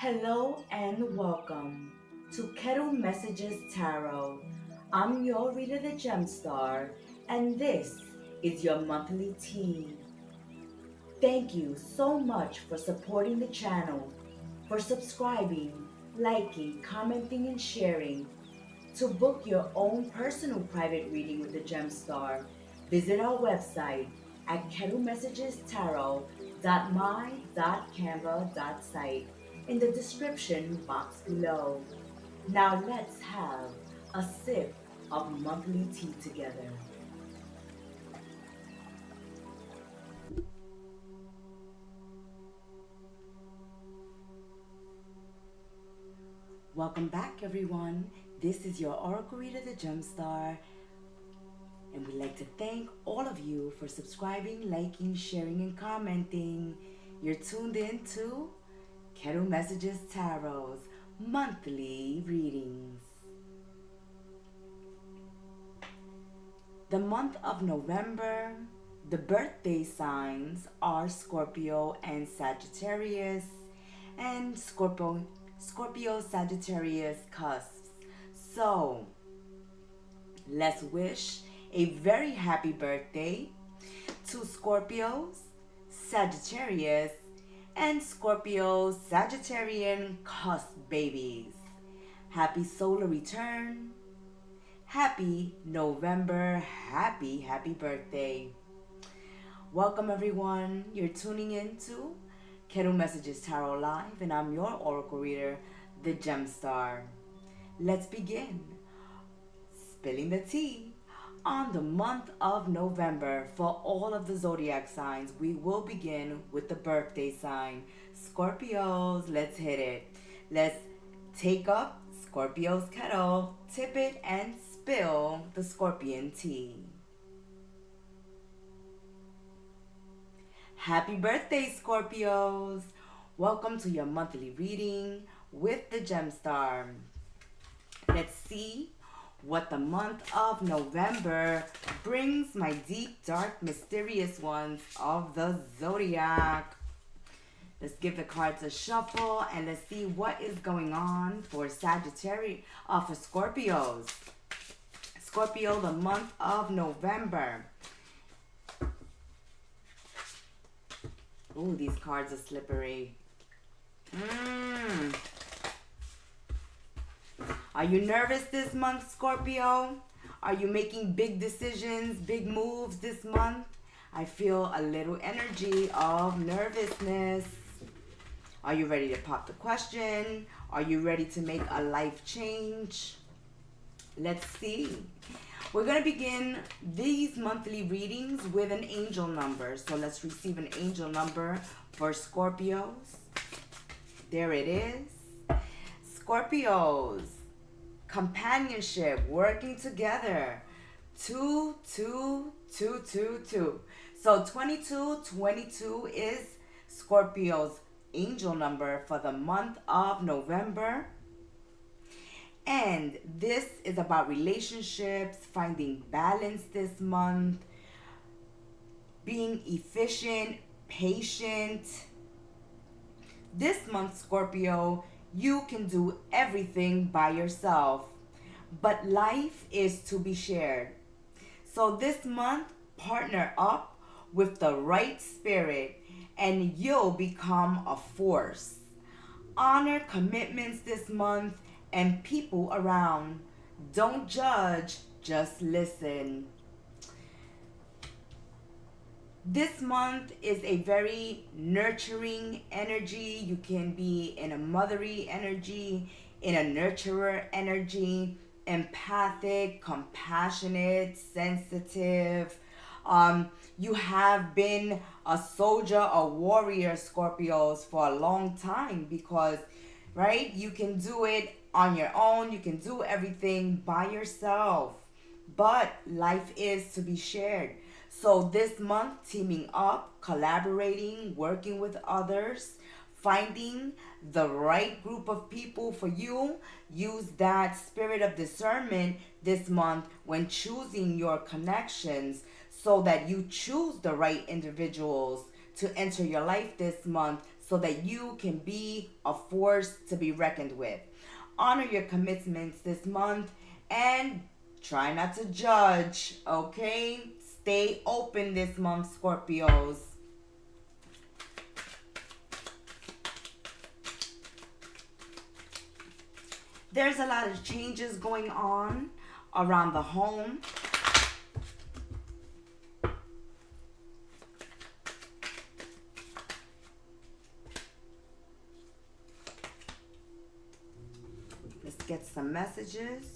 Hello and welcome to Kettle Messages Tarot. I'm your reader, the Gemstar, and this is your monthly tea. Thank you so much for supporting the channel, for subscribing, liking, commenting, and sharing. To book your own personal private reading with the Gemstar, visit our website at kettlemessagestarot.my.canva.site in the description box below. Now let's have a sip of monthly tea together. Welcome back, everyone. This is your Oracle Reader, the Gemstar, and we'd like to thank all of you for subscribing, liking, sharing, and commenting. You're tuned in to Kettle Messages Tarot's monthly readings. The month of November, the birthday signs are Scorpio and Sagittarius, and Scorpio Sagittarius cusps. So let's wish a very happy birthday to Scorpios, Sagittarius, and Scorpio Sagittarian cusp babies. Happy solar return. Happy November. Happy birthday. Welcome, everyone. You're tuning in to Kettle Messages Tarot Live, and I'm your Oracle Reader, the Gemstar. Let's begin spilling the tea on the month of November for all of the zodiac signs. We will begin with the birthday sign, Scorpios. Let's hit it. Let's take up Scorpio's kettle, tip it, and spill the scorpion tea. Happy birthday, Scorpios! Welcome to your monthly reading with the Gemstar. Let's see what the month of November brings, my deep, dark, mysterious ones of the Zodiac. Let's give the cards a shuffle and let's see what is going on for Sagittarius, for Scorpios. Scorpio, the month of November. Ooh, these cards are slippery. Are you nervous this month, Scorpio? Are you making big decisions, big moves this month? I feel a little energy of nervousness. Are you ready to pop the question? Are you ready to make a life change? Let's see. We're going to begin these monthly readings with an angel number. So let's receive an angel number for Scorpios. There it is. Scorpios. Companionship, working together. 2, 2, 2, 2, 2. So 22 is Scorpio's angel number for the month of November. And this is about relationships, finding balance this month, being efficient, patient. This month, Scorpio, you can do everything by yourself, but life is to be shared. So this month, partner up with the right spirit and you'll become a force. Honor commitments this month and people around. Don't judge, just listen. This month is a very nurturing energy. You can be in a motherly energy, in a nurturer energy, empathic, compassionate, sensitive. You have been a soldier, a warrior, Scorpios, for a long time because, right, you can do it on your own. You can do everything by yourself. But life is to be shared. So this month, teaming up, collaborating, working with others, finding the right group of people for you. Use that spirit of discernment this month when choosing your connections so that you choose the right individuals to enter your life this month so that you can be a force to be reckoned with. Honor your commitments this month and try not to judge, okay? Stay open this month, Scorpios. There's a lot of changes going on around the home. Let's get some messages.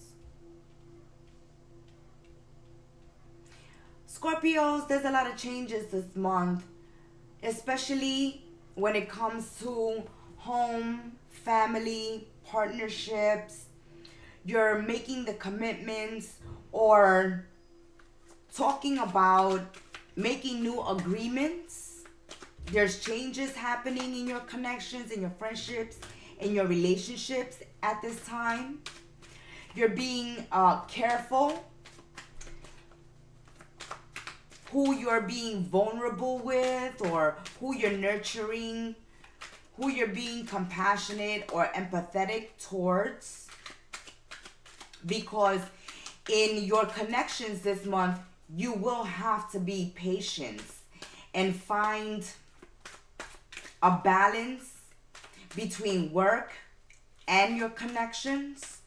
Scorpios, there's a lot of changes this month, especially when it comes to home, family, partnerships. You're making the commitments or talking about making new agreements. There's changes happening in your connections, in your friendships, in your relationships at this time. You're being careful who you're being vulnerable with or who you're nurturing, who you're being compassionate or empathetic towards. Because in your connections this month, you will have to be patient and find a balance between work and your connections.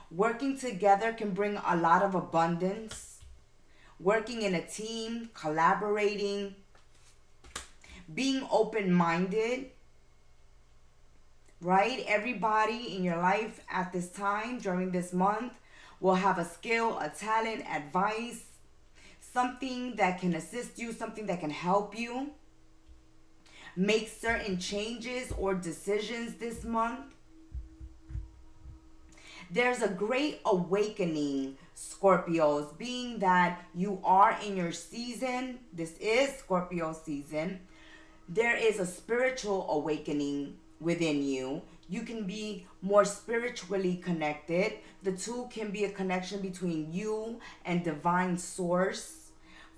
Working together can bring a lot of abundance. Working in a team, collaborating, being open-minded, right? Everybody in your life at this time, during this month, will have a skill, a talent, advice, something that can assist you, something that can help you make certain changes or decisions this month. There's a great awakening, Scorpios, being that you are in your season. This is Scorpio season. There is a spiritual awakening within you. You can be more spiritually connected. The two can be a connection between you and divine source.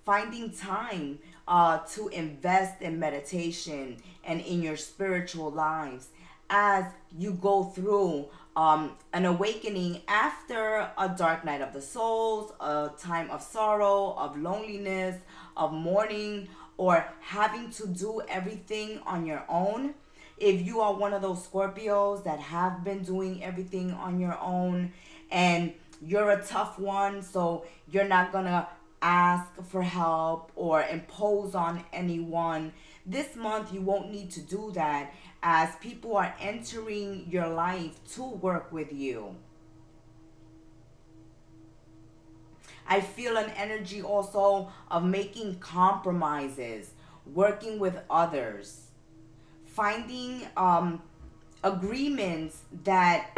Finding time to invest in meditation and in your spiritual lives as you go through an awakening after a dark night of the souls, a time of sorrow, of loneliness, of mourning, or having to do everything on your own. If you are one of those Scorpios that have been doing everything on your own and you're a tough one, so you're not gonna ask for help or impose on anyone, this month you won't need to do that as people are entering your life to work with you. I feel an energy also of making compromises, working with others, finding agreements that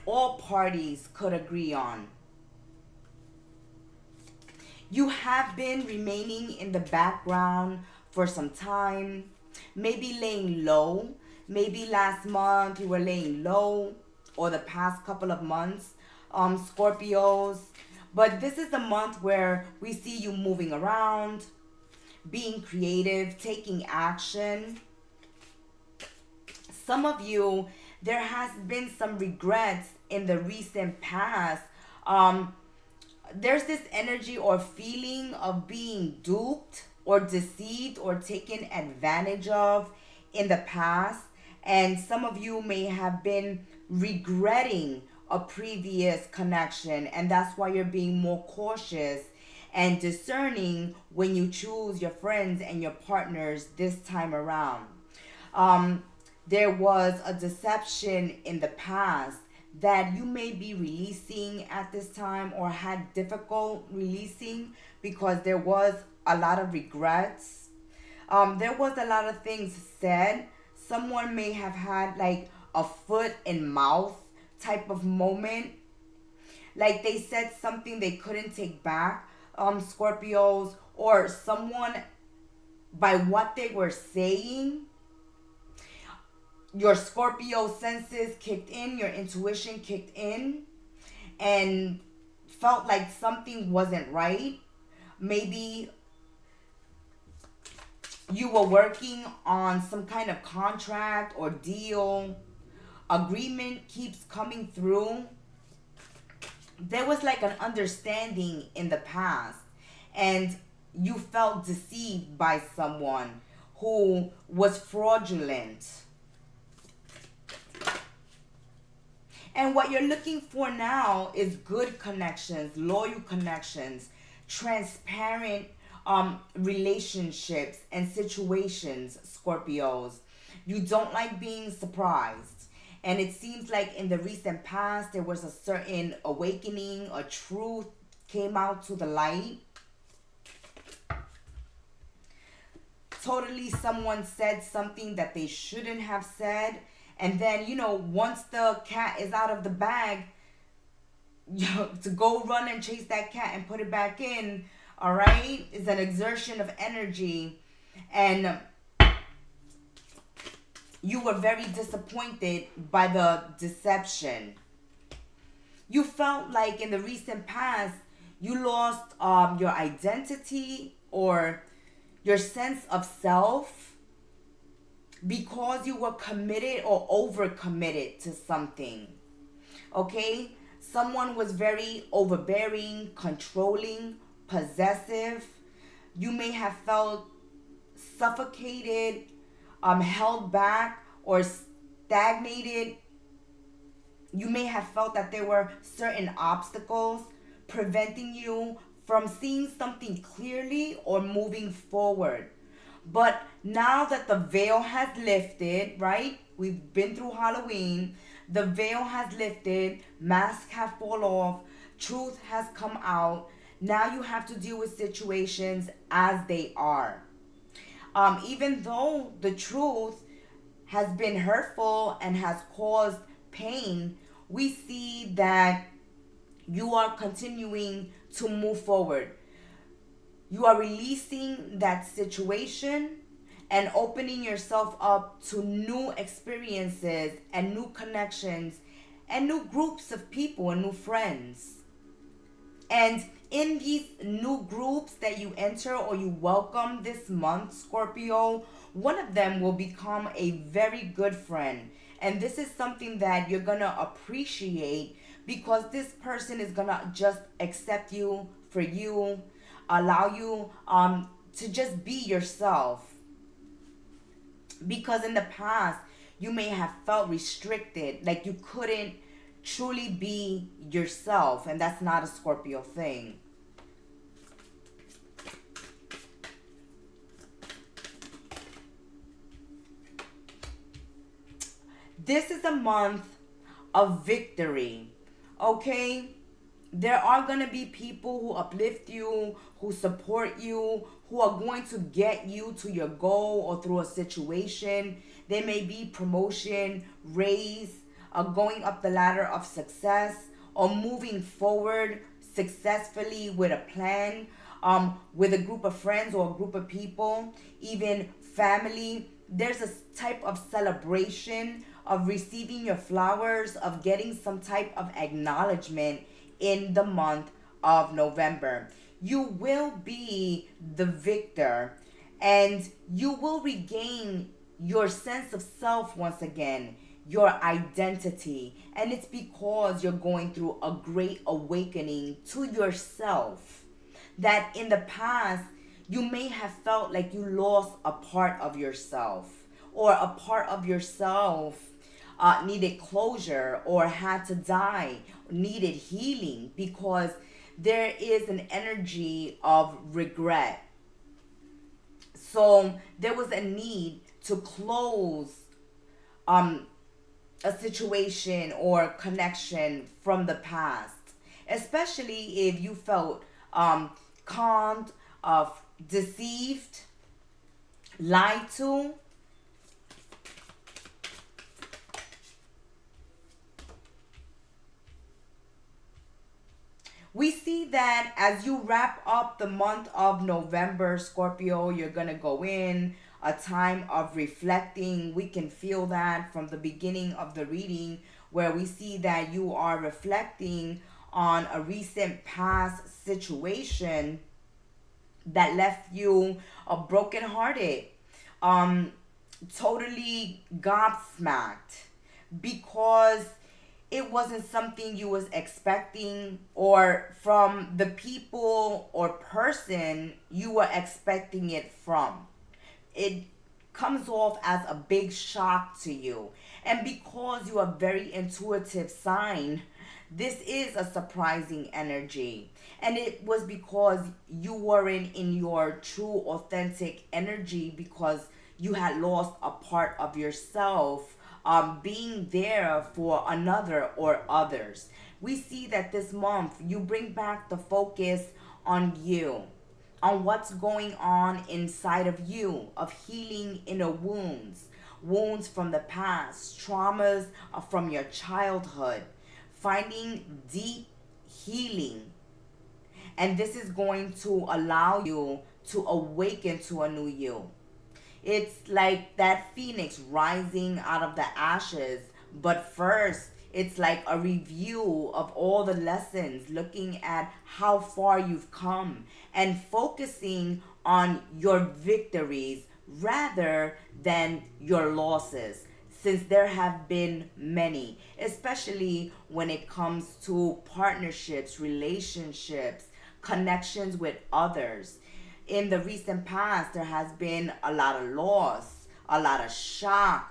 all parties could agree on. You have been remaining in the background for some time, maybe laying low. Maybe last month you were laying low, or the past couple of months, Scorpios. But this is the month where we see you moving around, being creative, taking action. Some of you, there has been some regrets in the recent past. There's this energy or feeling of being duped or deceived or taken advantage of in the past. And some of you may have been regretting a previous connection, and that's why you're being more cautious and discerning when you choose your friends and your partners this time around. There was a deception in the past that you may be releasing at this time or had difficult releasing because there was a lot of regrets. There was a lot of things said. Someone may have had like a foot in mouth type of moment. Like they said something they couldn't take back, Scorpios, or someone, by what they were saying, your Scorpio senses kicked in, your intuition kicked in, and felt like something wasn't right. Maybe you were working on some kind of contract or deal, agreement keeps coming through. There was like an understanding in the past, and you felt deceived by someone who was fraudulent. And what you're looking for now is good connections, loyal connections, transparent relationships and situations, Scorpios. You don't like being surprised. And it seems like in the recent past, there was a certain awakening, a truth came out to the light. Totally, someone said something that they shouldn't have said. And then, you know, once the cat is out of the bag, to go run and chase that cat and put it back in, all right, is an exertion of energy. And you were very disappointed by the deception. You felt like in the recent past, you lost your identity or your sense of self because you were committed or overcommitted to something. Okay? Someone was very overbearing, controlling, possessive. You may have felt suffocated, held back, or stagnated. You may have felt that there were certain obstacles preventing you from seeing something clearly or moving forward. But now that the veil has lifted, right? We've been through Halloween. The veil has lifted. Masks have fallen off. Truth has come out. Now you have to deal with situations as they are. Even though the truth has been hurtful and has caused pain, we see that you are continuing to move forward. You are releasing that situation and opening yourself up to new experiences and new connections and new groups of people and new friends. And in these new groups that you enter or you welcome this month, Scorpio, one of them will become a very good friend. And this is something that you're going to appreciate because this person is going to just accept you for you, allow you to just be yourself. Because in the past, you may have felt restricted, like you couldn't truly be yourself, and that's not a Scorpio thing. This is a month of victory, okay? There are going to be people who uplift you, who support you, who are going to get you to your goal or through a situation. There may be promotion, raise, going up the ladder of success, or moving forward successfully with a plan, with a group of friends or a group of people, even family. There's a type of celebration of receiving your flowers, of getting some type of acknowledgement in the month of November. You will be the victor and you will regain your sense of self once again, your identity. And it's because you're going through a great awakening to yourself that in the past you may have felt like you lost a part of yourself, or a part of yourself needed closure or had to die, needed healing, because there is an energy of regret. So there was a need to close a situation or connection from the past, especially if you felt conned, deceived, lied to. We see that as you wrap up the month of November, Scorpio, you're going to go in a time of reflecting. We can feel that from the beginning of the reading, where we see that you are reflecting on a recent past situation that left you brokenhearted. totally gobsmacked because it wasn't something you was expecting, or from the people or person you were expecting it from. It comes off as a big shock to you. And because you are very intuitive sign, this is a surprising energy. And it was because you weren't in your true authentic energy, because you had lost a part of yourself, being there for another or others. We see that this month you bring back the focus on you, on what's going on inside of you, of healing inner wounds, wounds from the past, traumas from your childhood, finding deep healing. And this is going to allow you to awaken to a new you. It's like that phoenix rising out of the ashes. But first, it's like a review of all the lessons, looking at how far you've come and focusing on your victories rather than your losses, since there have been many, especially when it comes to partnerships, relationships, connections with others. In the recent past, there has been a lot of loss, a lot of shock,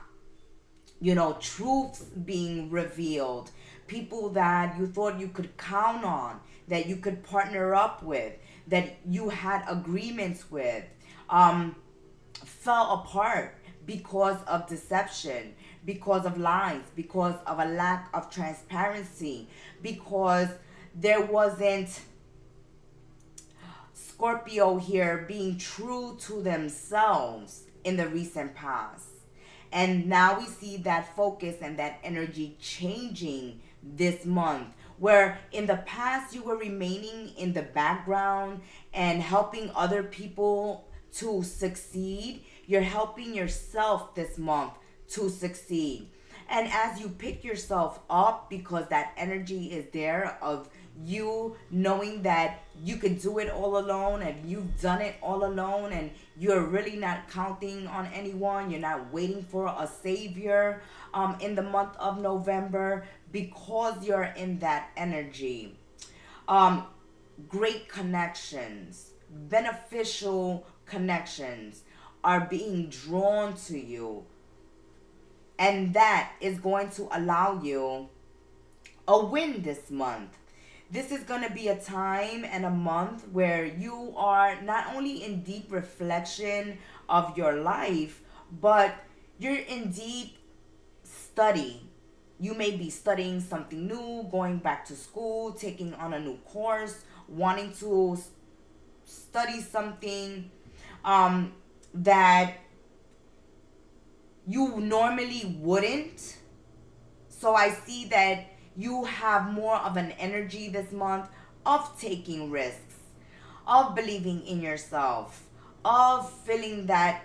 truths being revealed, people that you thought you could count on, that you could partner up with, that you had agreements with, fell apart because of deception, because of lies, because of a lack of transparency, because there wasn't Scorpio here being true to themselves in the recent past. And now we see that focus and that energy changing this month, where in the past you were remaining in the background and helping other people to succeed. You're helping yourself this month to succeed. And as you pick yourself up, because that energy is there of you knowing that you can do it all alone, and you've done it all alone, and you're really not counting on anyone, you're not waiting for a savior in the month of November, because you're in that energy. Great connections, beneficial connections are being drawn to you, and that is going to allow you a win this month. This is going to be a time and a month where you are not only in deep reflection of your life, but you're in deep study. You may be studying something new, going back to school, taking on a new course, wanting to study something that you normally wouldn't. So I see that you have more of an energy this month of taking risks, of believing in yourself, of feeling that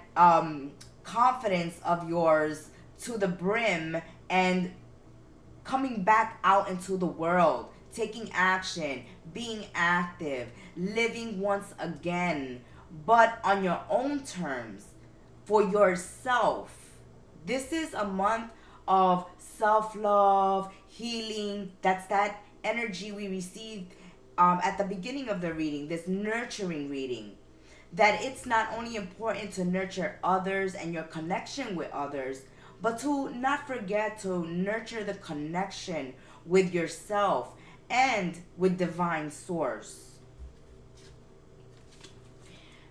confidence of yours to the brim, and coming back out into the world, taking action, being active, living once again, but on your own terms, for yourself. This is a month of self-love, healing. That's that energy we received at the beginning of the reading, this nurturing reading. That it's not only important to nurture others and your connection with others, but to not forget to nurture the connection with yourself and with divine source.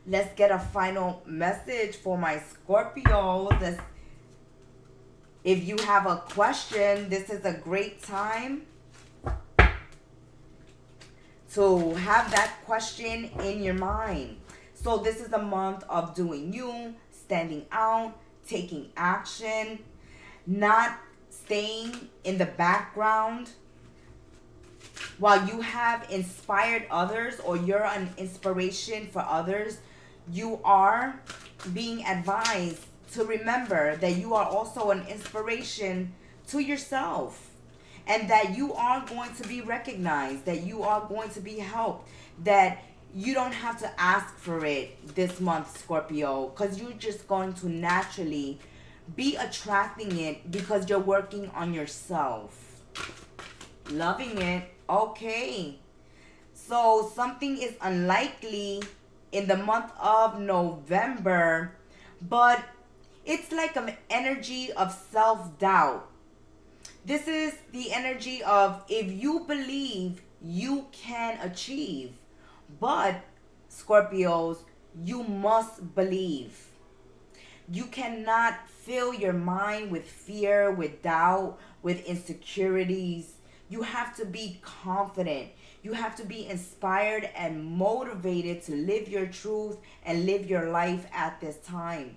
Let's get a final message for my Scorpios. If you have a question, this is a great time to have that question in your mind. So this is a month of doing you, standing out, taking action, not staying in the background. While you have inspired others, or you're an inspiration for others, you are being advised to remember that you are also an inspiration to yourself, and that you are going to be recognized, that you are going to be helped, that you don't have to ask for it this month, Scorpio, because you're just going to naturally be attracting it because you're working on yourself. Loving it. Okay. So something is unlikely in the month of November, but it's like an energy of self-doubt. This is the energy of if you believe you can achieve. But, Scorpios, you must believe. You cannot fill your mind with fear, with doubt, with insecurities. You have to be confident. You have to be inspired and motivated to live your truth and live your life at this time.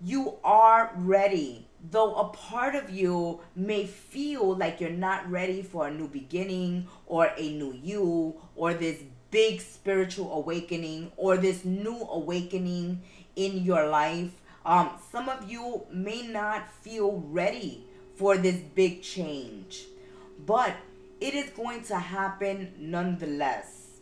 You are ready. Though a part of you may feel like you're not ready for a new beginning or a new you or this big spiritual awakening or this new awakening in your life. Some of you may not feel ready for this big change, but it is going to happen nonetheless.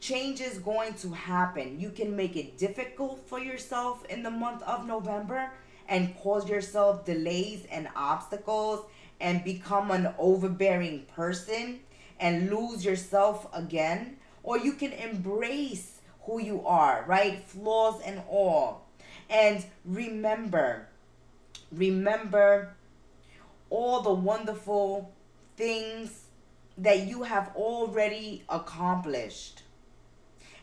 Change is going to happen. You can make it difficult for yourself in the month of November and cause yourself delays and obstacles and become an overbearing person and lose yourself again. Or you can embrace who you are, right? Flaws and all. And remember all the wonderful things that you have already accomplished.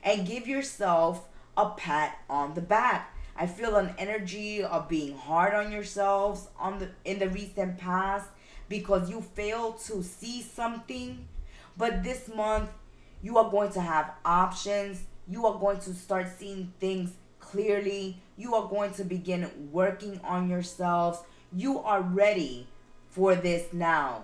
And give yourself a pat on the back. I feel an energy of being hard on yourselves in the recent past because you failed to see something. But this month, you are going to have options. You are going to start seeing things clearly. You are going to begin working on yourselves. You are ready for this now.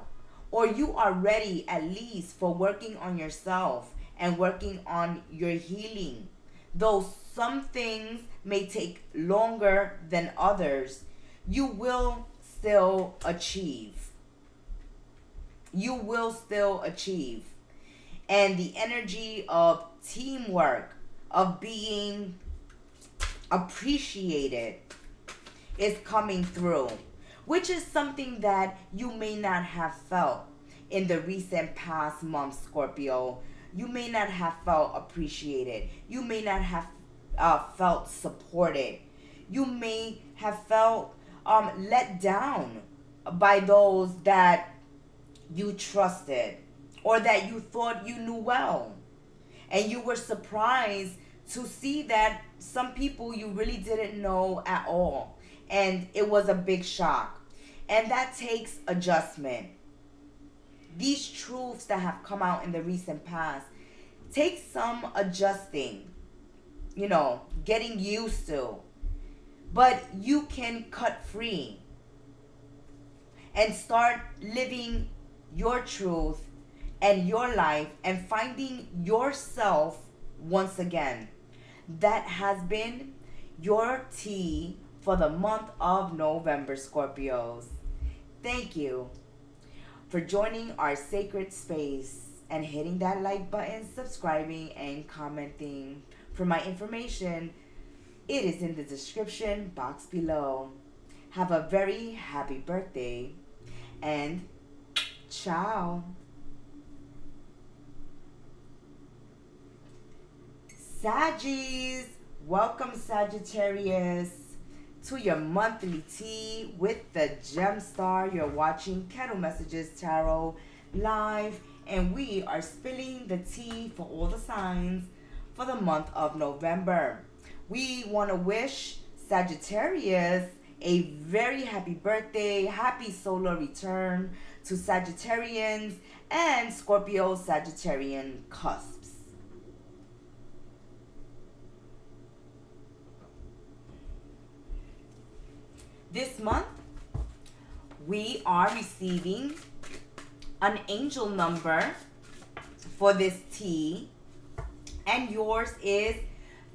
Or you are ready at least for working on yourself and working on your healing. Though some things may take longer than others, you will still achieve. You will still achieve. And the energy of teamwork, of being appreciated is coming through, which is something that you may not have felt in the recent past months, Scorpio. You may not have felt appreciated. You may not have felt supported. You may have felt let down by those that you trusted or that you thought you knew well. And you were surprised to see that some people you really didn't know at all. And it was a big shock. And that takes adjustment. These truths that have come out in the recent past take some adjusting, getting used to. But you can cut free and start living your truth and your life and finding yourself once again. That has been your tea for the month of November, Scorpios. Thank you for joining our sacred space and hitting that like button, subscribing, and commenting. For my information, it is in the description box below. Have a very happy birthday and ciao. Saggies, welcome Sagittarius to your monthly tea with the Gem Star. You're watching Kettle Messages Tarot live, and we are spilling the tea for all the signs for the month of November. We want to wish Sagittarius a very happy birthday, happy solar return to Sagittarians and Scorpio Sagittarian cusps. This month, we are receiving an angel number for this tea, and yours is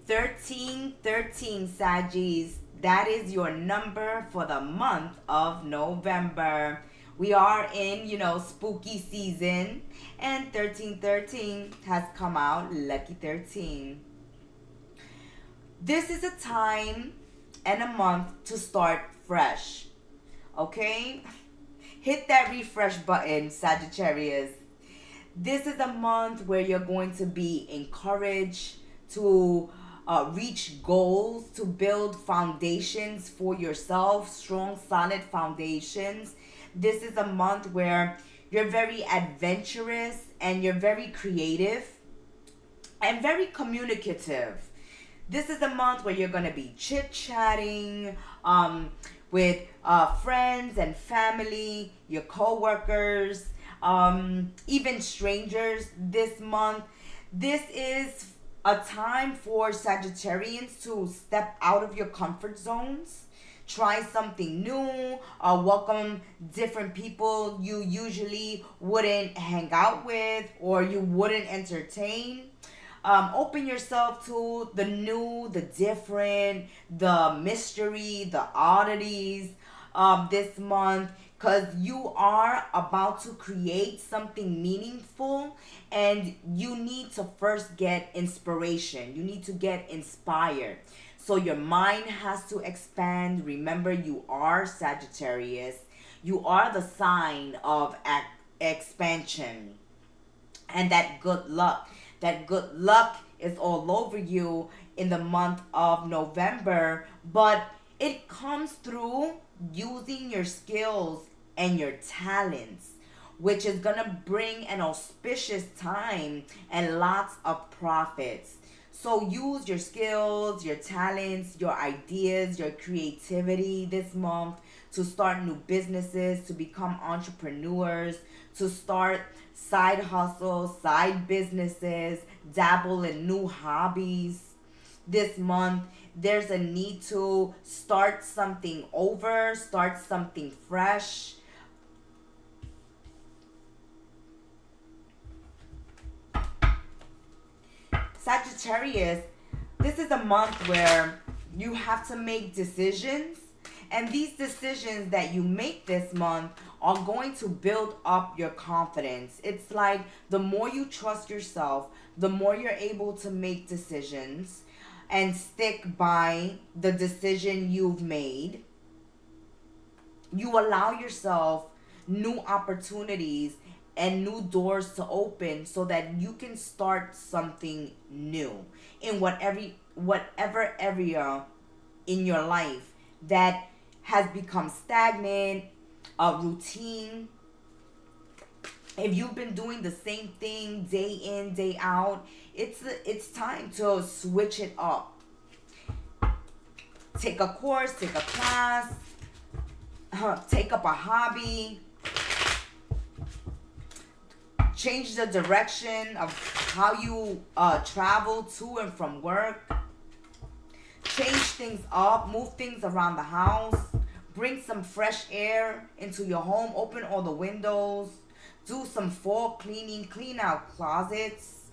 1313, Saggies. That is your number for the month of November. We are in, spooky season. And 1313 has come out, lucky 13. This is a time and a month to start fresh. Okay? Hit that refresh button, Sagittarius. This is a month where you're going to be encouraged to reach goals, to build foundations for yourself, strong, solid foundations. This is a month where you're very adventurous and you're very creative and very communicative. This is a month where you're going to be chit-chatting with friends and family, your co-workers, even strangers this month. This is a time for Sagittarians to step out of your comfort zones, try something new, welcome different people you usually wouldn't hang out with or you wouldn't entertain. Open yourself to the new, the different, the mystery, the oddities this month, because you are about to create something meaningful and you need to first get inspiration. You need to get inspired. So your mind has to expand. Remember, you are Sagittarius. You are the sign of expansion and that good luck. That good luck is all over you in the month of November, but it comes through using your skills and your talents, which is going to bring an auspicious time and lots of profits. So use your skills, your talents, your ideas, your creativity this month to start new businesses, to become entrepreneurs, to start side hustles, side businesses, dabble in new hobbies. This month, there's a need to start something over, start something fresh. Sagittarius, this is a month where you have to make decisions, and these decisions that you make this month are going to build up your confidence. It's like the more you trust yourself, the more you're able to make decisions and stick by the decision you've made. You allow yourself new opportunities and new doors to open so that you can start something new in whatever area in your life that has become stagnant, a routine. If you've been doing the same thing day in, day out, it's time to switch it up. Take a course, take a class, take up a hobby, change the direction of how you travel to and from work, change things up, move things around the house, bring some fresh air into your home, open all the windows, do some fall cleaning, clean out closets,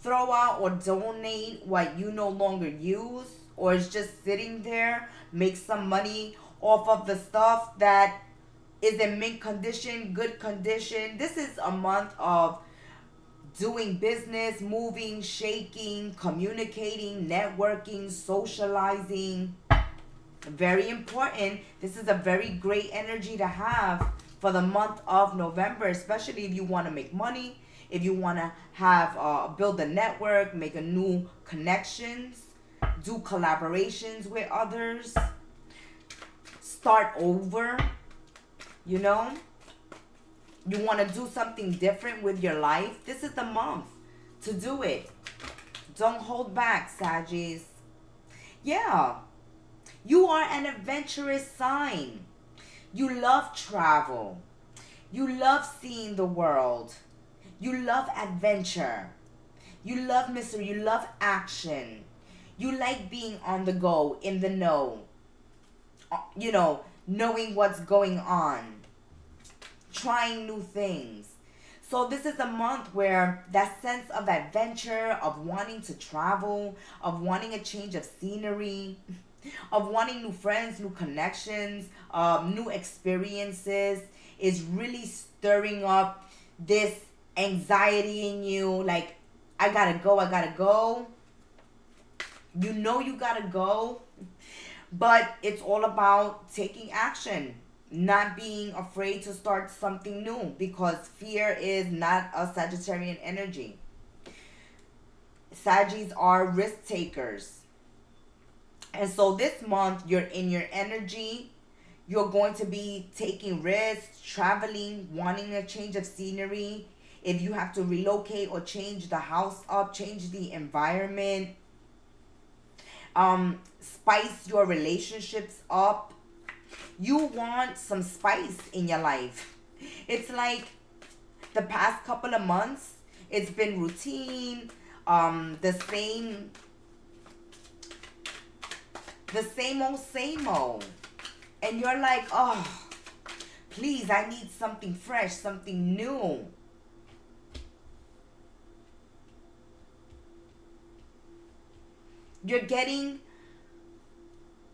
throw out or donate what you no longer use or is just sitting there, make some money off of the stuff that is in mint condition, good condition. This is a month of doing business, moving, shaking, communicating, networking, socializing. Very important. This is a very great energy to have for the month of November, especially if you want to make money, if you want to have build a network, make a new connections, do collaborations with others, start over. You know, you want to do something different with your life. This is the month to do it. Don't hold back, Saggies. Yeah, you are an adventurous sign. You love travel. You love seeing the world. You love adventure. You love mystery. You love action. You like being on the go, in the know. You know, knowing what's going on. Trying new things. So this is a month where that sense of adventure, of wanting to travel, of wanting a change of scenery, of wanting new friends, new connections, new experiences is really stirring up this anxiety in you. Like, I gotta go, I gotta go. You know you gotta go. But it's all about taking action. Not being afraid to start something new. Because fear is not a Sagittarian energy. Saggies are risk takers. And so this month, you're in your energy. You're going to be taking risks, traveling, wanting a change of scenery. If you have to relocate or change the house up, change the environment, spice your relationships up. You want some spice in your life. It's like the past couple of months, it's been routine, the same old. And you're like, oh, please, I need something fresh, something new.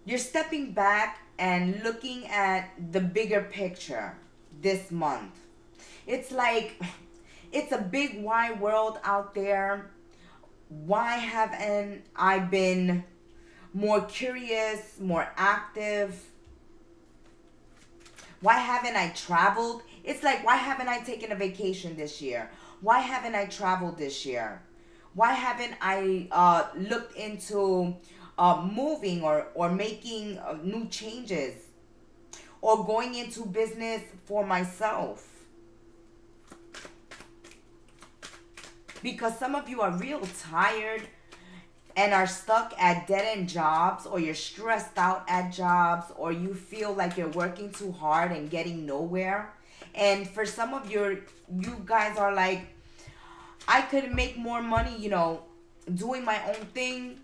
You're stepping back and looking at the bigger picture this month. It's like, it's a big wide world out there. Why haven't I been more curious, more active? Why haven't I traveled? It's like, why haven't I taken a vacation this year? Why haven't I traveled this year? Why haven't I looked into moving or making new changes or going into business for myself? Because some of you are real tired and are stuck at dead-end jobs, or you're stressed out at jobs, or you feel like you're working too hard and getting nowhere. And for some of you guys are like, I could make more money, doing my own thing,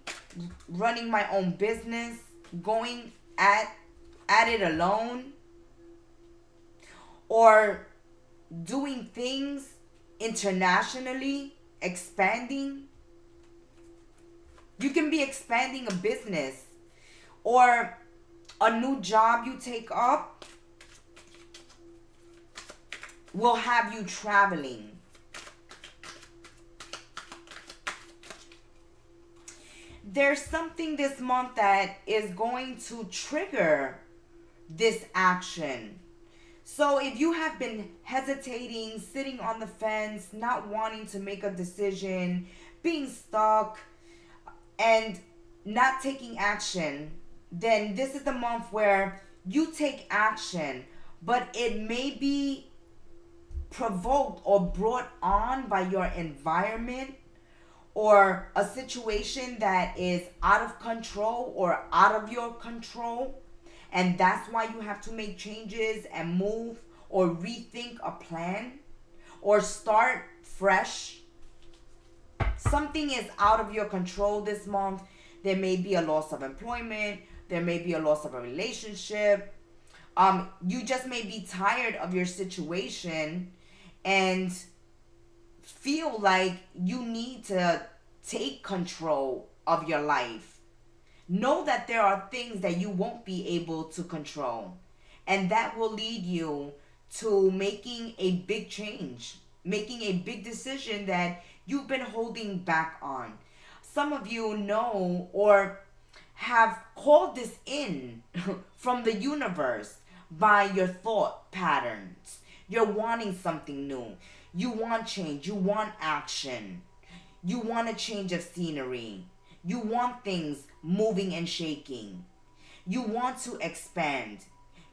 running my own business, going at it alone, or doing things internationally, expanding. You can be expanding a business or a new job you take up will have you traveling. There's something this month that is going to trigger this action. So if you have been hesitating, sitting on the fence, not wanting to make a decision, being stuck, and not taking action, then this is the month where you take action, but it may be provoked or brought on by your environment or a situation that is out of control or out of your control. And that's why you have to make changes and move or rethink a plan or start fresh. Something is out of your control this month. There may be a loss of employment. There may be a loss of a relationship. You just may be tired of your situation and feel like you need to take control of your life. Know that there are things that you won't be able to control. And that will lead you to making a big change, making a big decision that you've been holding back on. Some of you know or have called this in from the universe by your thought patterns. You're wanting something new. You want change. You want action. You want a change of scenery. You want things moving and shaking. You want to expand.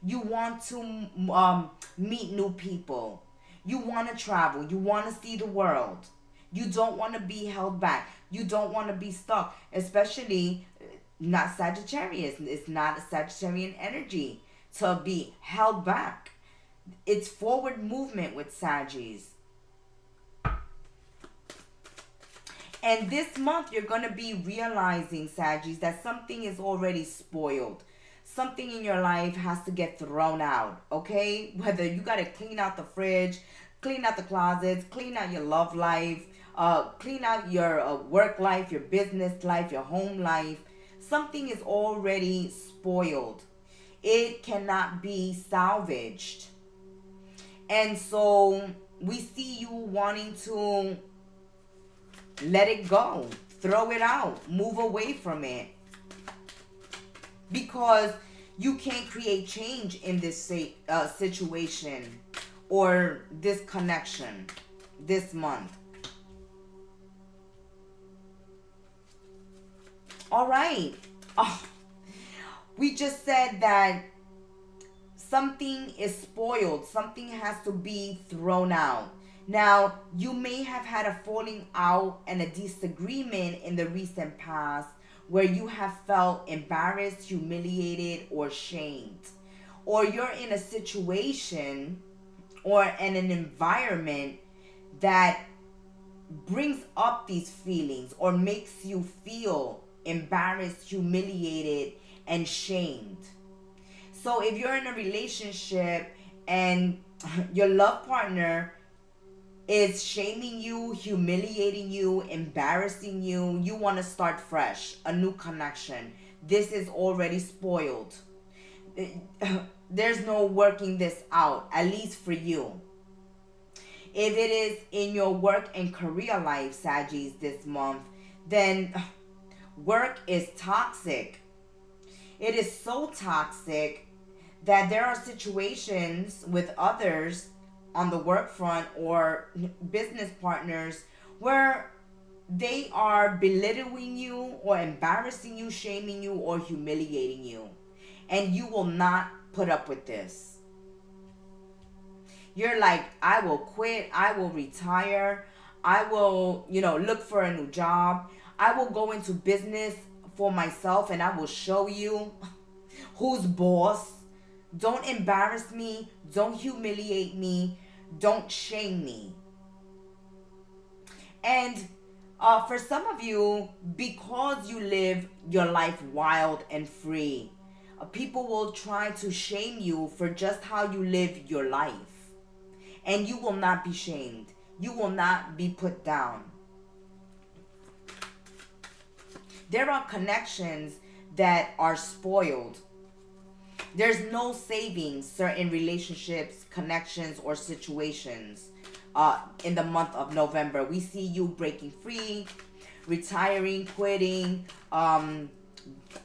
You want to meet new people. You want to travel. You want to see the world. You don't want to be held back. You don't want to be stuck. Especially not Sagittarius. It's not a Sagittarian energy to be held back. It's forward movement with Saggies. And this month, you're going to be realizing, Saggies, that something is already spoiled. Something in your life has to get thrown out, okay? Whether you got to clean out the fridge, clean out the closets, clean out your love life, clean out your work life, your business life, your home life. Something is already spoiled. It cannot be salvaged. And so we see you wanting to let it go, throw it out, move away from it. Because you can't create change in this situation or this connection this month. All right. Oh, we just said that something is spoiled. Something has to be thrown out. Now, you may have had a falling out and a disagreement in the recent past where you have felt embarrassed, humiliated, or shamed. Or you're in a situation or in an environment that brings up these feelings or makes you feel embarrassed, humiliated, and shamed. So if you're in a relationship and your love partner is shaming you, humiliating you, embarrassing you, you want to start fresh, a new connection. This is already spoiled. There's no working this out, at least for you. If it is in your work and career life, Saggies, this month, then work is toxic. It is so toxic that there are situations with others on the work front or business partners where they are belittling you or embarrassing you, shaming you, or humiliating you. And you will not put up with this. You're like, I will quit, I will retire, I will, look for a new job. I will go into business for myself and I will show you who's boss. Don't embarrass me. Don't humiliate me. Don't shame me. And for some of you, because you live your life wild and free, people will try to shame you for just how you live your life. And you will not be shamed. You will not be put down. There are connections that are spoiled. There's no saving certain relationships, connections, or situations in the month of November. We see you breaking free, retiring, quitting,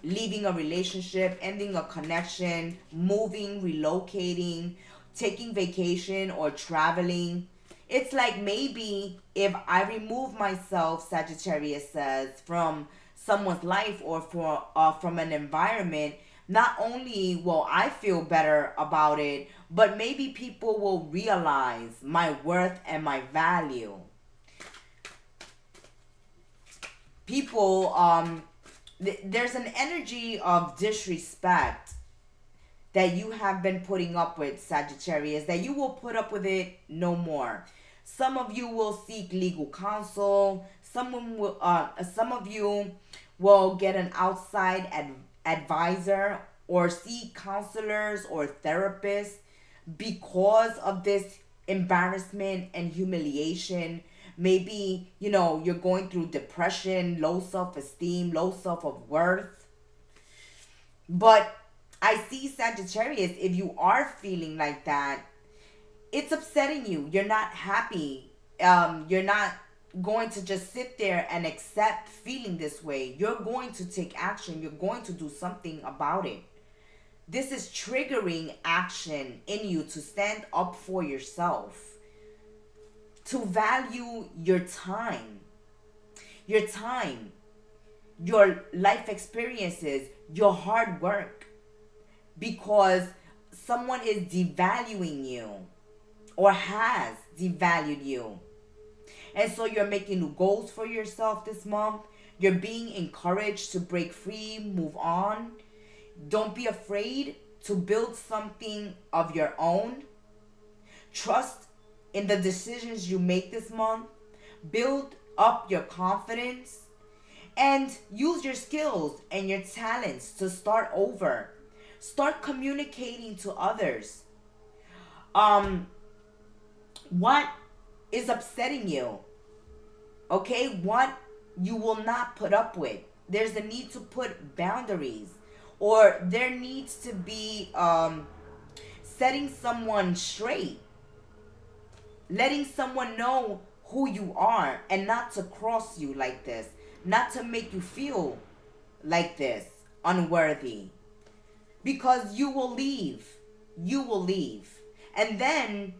leaving a relationship, ending a connection, moving, relocating, taking vacation, or traveling. It's like maybe if I remove myself, Sagittarius says, from someone's life or from an environment, not only will I feel better about it, but maybe people will realize my worth and my value. People, there's an energy of disrespect that you have been putting up with, Sagittarius, that you will put up with it no more. Some of you will seek legal counsel. Some of you will get an outside advisor or seek counselors or therapists because of this embarrassment and humiliation. Maybe, you're going through depression, low self-esteem, low self-worth. But I see, Sagittarius, if you are feeling like that, it's upsetting you. You're not happy. You're not going to just sit there and accept feeling this way. You're going to take action. You're going to do something about it. This is triggering action in you to stand up for yourself, to value your time, your life experiences, your hard work, because someone is devaluing you or has devalued you. And so you're making new goals for yourself this month. You're being encouraged to break free, move on. Don't be afraid to build something of your own. Trust in the decisions you make this month. Build up your confidence. And use your skills and your talents to start over. Start communicating to others. What is upsetting you? Okay, what you will not put up with. There's a need to put boundaries, or there needs to be setting someone straight. letting someone know who you are and not to cross you like this, not to make you feel like this, unworthy. Because you will leave. You will leave. And then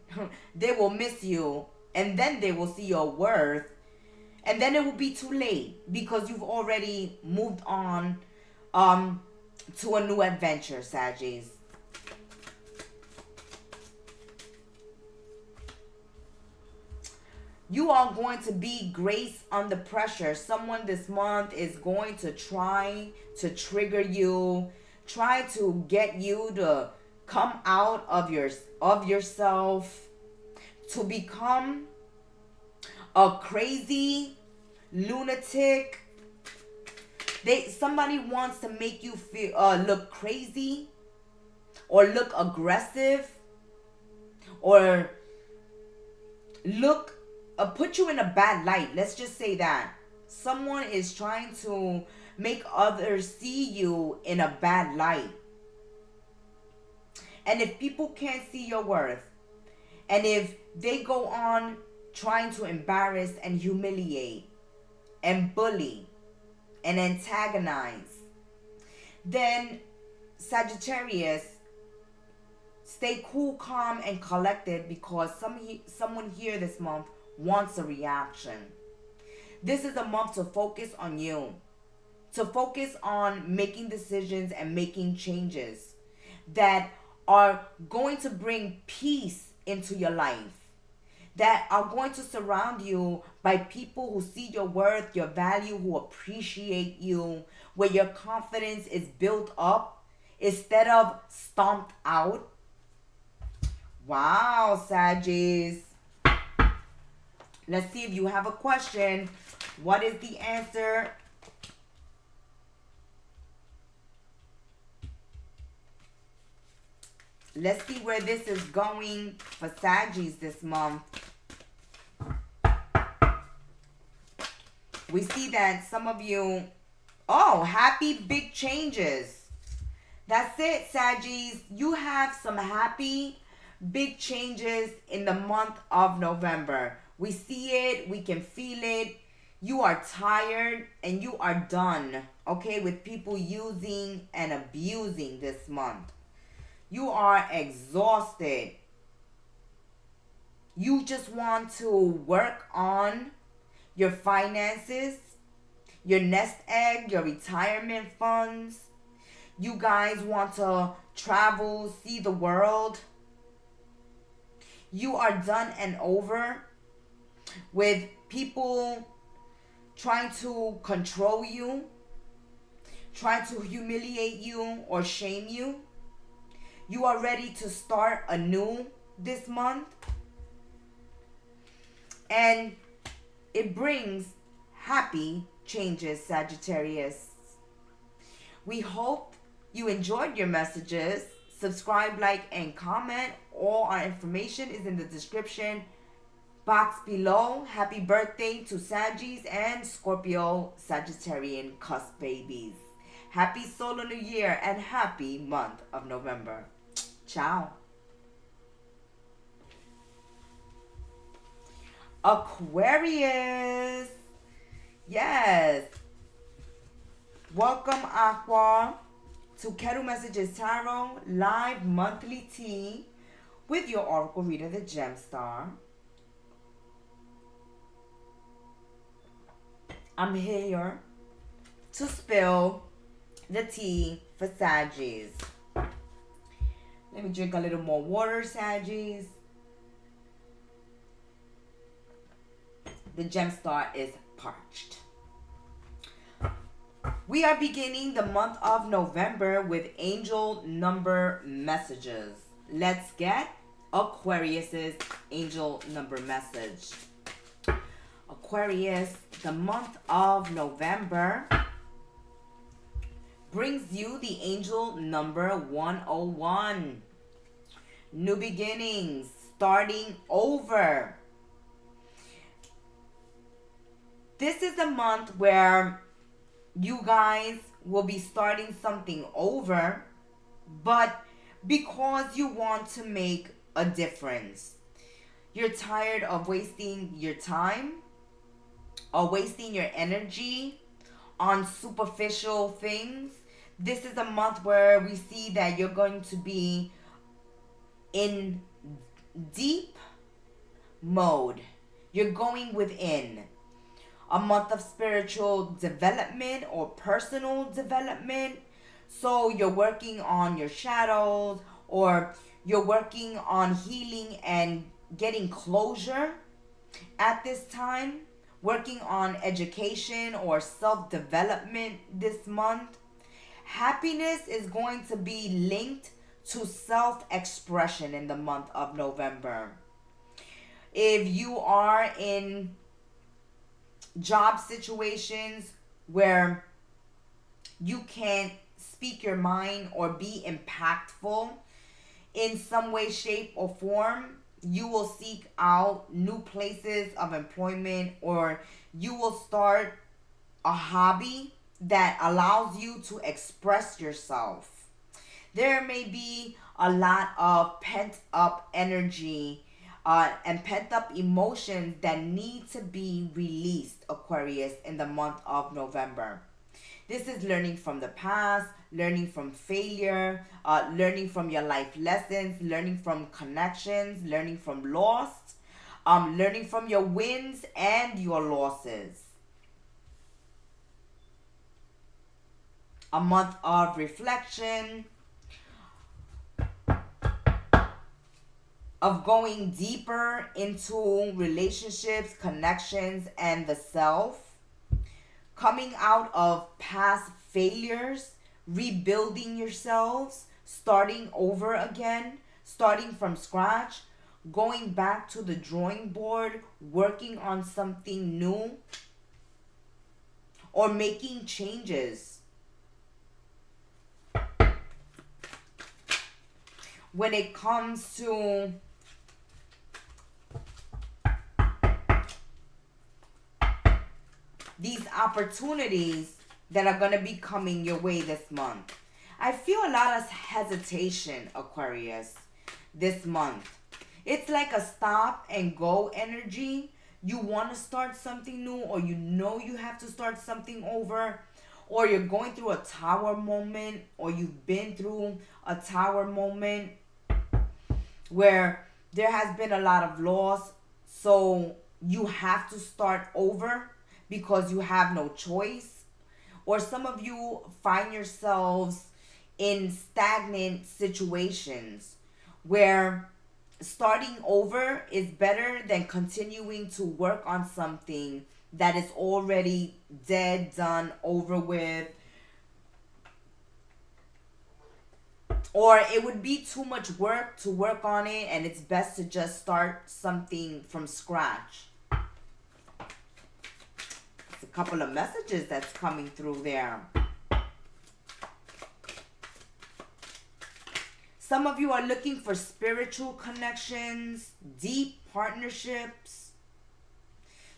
they will miss you. And then they will see your worth. And then it will be too late because you've already moved on to a new adventure, Saggies. You are going to be grace under pressure. Someone this month is going to try to trigger you, try to get you to come out of yourself, to become a crazy lunatic. Somebody wants to make you feel look crazy or look aggressive or look put you in a bad light. Let's just say that. Someone is trying to make others see you in a bad light. And if people can't see your worth, and if they go on trying to embarrass and humiliate and bully and antagonize, then Sagittarius, stay cool, calm, and collected, because someone here this month wants a reaction. This is a month to focus on you, to focus on making decisions and making changes that are going to bring peace into your life, that are going to surround you by people who see your worth, your value, who appreciate you, where your confidence is built up instead of stomped out. Wow, Saggies. Let's see if you have a question. What is the answer? Let's see where this is going for Saggies this month. We see that some of you, happy big changes. That's it, Saggies. You have some happy big changes in the month of November. We see it, we can feel it. You are tired and you are done, okay, with people using and abusing this month. You are exhausted. You just want to work on your finances, your nest egg, your retirement funds. You guys want to travel, see the world. You are done and over with people trying to control you, trying to humiliate you or shame you. You are ready to start anew this month. And it brings happy changes, Sagittarius. We hope you enjoyed your messages. Subscribe, like, and comment. All our information is in the description box below. Happy birthday to Saggies and Scorpio Sagittarian cusp babies. Happy Solar New Year and happy month of November. Ciao. Aquarius. Yes. Welcome, Aqua, to Kettle Messages Tarot live monthly tea with your Oracle reader, the Gemstar. I'm here to spill the tea for Saggies. Let me drink a little more water, Saggies. The Gemstar is parched. We are beginning the month of November with angel number messages. Let's get Aquarius's angel number message. Aquarius, the month of November brings you the angel number 101. New beginnings, starting over. This is a month where you guys will be starting something over, but because you want to make a difference. You're tired of wasting your time or wasting your energy on superficial things. This is a month where we see that you're going to be in deep mode. You're going within. A month of spiritual development or personal development. So you're working on your shadows, or you're working on healing and getting closure at this time. Working on education or self-development this month. Happiness is going to be linked to self-expression in the month of November. If you are in job situations where you can speak your mind or be impactful in some way, shape, or form, you will seek out new places of employment, or you will start a hobby that allows you to express yourself. There may be a lot of pent up energy and pent up emotions that need to be released, Aquarius, in the month of November. This is learning from the past, learning from failure, learning from your life lessons, learning from connections, learning from loss, learning from your wins and your losses. A month of reflection, of going deeper into relationships, connections, and the self. Coming out of past failures, rebuilding yourselves, starting over again, starting from scratch, going back to the drawing board, working on something new, or making changes. When it comes to these opportunities that are going to be coming your way this month, I feel a lot of hesitation, Aquarius, this month. It's like a stop and go energy. You want to start something new, or you know you have to start something over, or you're going through a tower moment, or you've been through a tower moment where there has been a lot of loss, so you have to start over because you have no choice. Or some of you find yourselves in stagnant situations where starting over is better than continuing to work on something that is already dead, done, over with. Or it would be too much work to work on it, and it's best to just start something from scratch. It's a couple of messages that's coming through there. Some of you are looking for spiritual connections, deep partnerships.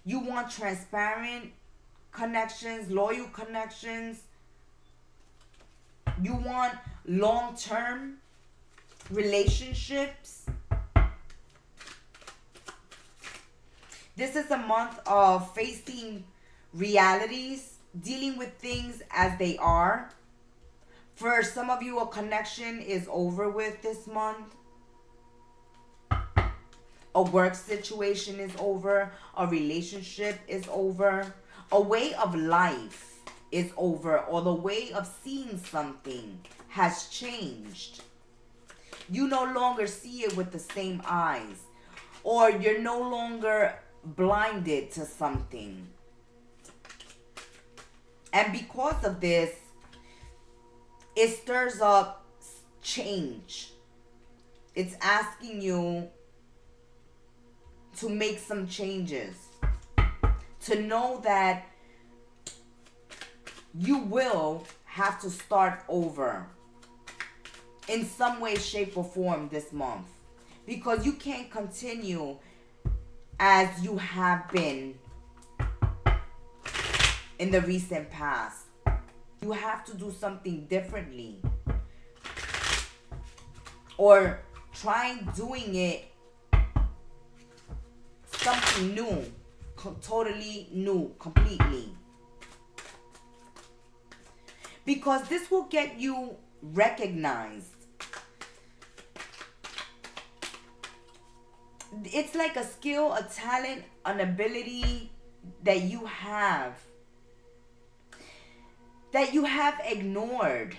You want transparent connections, loyal connections. You want long-term relationships. This is a month of facing realities, dealing with things as they are. For some of you, a connection is over with this month. A work situation is over. A relationship is over. A way of life is over, or the way of seeing something has changed. You no longer see it with the same eyes, or you're no longer blinded to something. And because of this, it stirs up change. It's asking you to make some changes, to know that you will have to start over in some way, shape, or form this month, because you can't continue as you have been in the recent past. You have to do something differently, or try doing it something new, totally new, completely. Because this will get you recognized. It's like a skill, a talent, an ability that you have ignored.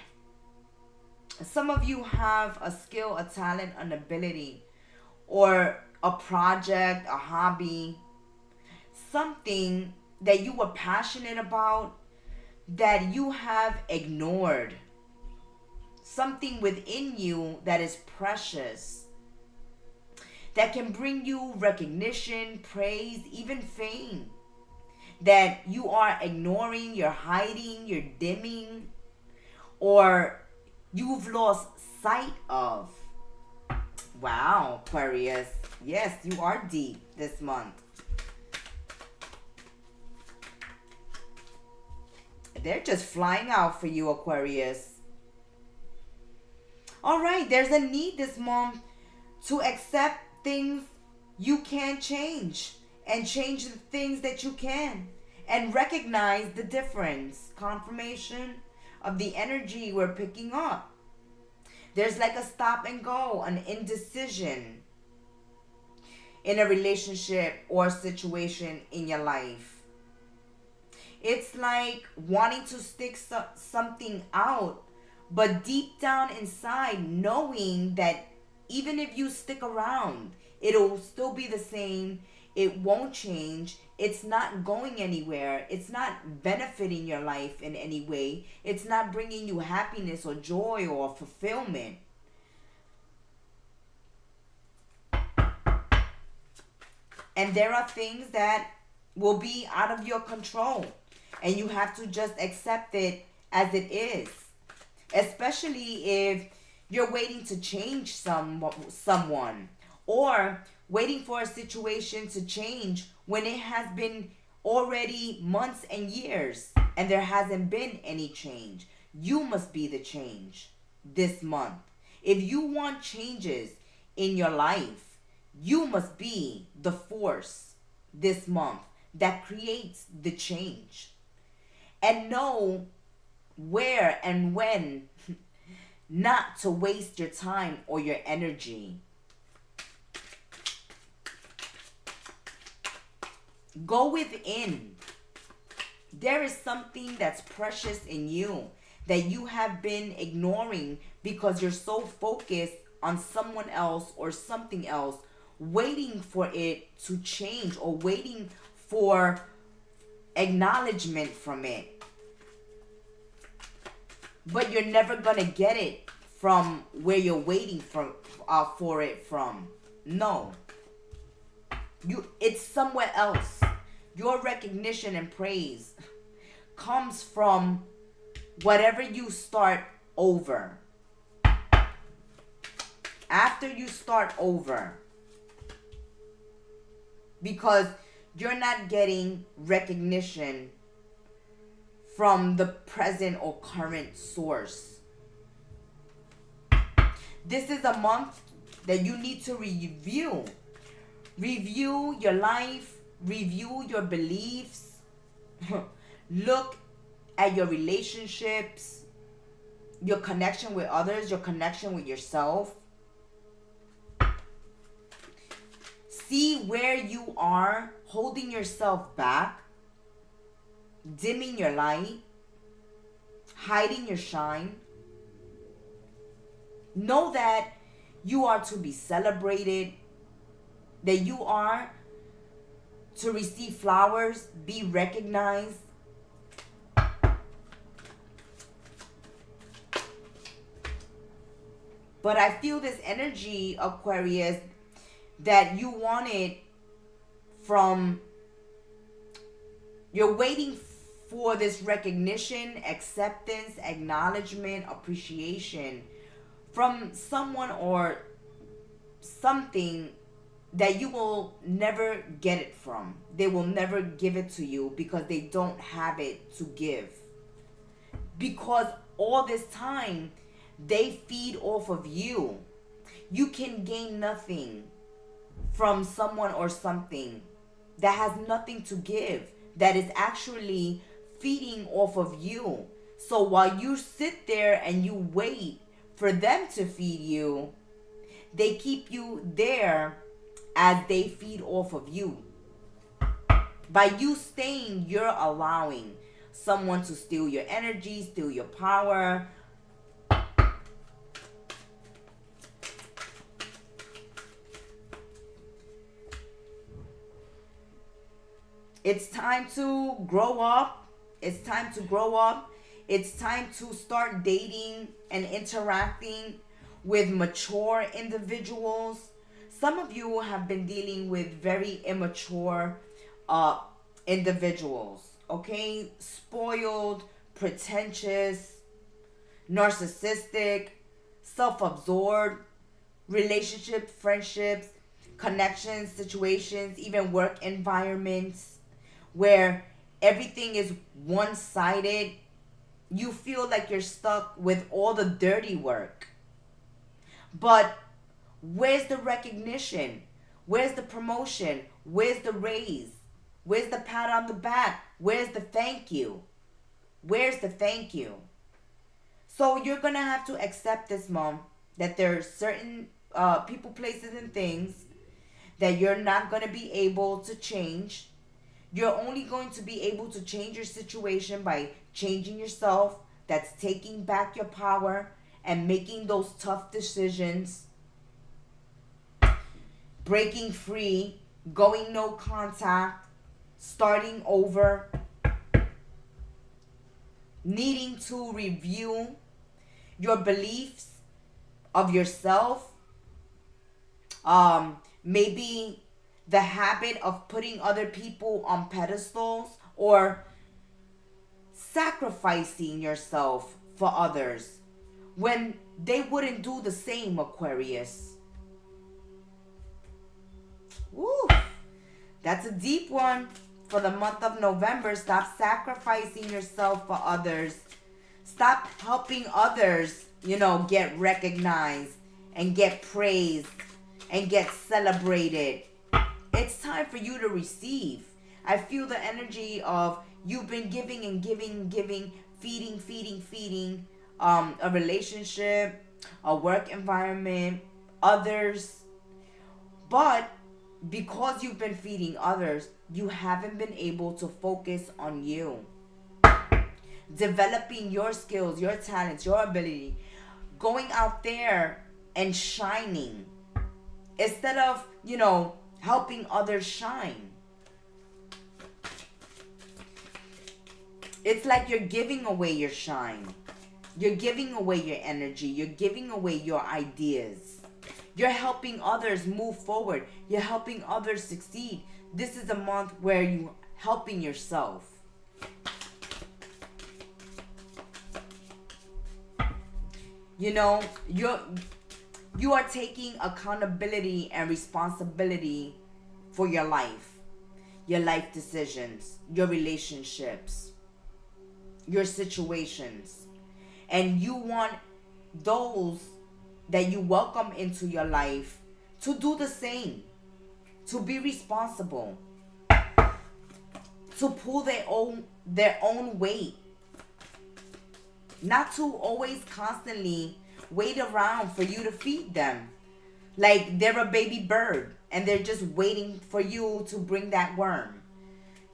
Some of you have a skill, a talent, an ability, or a project, a hobby, something that you were passionate about that you have ignored. Something within you that is precious, that can bring you recognition, praise, even fame, that you are ignoring, you're hiding, you're dimming, or you've lost sight of. Wow, Aquarius. Yes, you are deep this month. They're just flying out for you, Aquarius. All right, there's a need this month to accept things you can't change and change the things that you can and recognize the difference. Confirmation of the energy we're picking up. There's like a stop and go, an indecision in a relationship or situation in your life. It's like wanting to stick something out, but deep down inside knowing that even if you stick around, it'll still be the same. It won't change. It's not going anywhere. It's not benefiting your life in any way. It's not bringing you happiness or joy or fulfillment. And there are things that will be out of your control. And you have to just accept it as it is. Especially if you're waiting to change someone. Or waiting for a situation to change when it has been already months and years and there hasn't been any change. You must be the change this month. If you want changes in your life, you must be the force this month that creates the change. And know where and when not to waste your time or your energy. Go within. There is something that's precious in you that you have been ignoring because you're so focused on someone else or something else, waiting for it to change or waiting for acknowledgement from it. But you're never gonna get it from where you're waiting for it from. No. It's somewhere else. Your recognition and praise comes from whatever you start over. After you start over. Because you're not getting recognition from the present or current source. This is a month that you need to review. Review your life. Review your beliefs. Look at your relationships. Your connection with others. Your connection with yourself. See where you are holding yourself back. Dimming your light. Hiding your shine. Know that you are to be celebrated. That you are to receive flowers, be recognized. But I feel this energy, Aquarius, that you want it from, you're waiting for this recognition, acceptance, acknowledgement, appreciation from someone or something that you will never get it from. They will never give it to you because they don't have it to give. Because all this time, they feed off of you. You can gain nothing from someone or something that has nothing to give, that is actually feeding off of you. So while you sit there and you wait for them to feed you, they keep you there as they feed off of you. By you staying, you're allowing someone to steal your energy, steal your power. It's time to grow up. It's time to grow up. It's time to start dating and interacting with mature individuals. Some of you have been dealing with very immature individuals, okay? Spoiled, pretentious, narcissistic, self-absorbed, relationships, friendships, connections, situations, even work environments where everything is one-sided. You feel like you're stuck with all the dirty work. But where's the recognition? Where's the promotion? Where's the raise? Where's the pat on the back? Where's the thank you? Where's the thank you? So you're going to have to accept this, Mom, that there are certain people, places, and things that you're not going to be able to change. You're only going to be able to change your situation by changing yourself. That's taking back your power and making those tough decisions. Breaking free, going no contact, starting over, needing to review your beliefs of yourself, maybe the habit of putting other people on pedestals or sacrificing yourself for others when they wouldn't do the same, Aquarius. Woo! That's a deep one for the month of November. Stop sacrificing yourself for others. Stop helping others, get recognized and get praised and get celebrated. It's time for you to receive. I feel the energy of you've been giving and giving, feeding, a relationship, a work environment, others. But because you've been feeding others, you haven't been able to focus on you. Developing your skills, your talents, your ability. Going out there and shining. Instead of, helping others shine. It's like you're giving away your shine. You're giving away your energy. You're giving away your ideas. You're helping others move forward. You're helping others succeed. This is a month where you're helping yourself. You are taking accountability and responsibility for your life decisions, your relationships, your situations. And you want those that you welcome into your life to do the same, to be responsible, to pull their own weight, not to always constantly wait around for you to feed them like they're a baby bird and they're just waiting for you to bring that worm.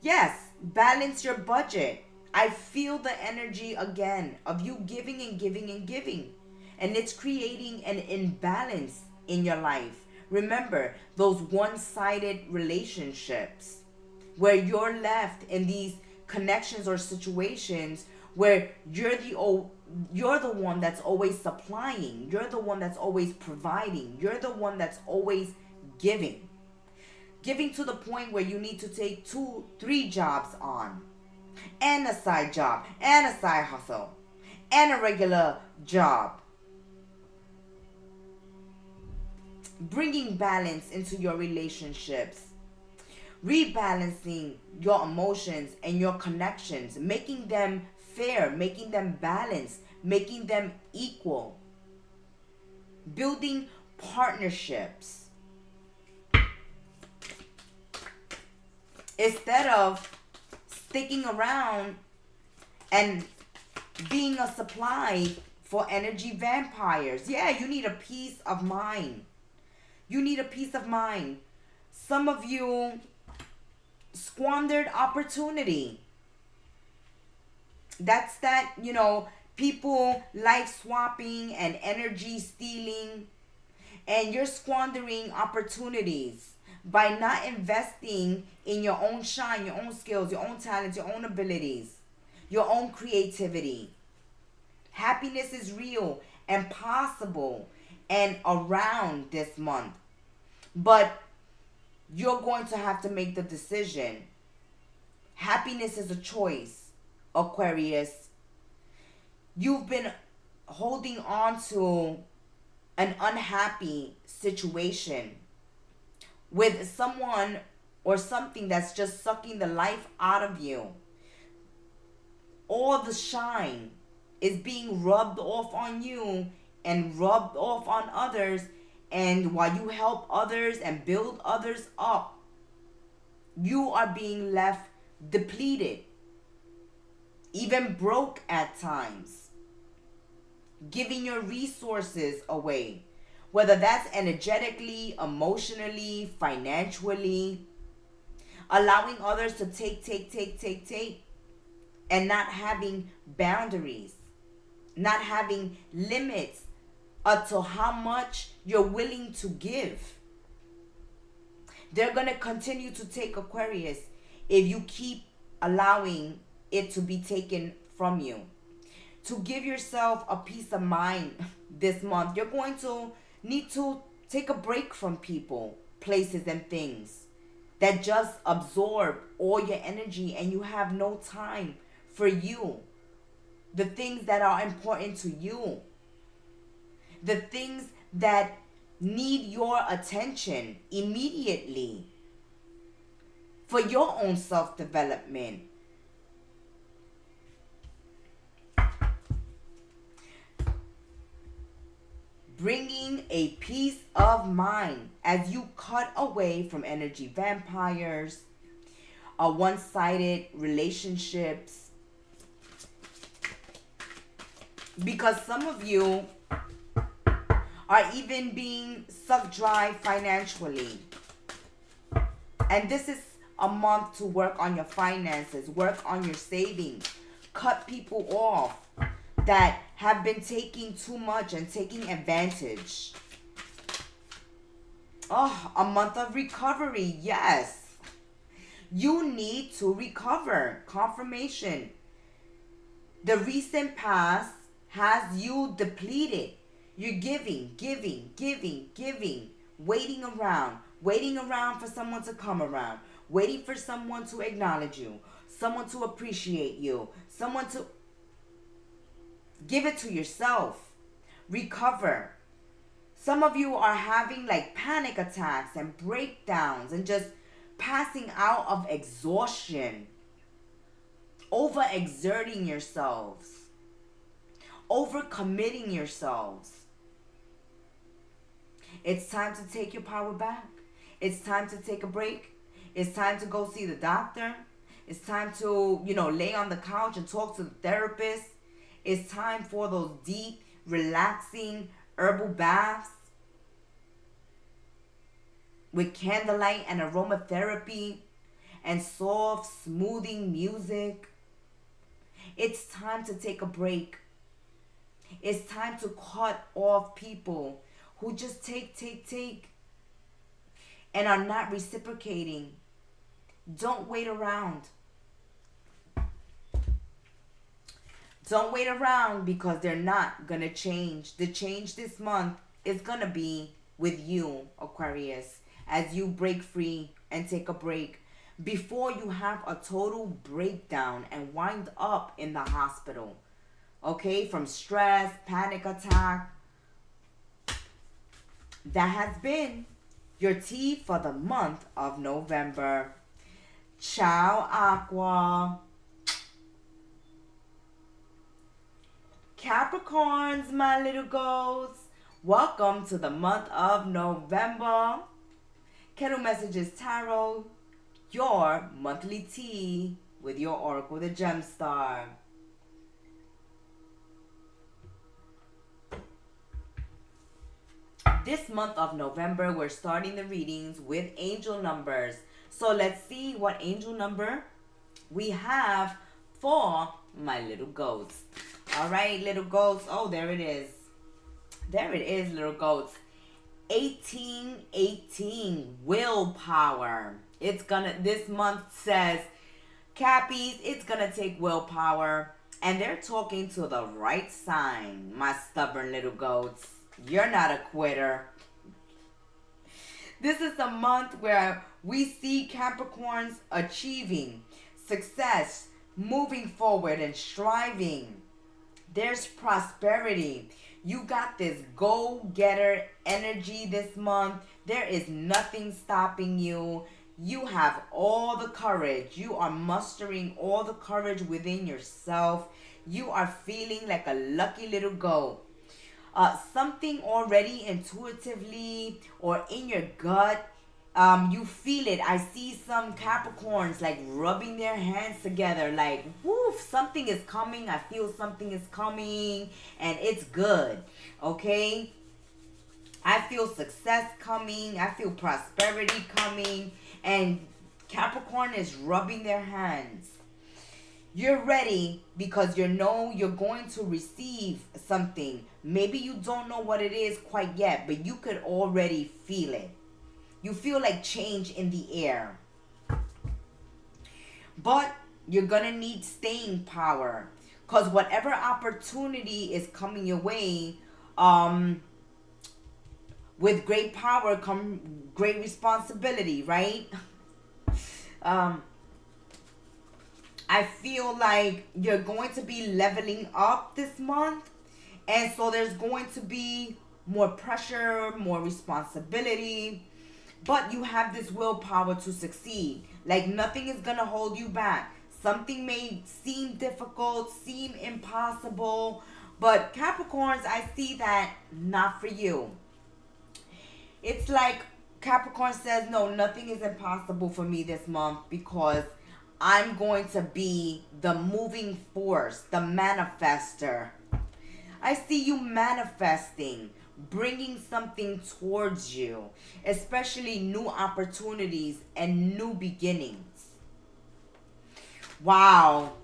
Yes, balance your budget. I feel the energy again of you giving and giving and giving. And it's creating an imbalance in your life. Remember, those one-sided relationships where you're left in these connections or situations where you're the one that's always supplying. You're the one that's always providing. You're the one that's always giving. Giving to the point where you need to take 2-3 jobs on. And a side job. And a side hustle. And a regular job. Bringing balance into your relationships. Rebalancing your emotions and your connections. Making them fair, making them balanced, making them equal. Building partnerships. instead of sticking around and being a supply for energy vampires. Yeah, you need a peace of mind. You need a peace of mind. Some of you squandered opportunity. That's that, people life swapping and energy stealing. And you're squandering opportunities by not investing in your own shine, your own skills, your own talents, your own abilities, your own creativity. Happiness is real and possible and around this month. But you're going to have to make the decision. Happiness is a choice, Aquarius. You've been holding on to an unhappy situation with someone or something that's just sucking the life out of you. All the shine is being rubbed off on you and rubbed off on others. And while you help others and build others up, you are being left depleted, even broke at times, giving your resources away, whether that's energetically, emotionally, financially, allowing others to take, and not having boundaries, not having limits as to how much you're willing to give. They're going to continue to take, Aquarius, if you keep allowing it to be taken from you. To give yourself a peace of mind this month, you're going to need to take a break from people, places, and things that just absorb all your energy, and you have no time for you. The things that are important to you. The things that need your attention immediately for your own self-development. Bringing a peace of mind as you cut away from energy vampires, one-sided relationships. Because some of you are even being sucked dry financially. And this is a month to work on your finances, work on your savings, cut people off that have been taking too much and taking advantage. Oh, a month of recovery, yes. You need to recover. Confirmation. The recent past has you depleted. You're giving, waiting around for someone to come around, waiting for someone to acknowledge you, someone to appreciate you, someone to give it to yourself. Recover. Some of you are having like panic attacks and breakdowns and just passing out of exhaustion, overexerting yourselves, overcommitting yourselves. It's time to take your power back. It's time to take a break. It's time to go see the doctor. It's time to, lay on the couch and talk to the therapist. It's time for those deep, relaxing herbal baths with candlelight and aromatherapy and soft, smoothing music. It's time to take a break. It's time to cut off people who just take and are not reciprocating. Don't wait around. Don't wait around because they're not going to change. The change this month is going to be with you, Aquarius, as you break free and take a break before you have a total breakdown and wind up in the hospital. Okay, from stress, panic attack. That has been your tea for the month of November. Ciao, Aqua. Capricorns, my little ghosts. Welcome to the month of November. Kettle Messages Tarot, your monthly tea with your Oracle, the Gem Star. This month of November, we're starting the readings with angel numbers. So let's see what angel number we have for my little goats. All right, little goats. Oh, there it is. There it is, little goats. 1818, willpower. This month says, Cappies, it's gonna take willpower. And they're talking to the right sign, my stubborn little goats. You're not a quitter. This is a month where we see Capricorns achieving success, moving forward and striving. There's prosperity. You got this go-getter energy this month. There is nothing stopping you. You have all the courage. You are mustering all the courage within yourself. You are feeling like a lucky little goat. Something already intuitively or in your gut, you feel it. I see some Capricorns like rubbing their hands together like, woof, something is coming. I feel something is coming and it's good. Okay? I feel success coming. I feel prosperity coming. And Capricorn is rubbing their hands. You're ready because you know you're going to receive something. Maybe you don't know what it is quite yet, but you could already feel it. You feel like change in the air. But you're going to need staying power. Because whatever opportunity is coming your way, with great power come great responsibility, right? I feel like you're going to be leveling up this month. And so there's going to be more pressure, more responsibility. But you have this willpower to succeed. Like nothing is going to hold you back. Something may seem difficult, seem impossible. But Capricorns, I see that not for you. It's like Capricorn says, no, nothing is impossible for me this month because I'm going to be the moving force, the manifester. I see you manifesting, bringing something towards you, especially new opportunities and new beginnings. Wow.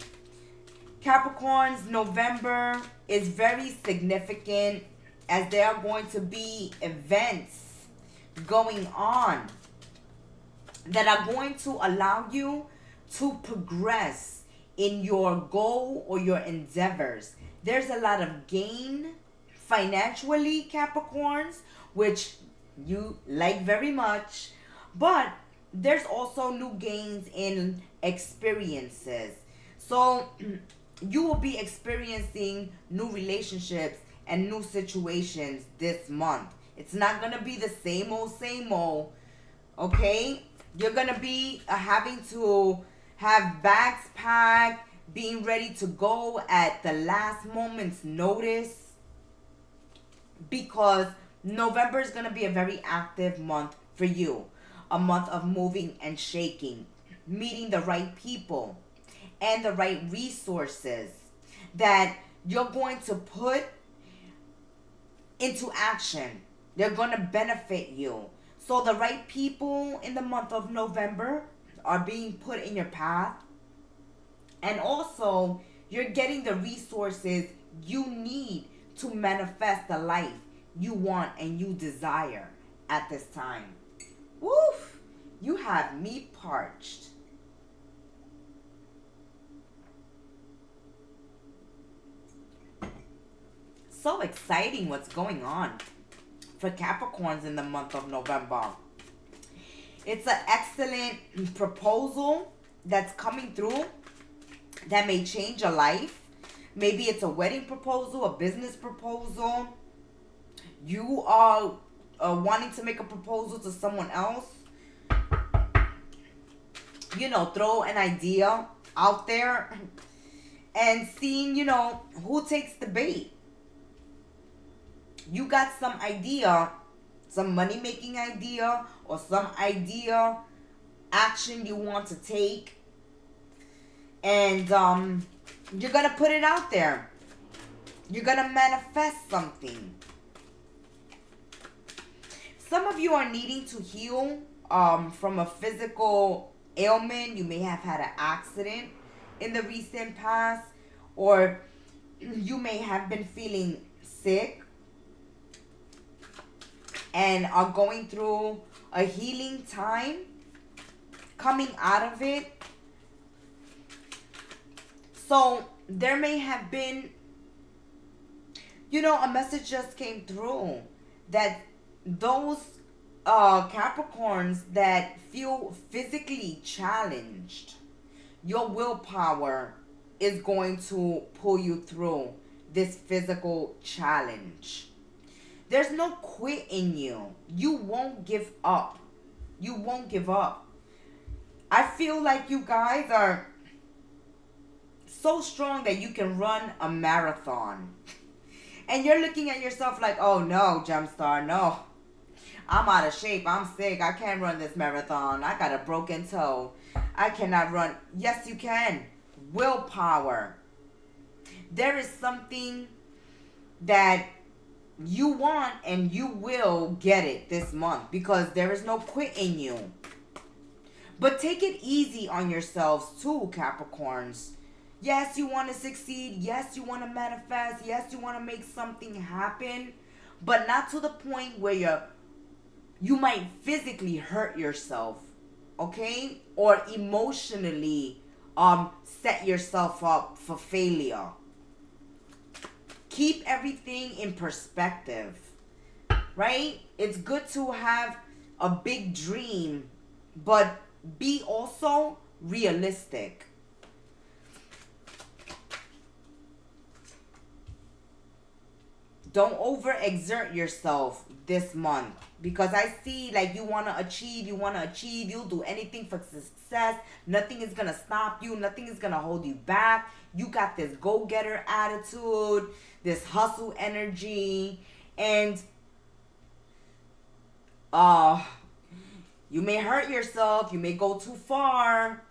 Capricorns, November is very significant as there are going to be events going on that are going to allow you to progress in your goal or your endeavors. There's a lot of gain financially, Capricorns, which you like very much, but there's also new gains in experiences. So you will be experiencing new relationships and new situations this month. It's not going to be the same old, okay? You're going to be having to have bags packed, being ready to go at the last moment's notice, because November is going to be a very active month for you. A month of moving and shaking, meeting the right people and the right resources that you're going to put into action. They're going to benefit you. So the right people in the month of November are being put in your path. And also, you're getting the resources you need to manifest the life you want and you desire at this time. Woof! You have me parched. So exciting what's going on for Capricorns in the month of November. It's an excellent proposal that's coming through that may change your life. Maybe it's a wedding proposal, a business proposal. You are wanting to make a proposal to someone else. You know, throw an idea out there and seeing, you know, who takes the bait. You got some idea, some money-making idea, or some idea action you want to take. And you're going to put it out there. You're going to manifest something. Some of you are needing to heal from a physical ailment. You may have had an accident in the recent past, or you may have been feeling sick and are going through a healing time, coming out of it. So there may have been, a message just came through that those Capricorns that feel physically challenged, your willpower is going to pull you through this physical challenge. There's no quit in you. You won't give up. You won't give up. I feel like you guys are so strong that you can run a marathon. And you're looking at yourself like, oh no, Gemstar, no. I'm out of shape. I'm sick. I can't run this marathon. I got a broken toe. I cannot run. Yes, you can. Willpower. There is something that you want and you will get it this month because there is no quit in you. But take it easy on yourselves too, Capricorns. Yes, you want to succeed. Yes, you want to manifest. Yes, you want to make something happen. But not to the point where you might physically hurt yourself. Okay? Or emotionally set yourself up for failure. Keep everything in perspective. Right? It's good to have a big dream, but be also realistic. Don't overexert yourself this month because I see like you want to achieve, you'll do anything for success. Nothing is going to stop you. Nothing is going to hold you back. You got this go-getter attitude, this hustle energy, and you may hurt yourself. You may go too far.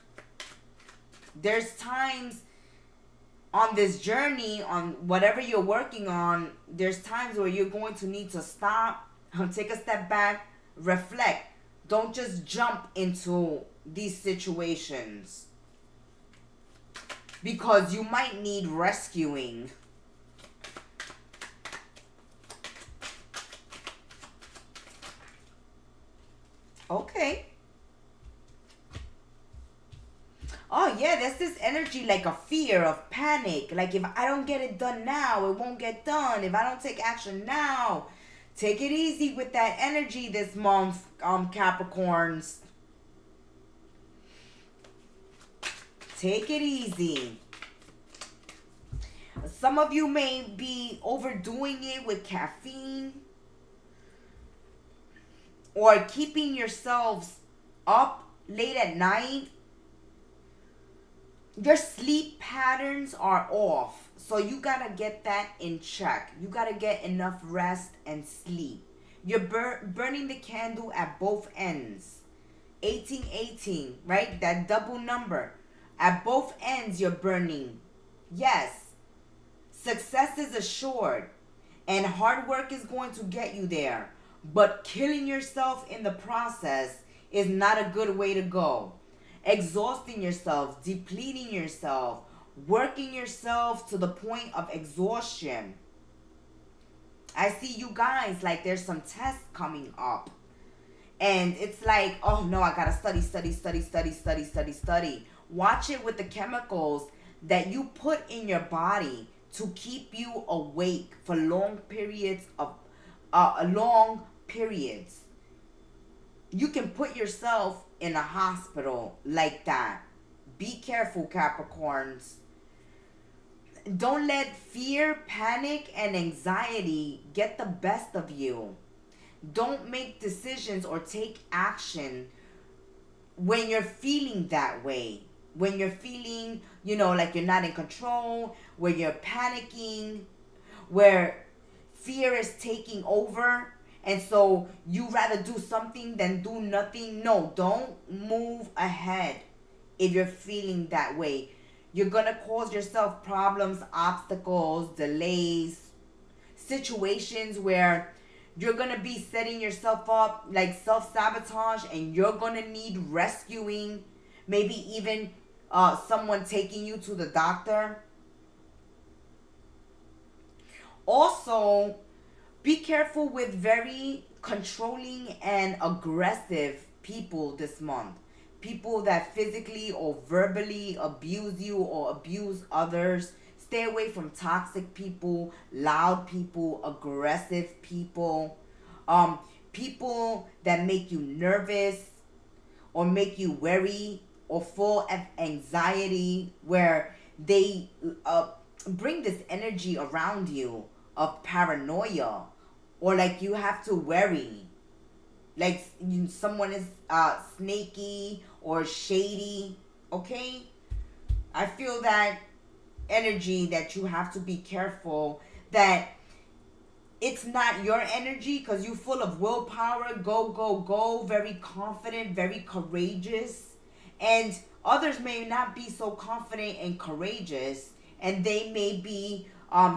There's times on this journey, on whatever you're working on, there's times where you're going to need to stop, take a step back, reflect. Don't just jump into these situations because you might need rescuing. Okay. Oh yeah, there's this energy like a fear of panic. Like if I don't get it done now, it won't get done. If I don't take action now. Take it easy with that energy this month, Capricorns. Take it easy. Some of you may be overdoing it with caffeine or keeping yourselves up late at night. Your sleep patterns are off. So you got to get that in check. You got to get enough rest and sleep. You're burning the candle at both ends. 1818, right? That double number. At both ends you're burning. Yes. Success is assured. And hard work is going to get you there. But killing yourself in the process is not a good way to go. Exhausting yourself, depleting yourself, working yourself to the point of exhaustion. I see you guys like there's some tests coming up. And it's like, oh no, I gotta study. Watch it with the chemicals that you put in your body to keep you awake for long periods. You can put yourself in a hospital like that. Be careful, Capricorns. Don't let fear, panic, and anxiety get the best of you. Don't make decisions or take action when you're feeling that way. When you're feeling, like you're not in control, where you're panicking, where fear is taking over, And so you rather do something than do nothing. No, don't move ahead if you're feeling that way. You're going to cause yourself problems, obstacles, delays, situations where you're going to be setting yourself up like self-sabotage, and you're going to need rescuing, maybe even someone taking you to the doctor. Also, be careful with very controlling and aggressive people this month. People that physically or verbally abuse you or abuse others. Stay away from toxic people, loud people, aggressive people, people that make you nervous or make you worry or full of anxiety, where they bring this energy around you of paranoia, or like you have to worry, like someone is snaky or shady. Okay, I feel that energy that you have to be careful that it's not your energy, because you're full of willpower, go, very confident, very courageous, and others may not be so confident and courageous, and they may be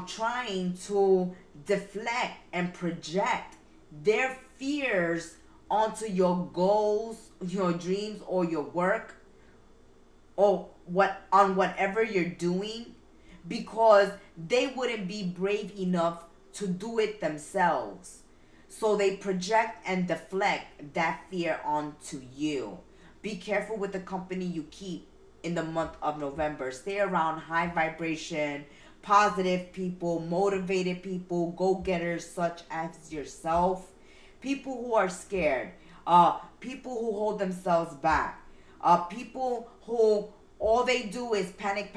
trying to deflect and project their fears onto your goals, your dreams, or your work, or whatever you're doing, because they wouldn't be brave enough to do it themselves. So they project and deflect that fear onto you. Be careful with the company you keep in the month of November. Stay around high vibration, positive people, motivated people, go-getters such as yourself. People who are scared, people who hold themselves back, people who all they do is panic,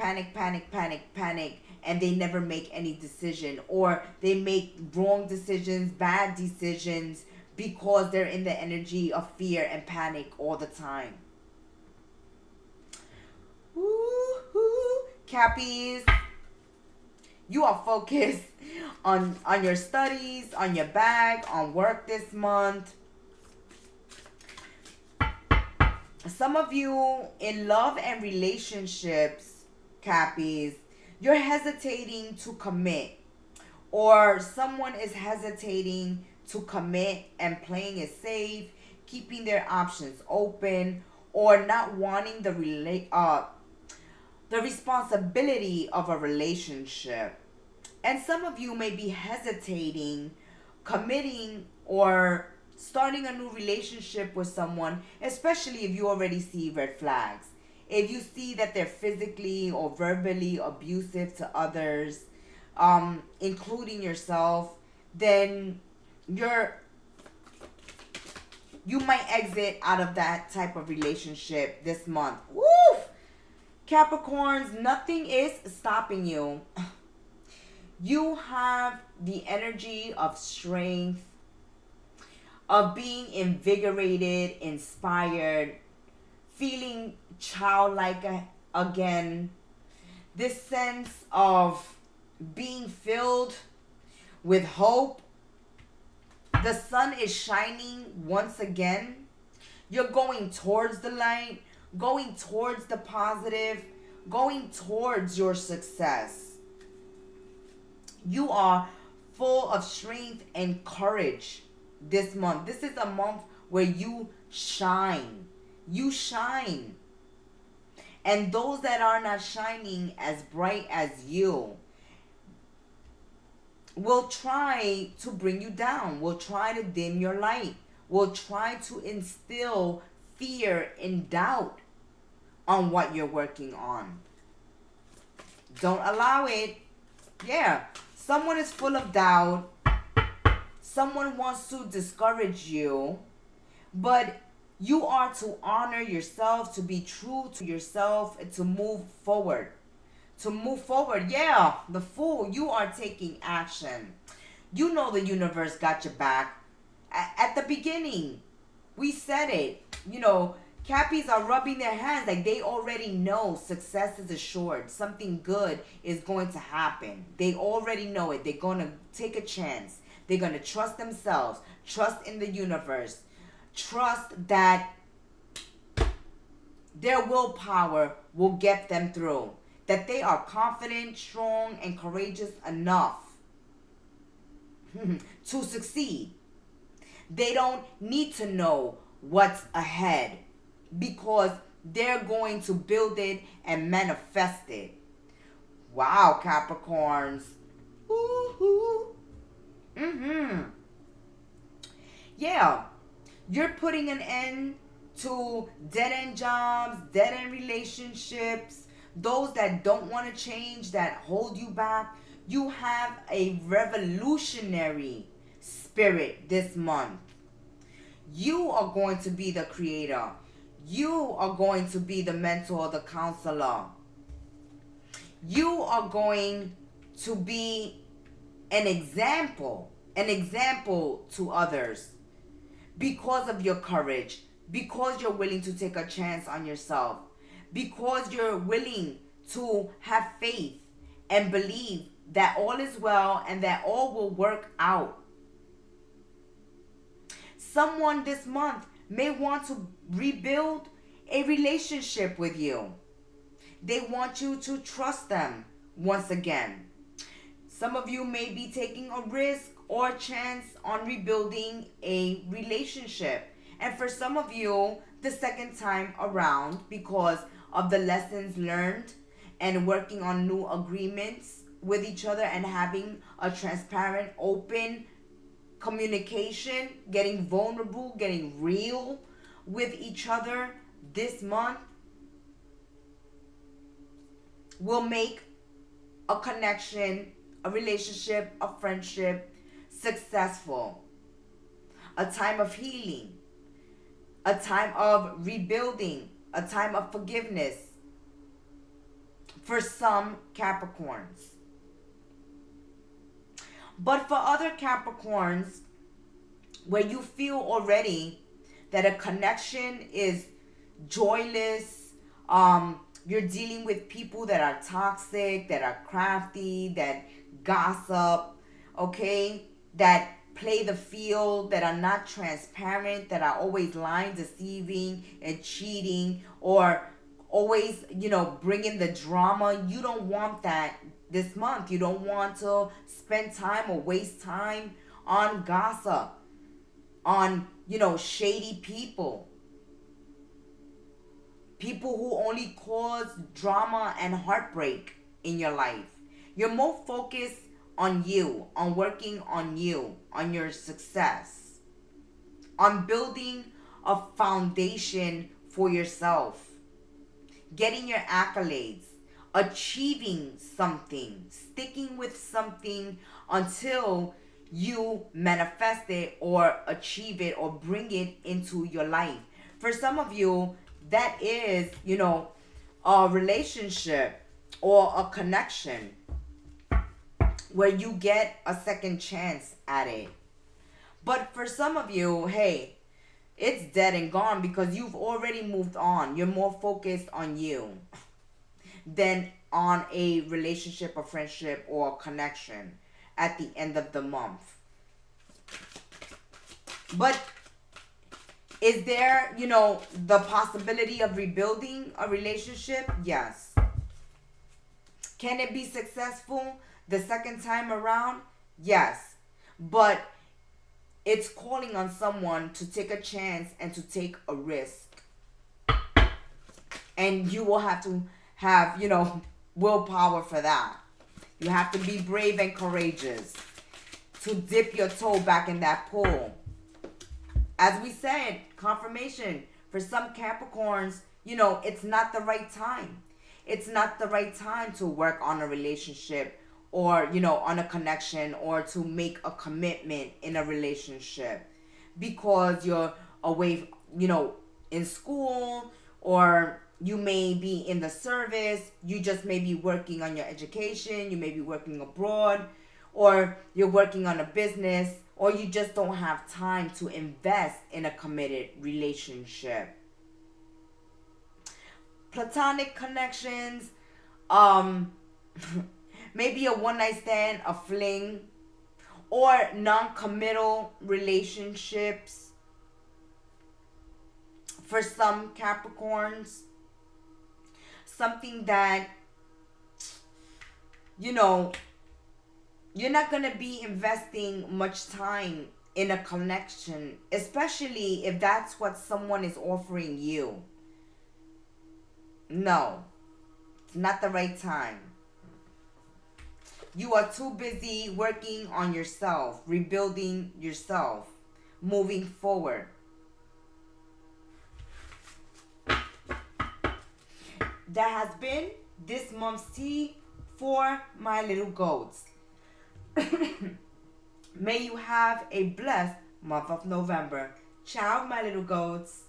and they never make any decision, or they make wrong decisions, bad decisions, because they're in the energy of fear and panic all the time. Woo-hoo. Cappies, you are focused on your studies, on your bag, on work this month. Some of you in love and relationships, Cappies, you're hesitating to commit, or someone is hesitating to commit and playing it safe, keeping their options open, or not wanting the responsibility of a relationship. And some of you may be hesitating, committing, or starting a new relationship with someone, especially if you already see red flags. If you see that they're physically or verbally abusive to others, including yourself, then you might exit out of that type of relationship this month. Woo! Capricorns, nothing is stopping you. You have the energy of strength, of being invigorated, inspired, feeling childlike again. This sense of being filled with hope. The sun is shining once again. You're going towards the light, going towards the positive, going towards your success. You are full of strength and courage this month. This is a month where you shine. You shine. And those that are not shining as bright as you will try to bring you down, will try to dim your light, will try to instill fear and doubt on what you're working on. Don't allow it. Yeah, someone is full of doubt. Someone wants to discourage you, but you are to honor yourself, to be true to yourself, and to move forward. To move forward. Yeah, the Fool, you are taking action. You know the universe got your back. At the beginning, we said it. You know, Cappies are rubbing their hands like they already know success is assured. Something good is going to happen. They already know it. They're going to take a chance. They're going to trust themselves, trust in the universe, trust that their willpower will get them through, that they are confident, strong, and courageous enough to succeed. They don't need to know what's ahead because they're going to build it and manifest it. Wow, Capricorns. Woo-hoo. Yeah, you're putting an end to dead-end jobs, dead-end relationships, those that don't want to change, that hold you back. You have a revolutionary spirit this month. You are going to be the creator. You are going to be the mentor, the counselor. You are going to be an example to others because of your courage, because you're willing to take a chance on yourself, because you're willing to have faith and believe that all is well and that all will work out. Someone this month may want to rebuild a relationship with you. They want you to trust them once again. Some of you may be taking a risk or a chance on rebuilding a relationship. And for some of you, the second time around, because of the lessons learned and working on new agreements with each other and having a transparent, open communication, getting vulnerable, getting real with each other this month will make a connection, a relationship, a friendship successful. A time of healing, a time of rebuilding, a time of forgiveness for some Capricorns. But for other Capricorns, where you feel already that a connection is joyless, you're dealing with people that are toxic, that are crafty, that gossip, okay, that play the field, that are not transparent, that are always lying, deceiving, and cheating, or always, bringing the drama. You don't want that this month. You don't want to spend time or waste time on gossip, on, shady people. People who only cause drama and heartbreak in your life. You're more focused on you, on working on you, on your success, on building a foundation for yourself, getting your accolades, achieving something, sticking with something until you manifest it or achieve it or bring it into your life. For some of you, that is, a relationship or a connection where you get a second chance at it. But for some of you, hey, it's dead and gone because you've already moved on. You're more focused on you than on a relationship, a friendship, or a connection at the end of the month. But is there, the possibility of rebuilding a relationship? Yes. Can it be successful the second time around? Yes. But it's calling on someone to take a chance and to take a risk. And you will have to have, willpower for that. You have to be brave and courageous to dip your toe back in that pool. As we said, confirmation, for some Capricorns, it's not the right time. It's not the right time to work on a relationship or, on a connection or to make a commitment in a relationship because you're away, in school, or you may be in the service. You just may be working on your education. You may be working abroad, or you're working on a business, or you just don't have time to invest in a committed relationship. Platonic connections, maybe a one-night stand, a fling, or non-committal relationships for some Capricorns. Something that, you know, you're not going to be investing much time in a connection, especially if that's what someone is offering you. No, it's not the right time. You are too busy working on yourself, rebuilding yourself, moving forward. That has been this month's tea for my little goats. May you have a blessed month of November. Ciao, my little goats.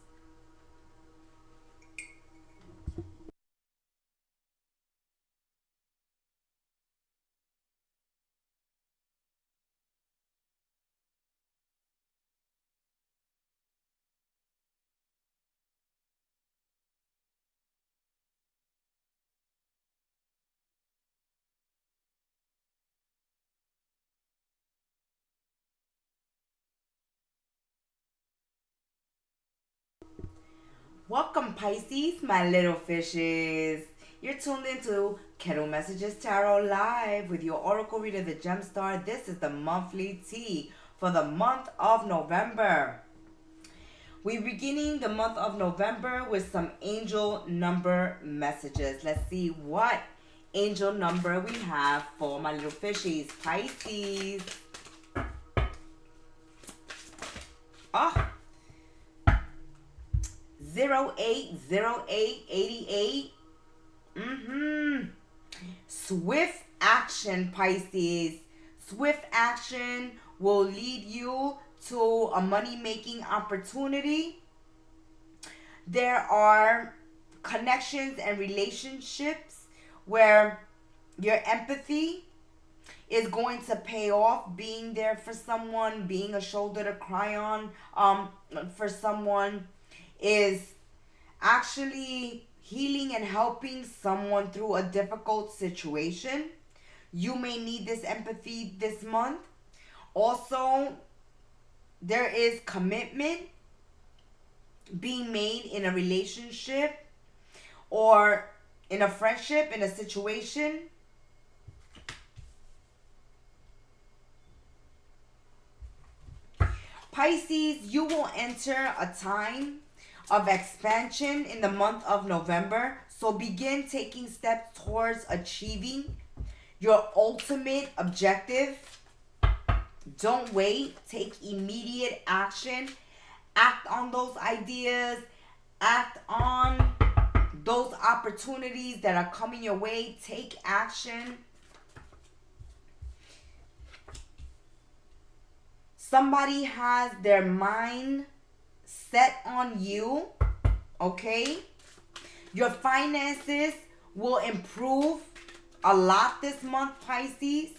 Welcome, Pisces, my little fishes. You're tuned into Kettle Messages Tarot Live with your Oracle reader, the Gemstar. This is the monthly tea for the month of November. We're beginning the month of November with some angel number messages. Let's see what angel number we have for my little fishies. Pisces. Oh. 080888. Swift action, Pisces. Swift action will lead you to a money-making opportunity. There are connections and relationships where your empathy is going to pay off, being there for someone, being a shoulder to cry on for someone, is actually healing and helping someone through a difficult situation. You may need this empathy this month. Also, there is commitment being made in a relationship or in a friendship, in a situation. Pisces, you will enter a time of expansion in the month of November. So begin taking steps towards achieving your ultimate objective. Don't wait. Take immediate action. Act on those ideas. Act on those opportunities that are coming your way. Take action. Somebody has their mind set on you, okay? Your finances will improve a lot this month, Pisces.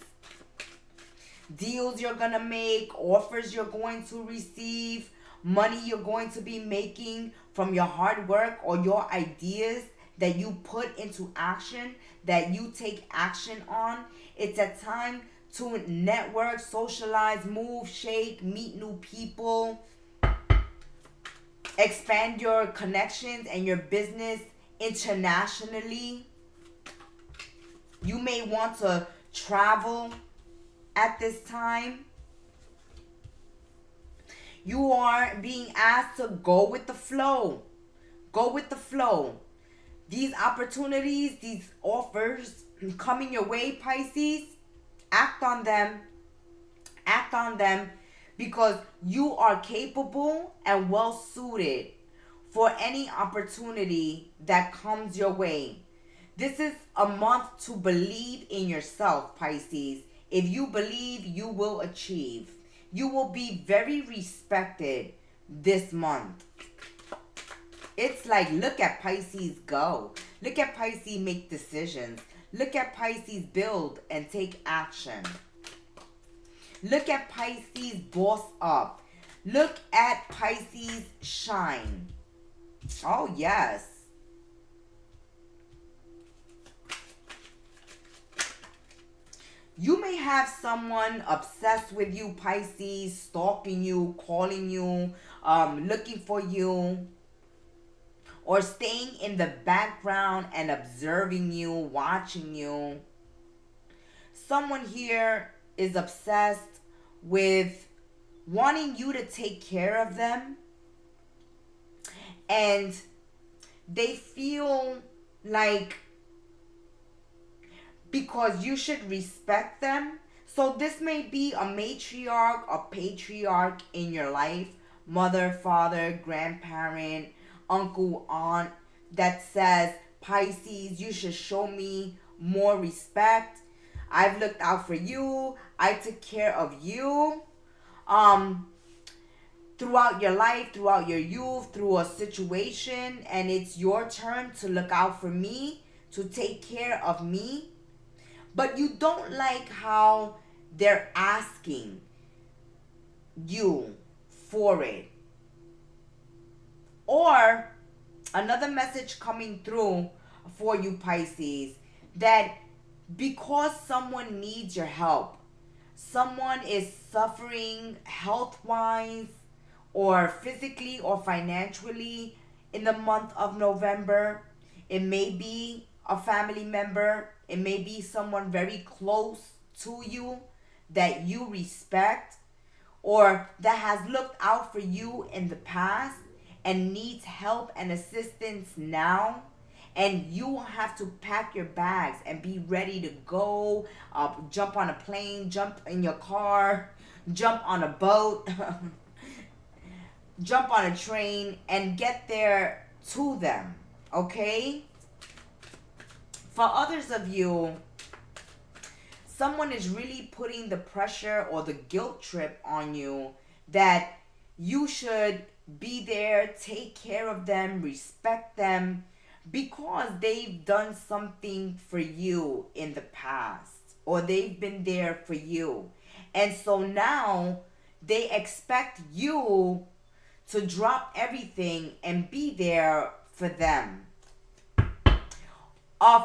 Deals you're gonna make, offers you're going to receive, money you're going to be making from your hard work or your ideas that you put into action, that you take action on. It's a time to network, socialize, move, shake, meet new people, expand your connections and your business internationally. You may want to travel at this time. You are being asked to go with the flow. Go with the flow. These opportunities, these offers coming your way, Pisces, act on them. Act on them because you are capable and well suited for any opportunity that comes your way. This is a month to believe in yourself, Pisces. If you believe, you will achieve. You will be very respected this month. It's like, look at Pisces go. Look at Pisces make decisions. Look at Pisces build and take action. Look at Pisces boss up. Look at Pisces shine. Oh, yes. You may have someone obsessed with you, Pisces, stalking you, calling you, looking for you, or staying in the background and observing you, watching you. Someone here is obsessed with wanting you to take care of them, and they feel like because you should respect them. So this may be a matriarch or patriarch in your life, mother, father, grandparent, uncle, aunt, that says, Pisces, you should show me more respect. I've looked out for you. I took care of you. Throughout your life, throughout your youth, through a situation, and it's your turn to look out for me, to take care of me. But you don't like how they're asking you for it. Or another message coming through for you, Pisces, that because someone needs your help, someone is suffering health-wise or physically or financially in the month of November. It may be a family member. It may be someone very close to you that you respect, or that has looked out for you in the past and needs help and assistance now. And you have to pack your bags and be ready to go, jump on a plane, jump in your car, jump on a boat, jump on a train, and get there to them, okay? For others of you, someone is really putting the pressure or the guilt trip on you that you should be there, take care of them, respect them, because they've done something for you in the past, or they've been there for you. And so now they expect you to drop everything and be there for them.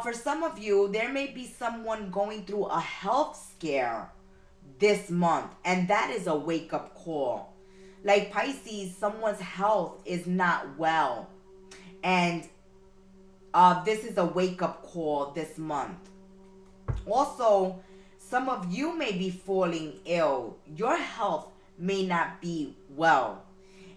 For some of you, there may be someone going through a health scare this month, and that is a wake-up call. Like Pisces, someone's health is not well, and this is a wake-up call this month. Also, some of you may be falling ill. Your health may not be well,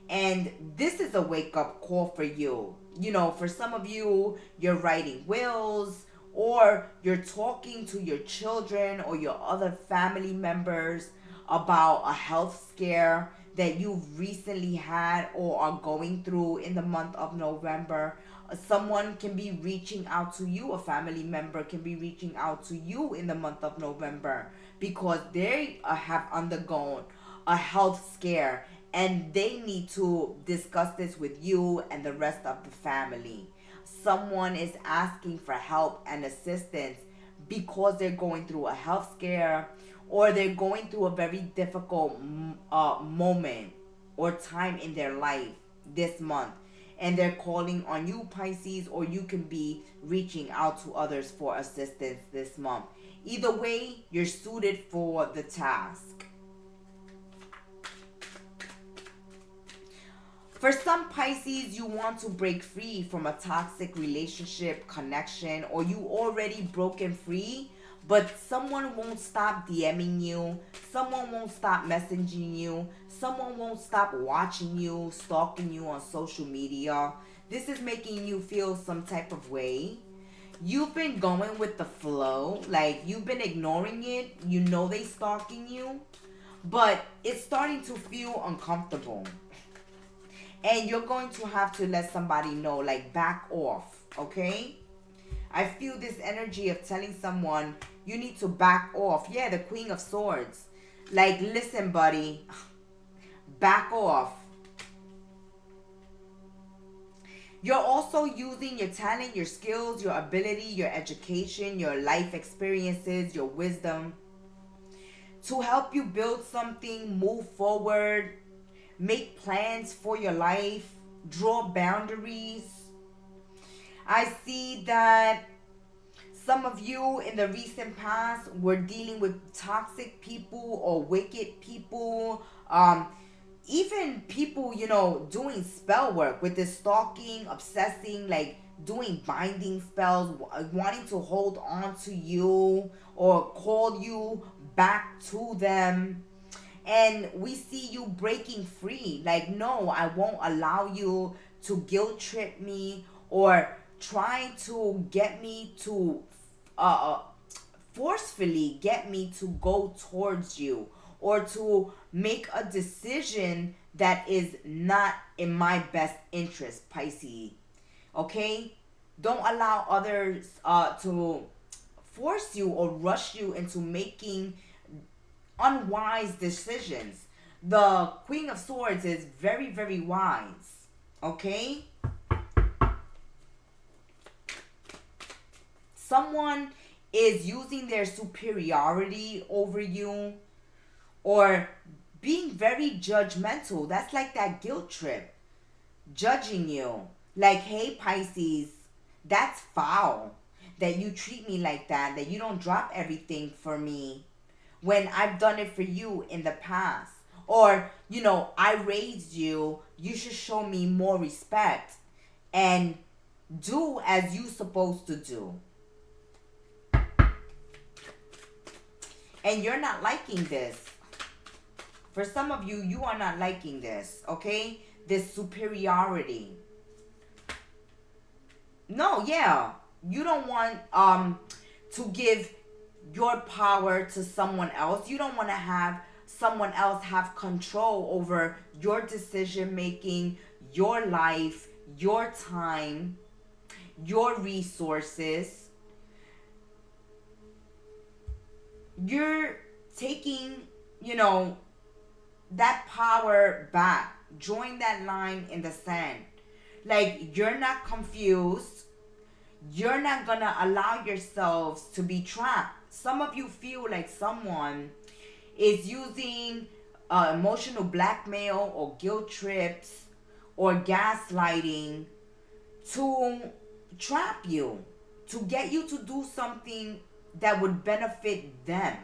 and this is a wake-up call for you. You know, for some of you, you're writing wills, or you're talking to your children or your other family members about a health scare that you've recently had or are going through in the month of November. Someone can be reaching out to you, a family member can be reaching out to you in the month of November because they have undergone a health scare, and they need to discuss this with you and the rest of the family. Someone is asking for help and assistance because they're going through a health scare, or they're going through a very difficult moment or time in their life this month. And they're calling on you, Pisces, or you can be reaching out to others for assistance this month. Either way, you're suited for the task. For some Pisces, you want to break free from a toxic relationship, connection, or you already broken free, but someone won't stop DMing you, someone won't stop messaging you, someone won't stop watching you, stalking you on social media. This is making you feel some type of way. You've been going with the flow, like you've been ignoring it, you know they stalking you, but it's starting to feel uncomfortable. And you're going to have to let somebody know, like, back off, okay? I feel this energy of telling someone you need to back off. Yeah, the Queen of Swords. Like, listen, buddy, back off. You're also using your talent, your skills, your ability, your education, your life experiences, your wisdom to help you build something, move forward, make plans for your life, draw boundaries. I see that Some of you in the recent past were dealing with toxic people or wicked people. Even people, doing spell work with this stalking, obsessing, like doing binding spells, wanting to hold on to you or call you back to them. And we see you breaking free. Like, no, I won't allow you to guilt trip me or trying to get me to uh, forcefully get me to go towards you or to make a decision that is not in my best interest, Pisces. Okay? Don't allow others to force you or rush you into making unwise decisions. The Queen of Swords is very, very wise. Okay? Someone is using their superiority over you or being very judgmental. That's like that guilt trip. Judging you. Like, hey, Pisces, that's foul that you treat me like that you don't drop everything for me when I've done it for you in the past. Or, I raised you. You should show me more respect and do as you supposed to do. And you're not liking this. For some of you, you are not liking this, okay? This superiority. No, yeah. You don't want to give your power to someone else. You don't want to have someone else have control over your decision making, your life, your time, your resources. You're taking, that power back. Join that line in the sand. Like, you're not confused. You're not gonna allow yourselves to be trapped. Some of you feel like someone is using emotional blackmail or guilt trips or gaslighting to trap you, to get you to do something that would benefit them.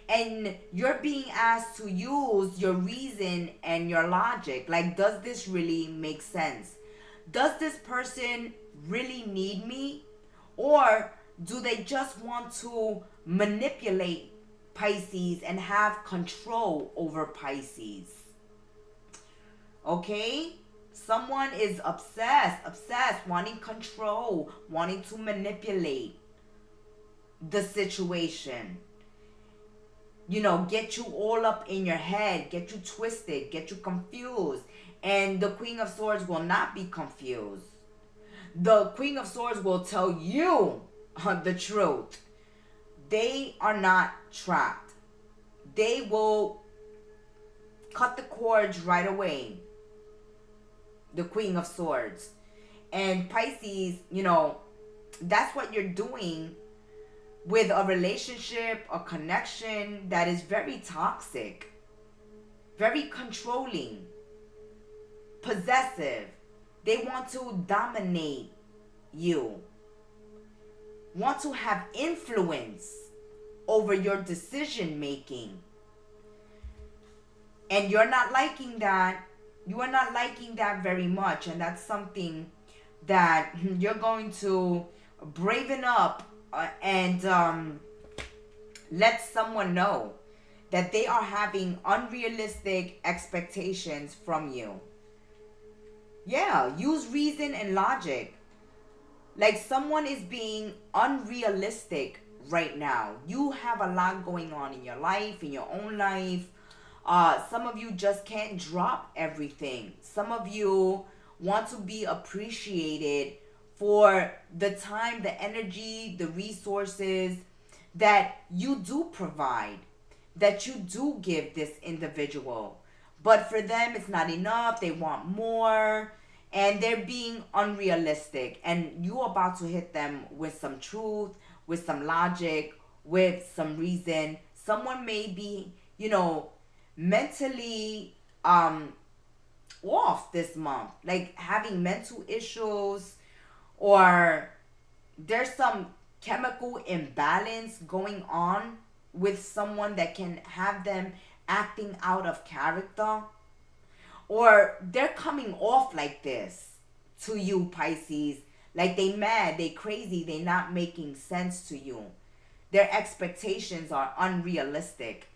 And you're being asked to use your reason and your logic. Like, does this really make sense? Does this person really need me? Or do they just want to manipulate Pisces and have control over Pisces? Okay? Someone is obsessed, wanting control, wanting to manipulate the situation. Get you all up in your head, get you twisted, get you confused. And the Queen of Swords will not be confused. The Queen of Swords will tell you the truth. They are not trapped. They will cut the cords right away. The Queen of Swords. And Pisces, that's what you're doing with a relationship, a connection that is very toxic, very controlling, possessive. They want to dominate you, want to have influence over your decision making. And you're not liking that. You are not liking that very much. And that's something that you're going to braven up and let someone know that they are having unrealistic expectations from you. Yeah, use reason and logic. Like, someone is being unrealistic right now. You have a lot going on in your life, in your own life. Some of you just can't drop everything. Some of you want to be appreciated for the time, the energy, the resources that you do provide, that you do give this individual. But for them, it's not enough. They want more. And they're being unrealistic. And you're about to hit them with some truth, with some logic, with some reason. Someone may be, mentally off this month. Like, having mental issues or there's some chemical imbalance going on with someone that can have them acting out of character, or they're coming off like this to you, Pisces, like they mad, they crazy, they not making sense to you. Their expectations are unrealistic,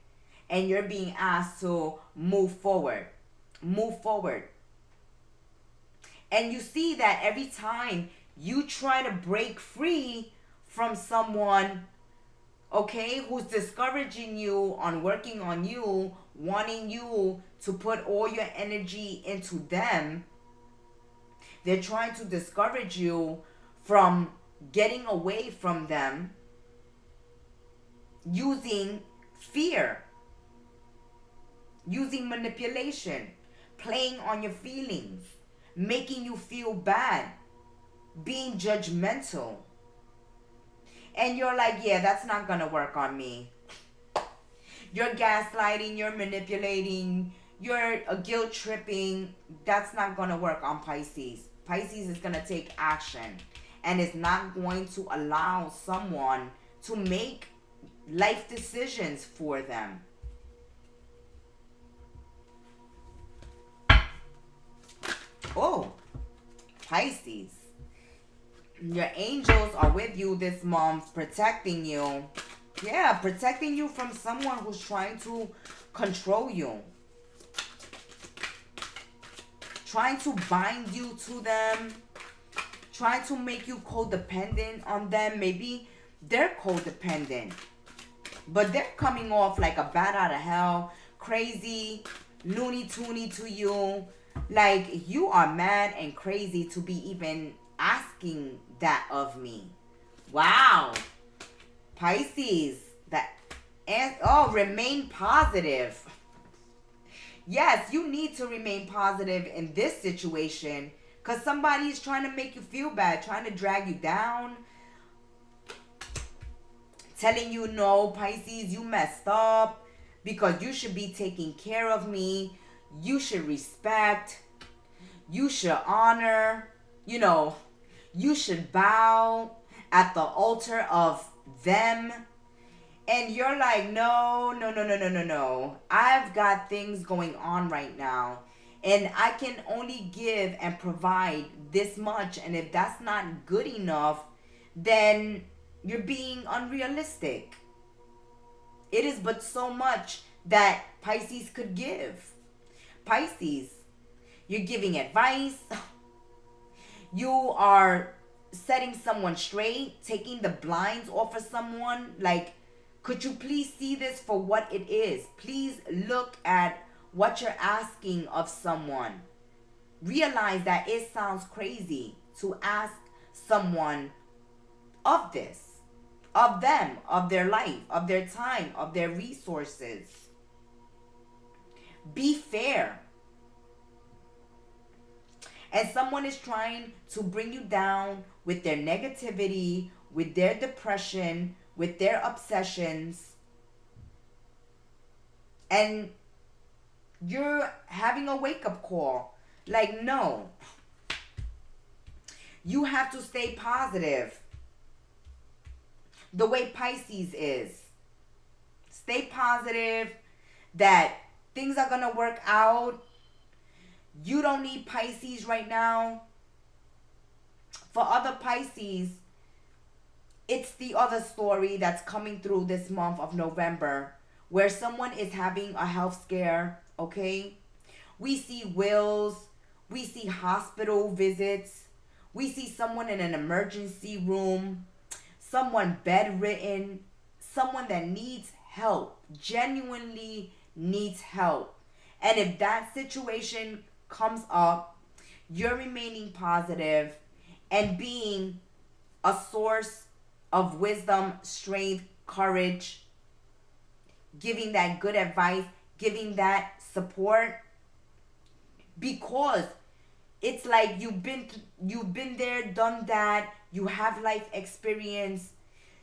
and you're being asked to move forward. Move forward. And you see that every time you try to break free from someone, okay, who's discouraging you on working on you, wanting you to put all your energy into them, they're trying to discourage you from getting away from them using fear, using manipulation, playing on your feelings, making you feel bad, being judgmental. And you're like, yeah, that's not gonna work on me. You're gaslighting, you're manipulating, you're guilt tripping. That's not gonna work on Pisces. Pisces is gonna take action and is not going to allow someone to make life decisions for them. Oh, Pisces. Your angels are with you this month, protecting you. Yeah, protecting you from someone who's trying to control you. Trying to bind you to them. Trying to make you codependent on them. Maybe they're codependent, but they're coming off like a bat out of hell. Crazy, loony toony to you. Like, you are mad and crazy to be even asking that of me. Wow. Pisces. Remain positive. Yes, you need to remain positive in this situation, because somebody is trying to make you feel bad, trying to drag you down, telling you, no, Pisces, you messed up because you should be taking care of me. You should respect. You should honor. You should bow at the altar of them. And you're like, no. I've got things going on right now, and I can only give and provide this much. And if that's not good enough, then you're being unrealistic. It is but so much that Pisces could give. Pisces, you're giving advice. You are setting someone straight, taking the blinds off of someone. Like, could you please see this for what it is? Please look at what you're asking of someone. Realize that it sounds crazy to ask someone of this, of them, of their life, of their time, of their resources. Be fair. And someone is trying to bring you down with their negativity, with their depression, with their obsessions. And you're having a wake-up call. Like, no. You have to stay positive. The way Pisces is. Stay positive that things are going to work out. You don't need Pisces right now. For other Pisces, it's the other story that's coming through this month of November, where someone is having a health scare, okay? We see wills. We see hospital visits. We see someone in an emergency room. Someone bedridden. Someone that needs help. Genuinely needs help. And if that situation comes up, you're remaining positive and being a source of wisdom, strength, courage, giving that good advice, giving that support, because it's like you've been there, done that. You have life experience.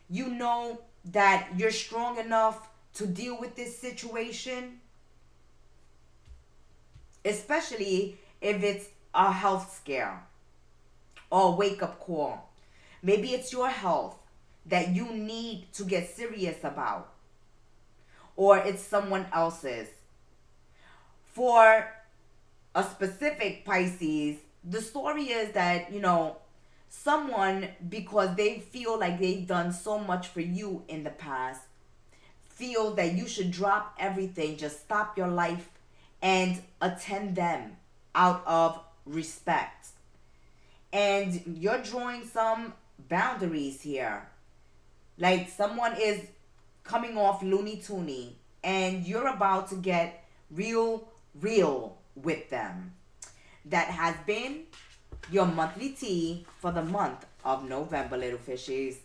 You know that you're strong enough to deal with this situation, especially if it's a health scare or a wake-up call. Maybe it's your health that you need to get serious about, or it's someone else's. For a specific Pisces, the story is that, someone, because they feel like they've done so much for you in the past, feel that you should drop everything, just stop your life and attend them out of respect. And you're drawing some boundaries here. Like someone is coming off Looney Tooney and you're about to get real with them. That has been your monthly tea for the month of November, little fishies.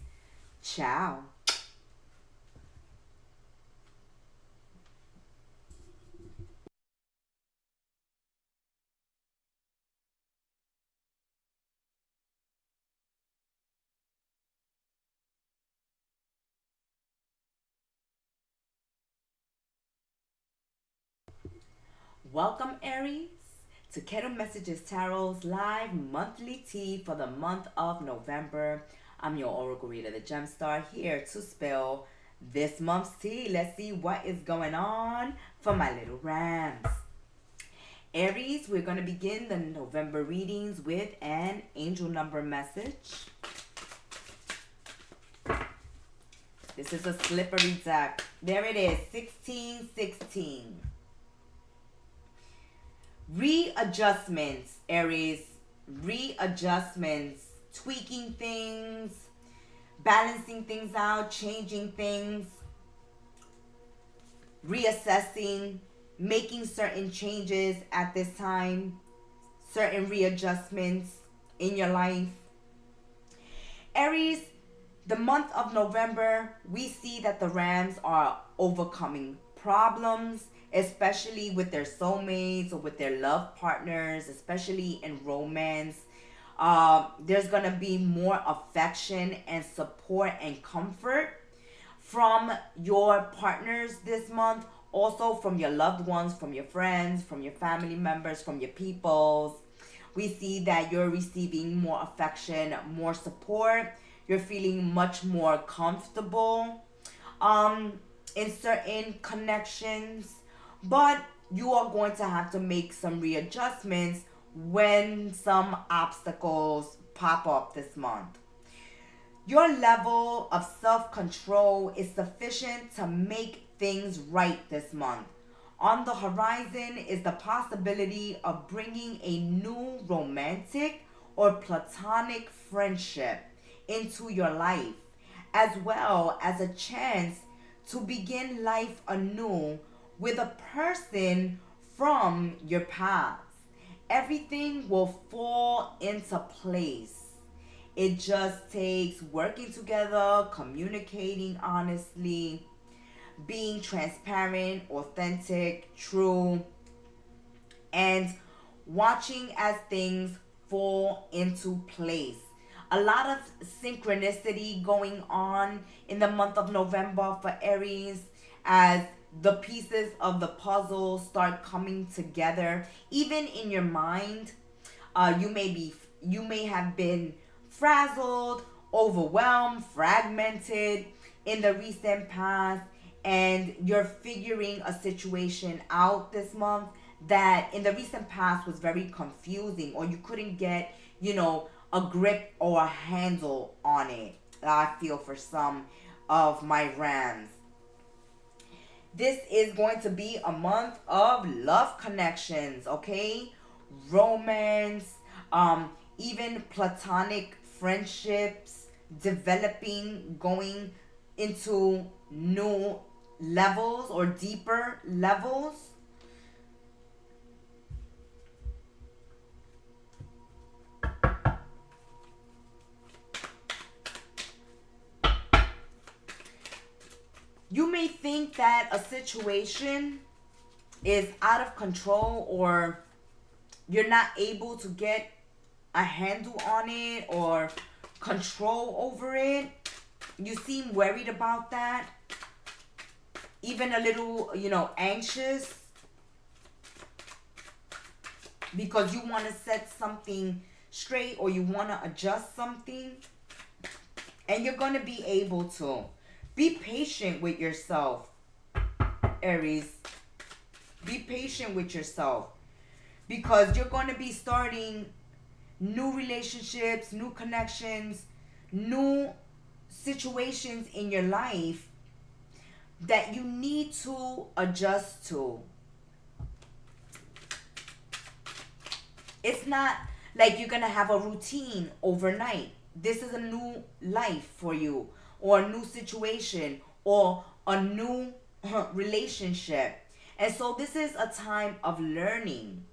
Ciao. Welcome, Aries, to Kettle Messages Tarot's live monthly tea for the month of November. I'm your Oracle Reader, the Gemstar, here to spill this month's tea. Let's see what is going on for my little rams. Aries, we're going to begin the November readings with an angel number message. This is a slippery deck. There it is, 1616. Readjustments, Aries. Readjustments. Tweaking things. Balancing things out. Changing things. Reassessing. Making certain changes at this time. Certain readjustments in your life. Aries, the month of November, we see that the Rams are overcoming problems, especially with their soulmates or with their love partners, especially in romance. There's going to be more affection and support and comfort from your partners this month. Also from your loved ones, from your friends, from your family members, from your peoples. We see that you're receiving more affection, more support. You're feeling much more comfortable in certain connections. But you are going to have to make some readjustments when some obstacles pop up this month. Your level of self-control is sufficient to make things right this month. On the horizon is the possibility of bringing a new romantic or platonic friendship into your life, as well as a chance to begin life anew with a person from your past. Everything will fall into place. It just takes working together, communicating honestly, being transparent, authentic, true, and watching as things fall into place. A lot of synchronicity going on in the month of November for Aries as the pieces of the puzzle start coming together. Even in your mind, you may have been frazzled, overwhelmed, fragmented in the recent past, and you're figuring a situation out this month that in the recent past was very confusing, or you couldn't get, a grip or a handle on it. I feel for some of my Rams. This is going to be a month of love connections, okay? Romance, even platonic friendships, developing, going into new levels or deeper levels. You may think that a situation is out of control, or you're not able to get a handle on it or control over it. You seem worried about that. Even a little, anxious. Because you want to set something straight or you want to adjust something. And you're going to be able to. Be patient with yourself, Aries. Be patient with yourself. Because you're going to be starting new relationships, new connections, new situations in your life that you need to adjust to. It's not like you're going to have a routine overnight. This is a new life for you, or a new situation, or a new relationship. And so this is a time of learning,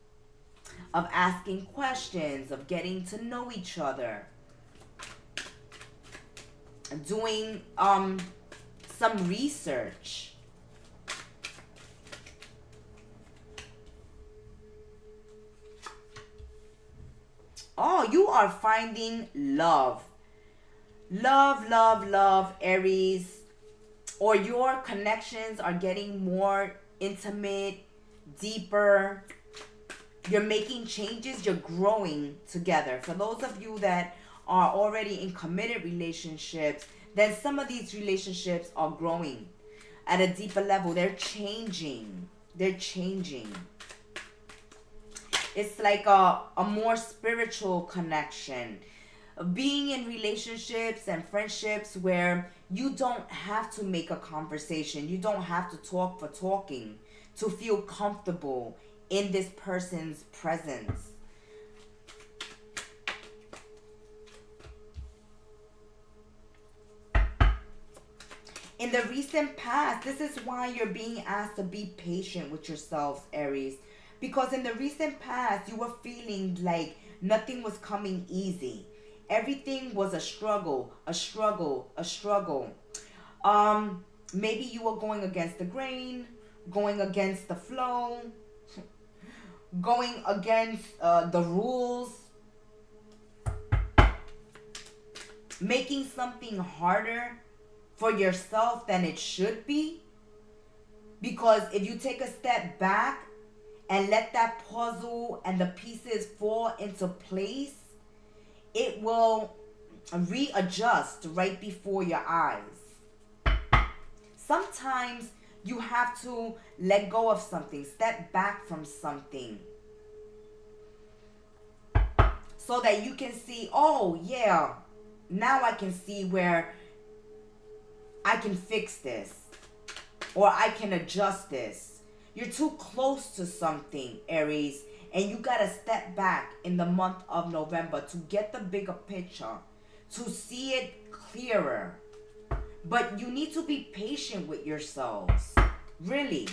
of asking questions, of getting to know each other, doing some research. Oh, you are finding love. Love, love, love, Aries. Or your connections are getting more intimate, deeper. You're making changes. You're growing together. For those of you that are already in committed relationships, then some of these relationships are growing at a deeper level. They're changing. They're changing. It's like a more spiritual connection. Being in relationships and friendships where you don't have to make a conversation. You don't have to talk for talking to feel comfortable in this person's presence. In the recent past, this is why you're being asked to be patient with yourselves, Aries. Because in the recent past, you were feeling like nothing was coming easy. Everything was a struggle, a struggle, a struggle. Maybe you were going against the grain, going against the flow, going against the rules, making something harder for yourself than it should be. Because if you take a step back and let that puzzle and the pieces fall into place, it will readjust right before your eyes. Sometimes you have to let go of something, step back from something, so that you can see, oh yeah, now I can see where I can fix this, or I can adjust this. You're too close to something, Aries, and you gotta step back in the month of November to get the bigger picture, to see it clearer. But you need to be patient with yourselves, really.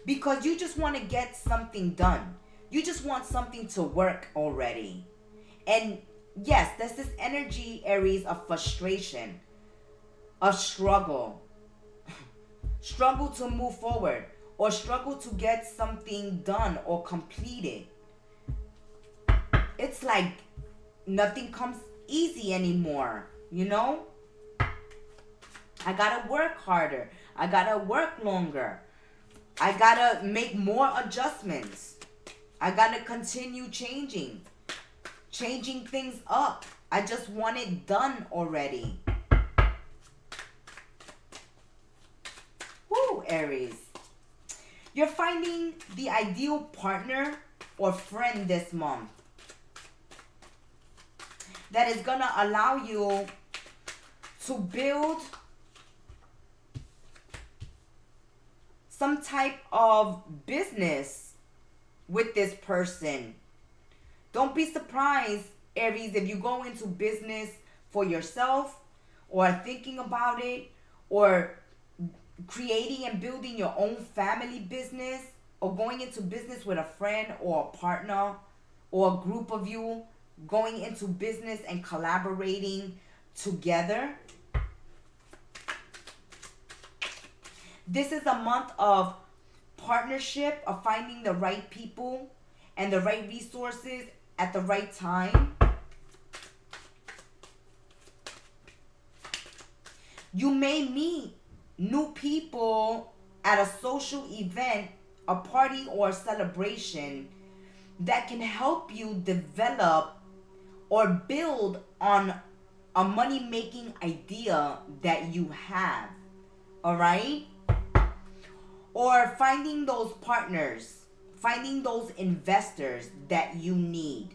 Because you just want to get something done. You just want something to work already. And yes, there's this energy, Aries, of frustration, of struggle. Struggle to move forward, or struggle to get something done or completed. It's like nothing comes easy anymore, you know? I gotta work harder. I gotta work longer. I gotta make more adjustments. I gotta continue changing things up. I just want it done already. Woo, Aries. You're finding the ideal partner or friend this month that is gonna allow you to build some type of business with this person. Don't be surprised, Aries, if you go into business for yourself, or thinking about it, or creating and building your own family business, or going into business with a friend or a partner or a group of you, going into business and collaborating together. This is a month of partnership, of finding the right people and the right resources at the right time. You may meet new people at a social event, a party, or a celebration that can help you develop or build on a money-making idea that you have. All right? Or finding those partners, finding those investors that you need.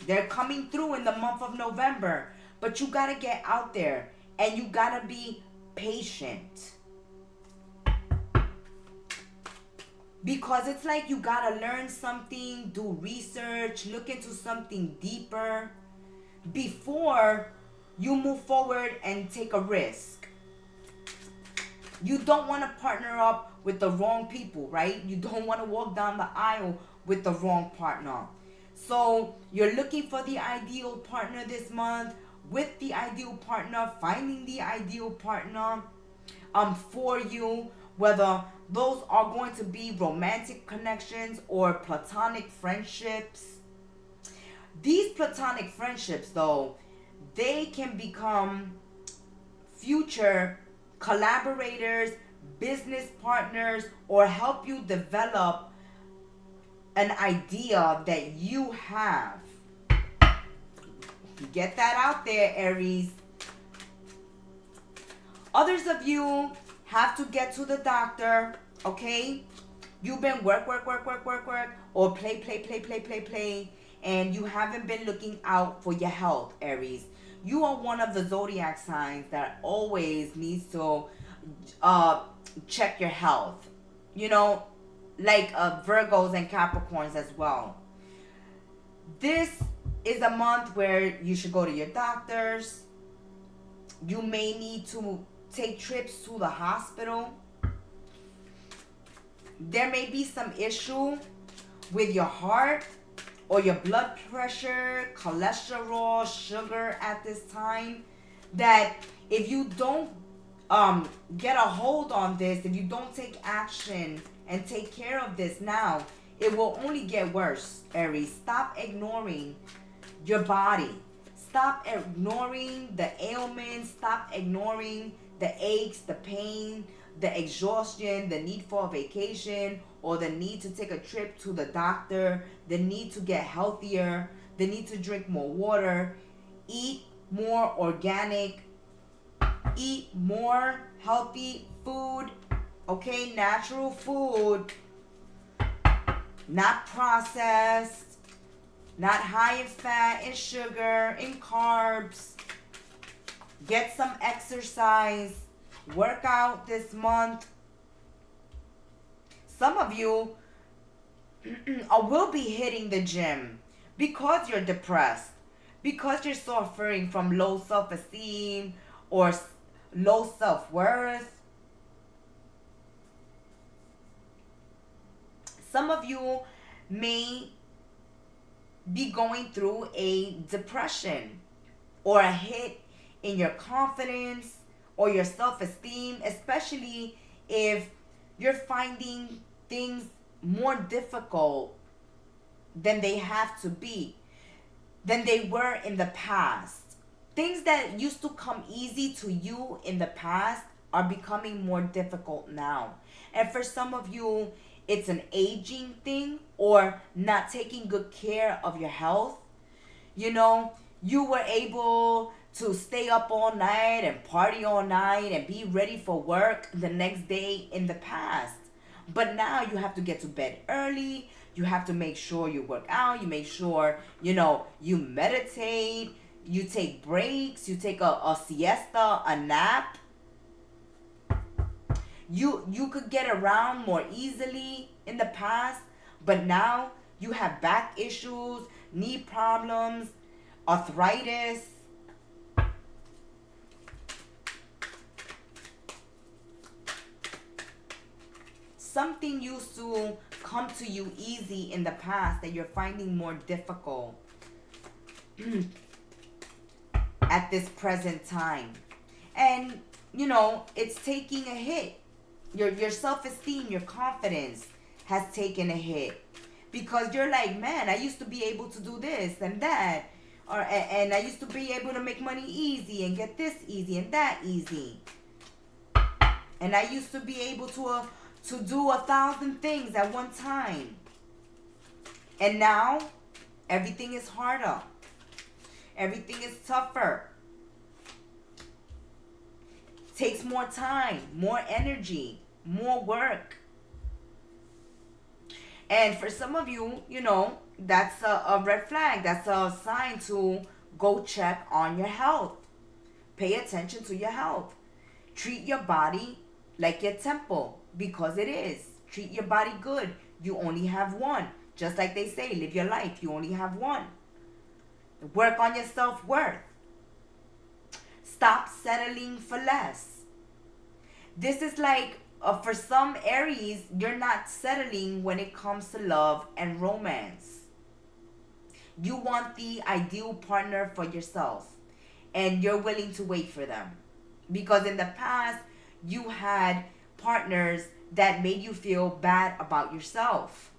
They're coming through in the month of November, but you got to get out there and you got to be patient. Because it's like you got to learn something, do research, look into something deeper before you move forward and take a risk. You don't want to partner up with the wrong people, right? You don't want to walk down the aisle with the wrong partner. So you're looking for the ideal partner this month. With the ideal partner, finding the ideal partner for you, whether those are going to be romantic connections or platonic friendships. These platonic friendships, though, they can become future collaborators, business partners, or help you develop an idea that you have. Get that out there, Aries. Others of you have to get to the doctor, okay? You've been work, or play, and you haven't been looking out for your health, Aries. You are one of the zodiac signs that always needs to check your health. You know, like Virgos and Capricorns as well. This is a month where you should go to your doctors. You may need to take trips to the hospital. There may be some issue with your heart or your blood pressure, cholesterol, sugar at this time, that if you don't get a hold on this, if you don't take action and take care of this now, it will only get worse, Aries. Stop ignoring your body. Stop ignoring the ailments. Stop ignoring the aches, the pain, the exhaustion, the need for a vacation, or the need to take a trip to the doctor, the need to get healthier, the need to drink more water, eat more organic, eat more healthy food, okay, natural food, not processed, not high in fat and sugar and carbs. Get some exercise, work out this month. Some of you will be hitting the gym because you're depressed, because you're suffering from low self-esteem or low self-worth. Some of you may be going through a depression or a hit in your confidence or your self-esteem, especially if you're finding things more difficult than they have to be, than they were in the past. Things that used to come easy to you in the past are becoming more difficult now. And for some of you, it's an aging thing or not taking good care of your health. You know, you were able to stay up all night and party all night and be ready for work the next day in the past. But now you have to get to bed early. You have to make sure you work out. You make sure, you meditate. You take breaks. You take a siesta, a nap. You could get around more easily in the past. But now you have back issues, knee problems, arthritis. Something used to come to you easy in the past that you're finding more difficult at this present time. And, it's taking a hit. Your self-esteem, your confidence has taken a hit. Because you're like, man, I used to be able to do this and that. And I used to be able to make money easy and get this easy and that easy. And I used to be able to do 1,000 things at one time. And now, everything is harder. Everything is tougher. Takes more time, more energy, more work. And for some of you, you know, that's a red flag. That's a sign to go check on your health. Pay attention to your health. Treat your body like your temple, because it is. Treat your body good. You only have one. Just like they say, live your life. You only have one. Work on your self-worth. Stop settling for less. This is like, for some Aries, you're not settling when it comes to love and romance. You want the ideal partner for yourself, and you're willing to wait for them. Because in the past, you had partners that made you feel bad about yourself.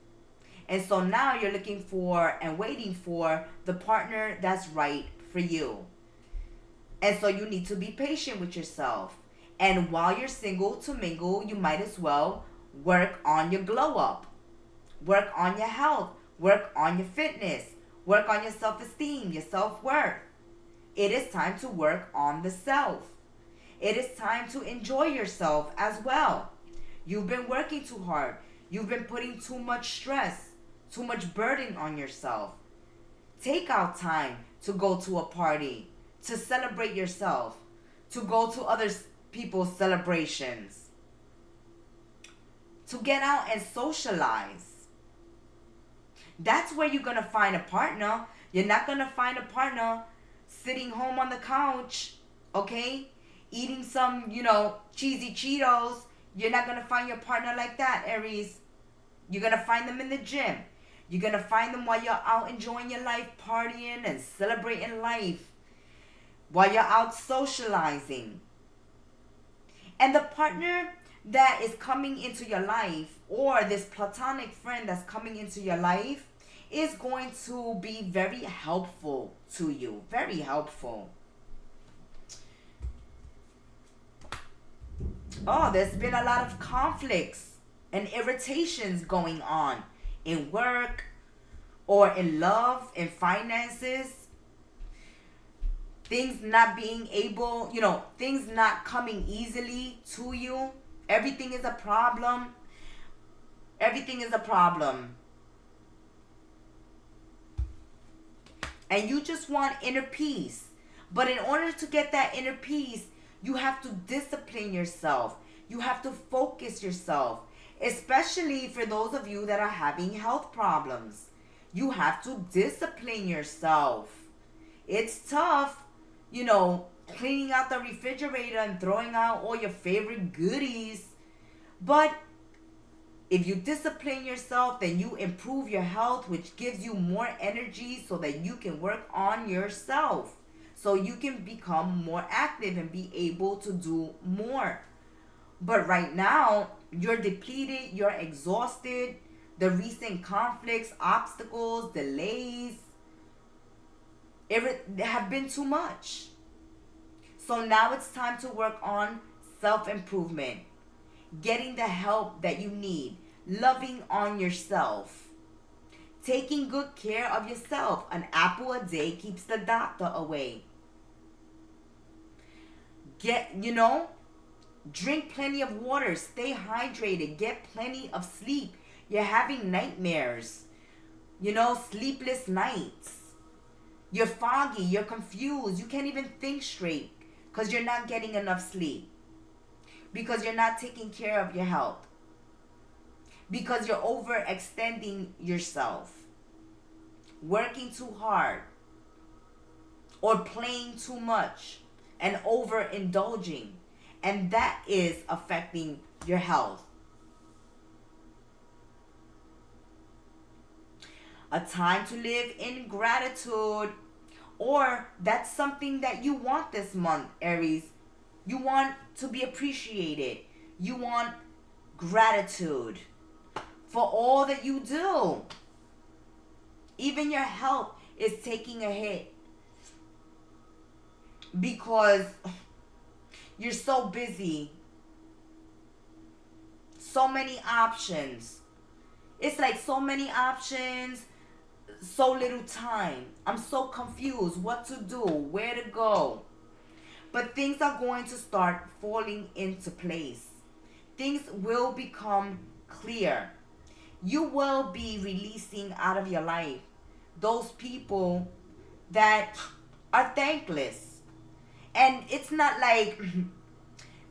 And so now you're looking for and waiting for the partner that's right for you. And so you need to be patient with yourself. And while you're single to mingle, you might as well work on your glow up. Work on your health. Work on your fitness. Work on your self-esteem, your self-worth. It is time to work on the self. It is time to enjoy yourself as well. You've been working too hard. You've been putting too much stress, too much burden on yourself. Take out time to go to a party, to celebrate yourself, to go to other people's celebrations, to get out and socialize. That's where you're going to find a partner. You're not going to find a partner sitting home on the couch, okay? Eating some, cheesy Cheetos. You're not going to find your partner like that, Aries. You're going to find them in the gym. You're going to find them while you're out enjoying your life, partying and celebrating life. While you're out socializing. And the partner that is coming into your life, or this platonic friend that's coming into your life, is going to be very helpful to you. Very helpful. Oh, there's been a lot of conflicts and irritations going on in work or in love, in finances. Things not being able, things not coming easily to you. Everything is a problem. Everything is a problem. And you just want inner peace. But in order to get that inner peace, you have to discipline yourself. You have to focus yourself. Especially for those of you that are having health problems. You have to discipline yourself. It's tough, cleaning out the refrigerator and throwing out all your favorite goodies. But if you discipline yourself, then you improve your health, which gives you more energy so that you can work on yourself. So you can become more active and be able to do more. But right now, you're depleted, you're exhausted. The recent conflicts, obstacles, delays, have been too much. So now it's time to work on self-improvement. Getting the help that you need. Loving on yourself. Taking good care of yourself. An apple a day keeps the doctor away. Drink plenty of water. Stay hydrated. Get plenty of sleep. You're having nightmares. Sleepless nights. You're foggy. You're confused. You can't even think straight because you're not getting enough sleep. Because you're not taking care of your health. Because you're overextending yourself. Working too hard. Or playing too much. And overindulging. And that is affecting your health. A time to live in gratitude. Or that's something that you want this month, Aries. You want to be appreciated. You want gratitude for all that you do. Even your health is taking a hit. Because you're so busy. So many options. It's like so many options. so little time. I'm so confused what to do, where to go. But things are going to start falling into place. Things will become clear. You will be releasing out of your life those people that are thankless. And it's not like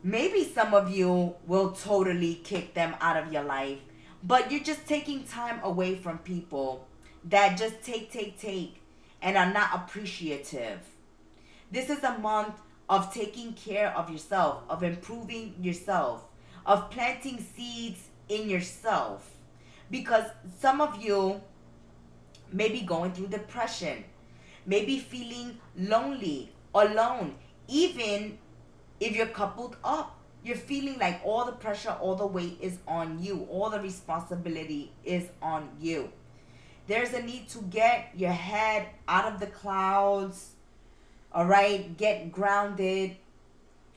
maybe some of you will totally kick them out of your life, but you're just taking time away from people that just take, and are not appreciative. This is a month of taking care of yourself, of improving yourself, of planting seeds in yourself. Because some of you may be going through depression, maybe feeling lonely, alone, even if you're coupled up. You're feeling like all the pressure, all the weight is on you, all the responsibility is on you. There's a need to get your head out of the clouds, all right? Get grounded,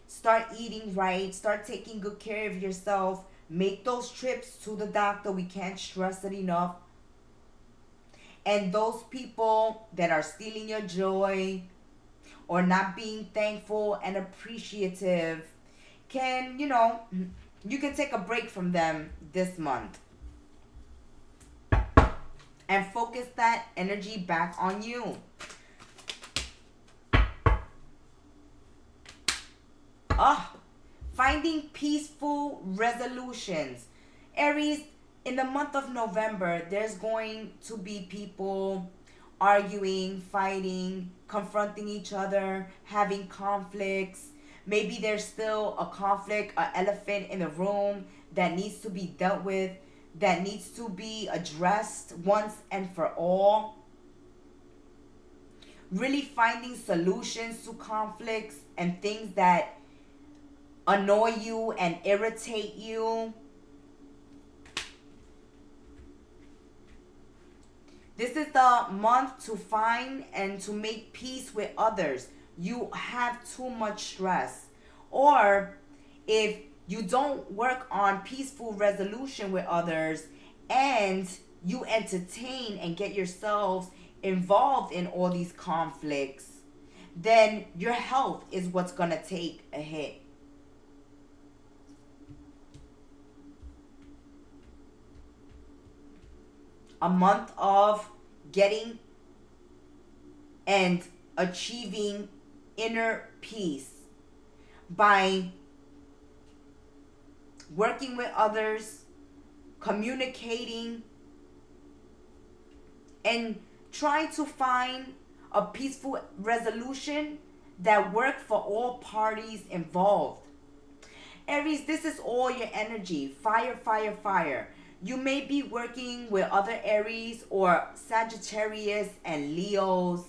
start eating right, start taking good care of yourself, make those trips to the doctor. We can't stress it enough. And those people that are stealing your joy or not being thankful and appreciative can, you can take a break from them this month and focus that energy back on you. Finding peaceful resolutions. Aries, in the month of November, there's going to be people arguing, fighting, confronting each other, having conflicts. Maybe there's still a conflict, an elephant in the room that needs to be dealt with, that needs to be addressed once and for all. Really finding solutions to conflicts and things that annoy you and irritate you. This is the month to find and to make peace with others. You have too much stress. Or if you don't work on peaceful resolution with others and you entertain and get yourselves involved in all these conflicts, then your health is what's going to take a hit. A month of getting and achieving inner peace by working with others, communicating, and trying to find a peaceful resolution that works for all parties involved. Aries, this is all your energy. Fire, fire, fire. You may be working with other Aries or Sagittarius and Leos,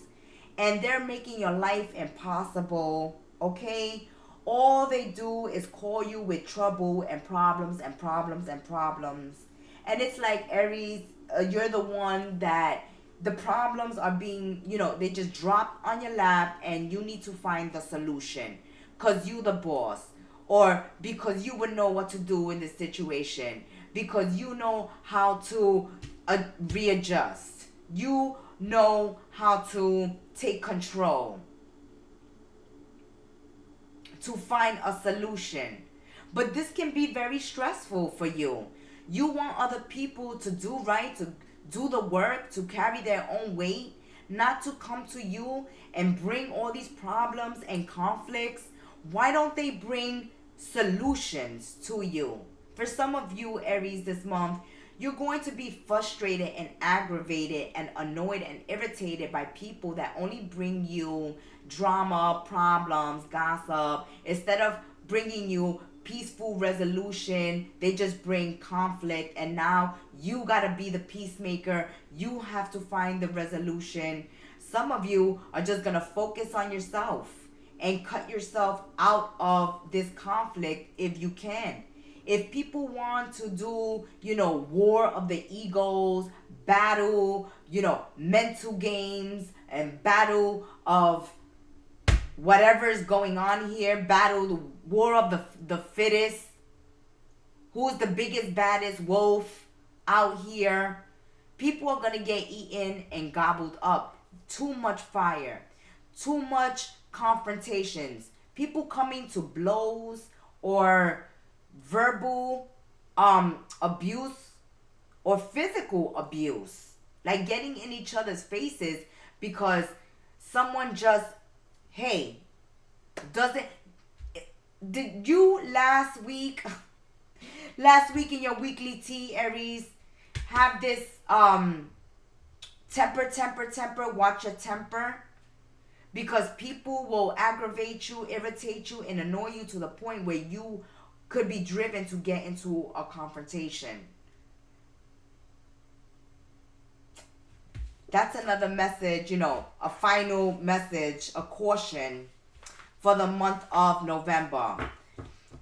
and they're making your life impossible, okay? All they do is call you with trouble and problems and problems and problems. And it's like, Aries, you're the one that the problems are being, they just drop on your lap and you need to find the solution because you the boss, or because you would know what to do in this situation, because you know how to readjust. You know how to take control, to find a solution. But this can be very stressful for you. You want other people to do right, to do the work, to carry their own weight, not to come to you and bring all these problems and conflicts. Why don't they bring solutions to you? For some of you, Aries, this month, you're going to be frustrated and aggravated and annoyed and irritated by people that only bring you drama, problems, gossip. Instead of bringing you peaceful resolution, they just bring conflict. And now you got to be the peacemaker. You have to find the resolution. Some of you are just going to focus on yourself and cut yourself out of this conflict if you can. If people want to do, war of the egos, battle, mental games, and battle of whatever is going on here, battle, the war of the fittest, who's the biggest, baddest wolf out here, People are going to get eaten and gobbled up. Too much fire. Too much confrontations. People coming to blows or verbal abuse or physical abuse. Like getting in each other's faces because someone just, hey, doesn't... Did you last week in your weekly tea, Aries, have this temper, watch your temper? Because people will aggravate you, irritate you, and annoy you to the point where you could be driven to get into a confrontation. That's another message, a final message, a caution for the month of November.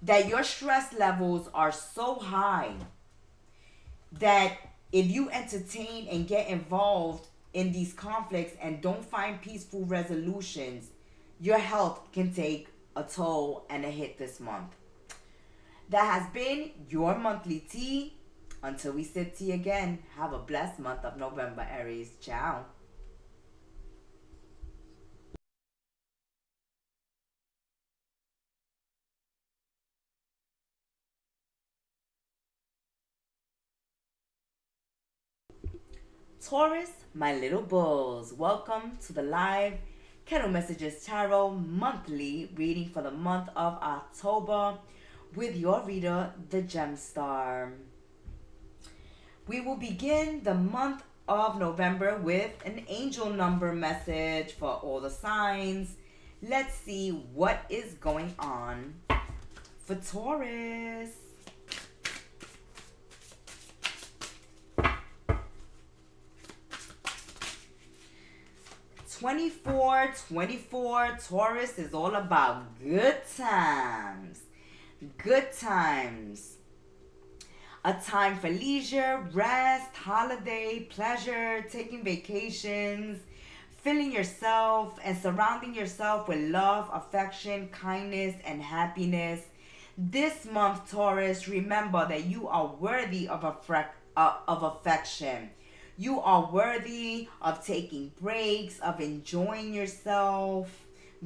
That your stress levels are so high that if you entertain and get involved in these conflicts and don't find peaceful resolutions, your health can take a toll and a hit this month. That has been your monthly tea. Until we sip tea again, have a blessed month of November, Aries. Ciao. Taurus, my little bulls, welcome to the live Kettle Messages Tarot monthly reading for the month of October with your reader, the Gemstar. We will begin the month of November with an angel number message for all the signs. Let's see what is going on for Taurus. 24, Taurus is all about good times. Good times. A time for leisure, rest, holiday, pleasure, taking vacations, filling yourself and surrounding yourself with love, affection, kindness, and happiness. This month, Taurus, remember that you are worthy of affection. You are worthy of taking breaks, of enjoying yourself,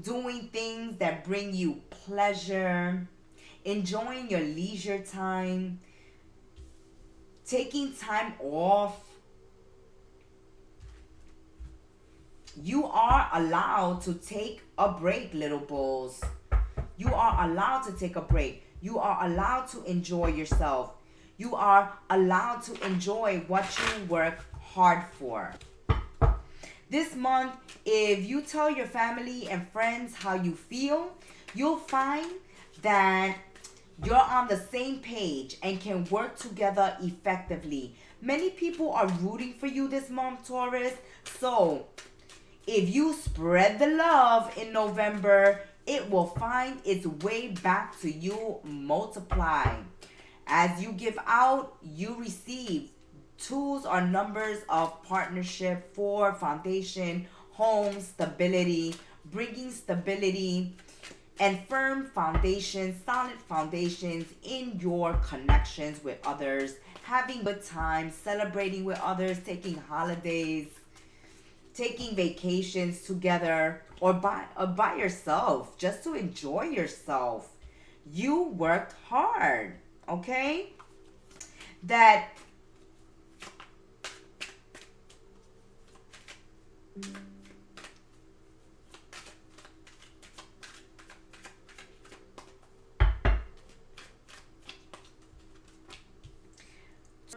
doing things that bring you pleasure, enjoying your leisure time, taking time off. You are allowed to take a break, little bulls. You are allowed to take a break. You are allowed to enjoy yourself. You are allowed to enjoy what you work hard for. This month, if you tell your family and friends how you feel, you'll find that you're on the same page and can work together effectively. Many people are rooting for you this month, Taurus. So, if you spread the love in November, it will find its way back to you multiplied. As you give out, you receive. Tools are numbers of partnership for foundation, home, stability, bringing stability and firm foundations, solid foundations in your connections with others, having good times, celebrating with others, taking holidays, taking vacations together, or by yourself, just to enjoy yourself. You worked hard, okay? That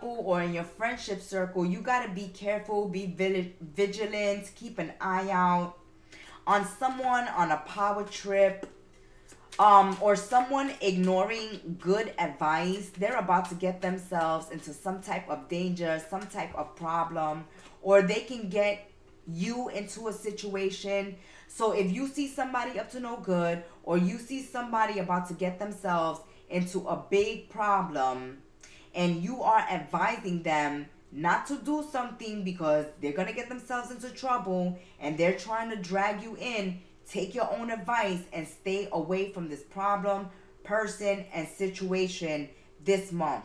or in your friendship circle, you got to be careful, be vigilant, keep an eye out on someone on a power trip, or someone ignoring good advice. They're about to get themselves into some type of danger, some type of problem, or they can get you into a situation. So if you see somebody up to no good, or you see somebody about to get themselves into a big problem, and you are advising them not to do something because they're going to get themselves into trouble and they're trying to drag you in, take your own advice and stay away from this problem, person, and situation this month.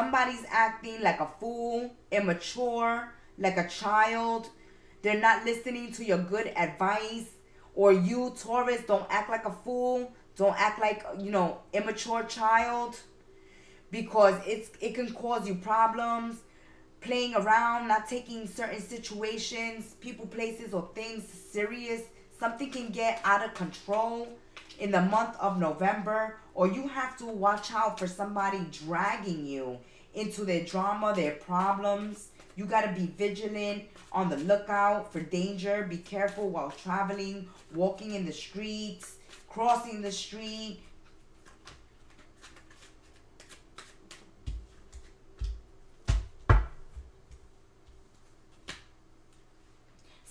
somebody's acting like a fool, immature, like a child. They're not listening to your good advice. Or you, Taurus, don't act like a fool. Don't act like, immature child. Because it can cause you problems. Playing around, not taking certain situations, people, places, or things serious. Something can get out of control in the month of November. Or you have to watch out for somebody dragging you into their drama, their problems. You got to be vigilant, on the lookout for danger. Be careful while traveling, walking in the streets, crossing the street.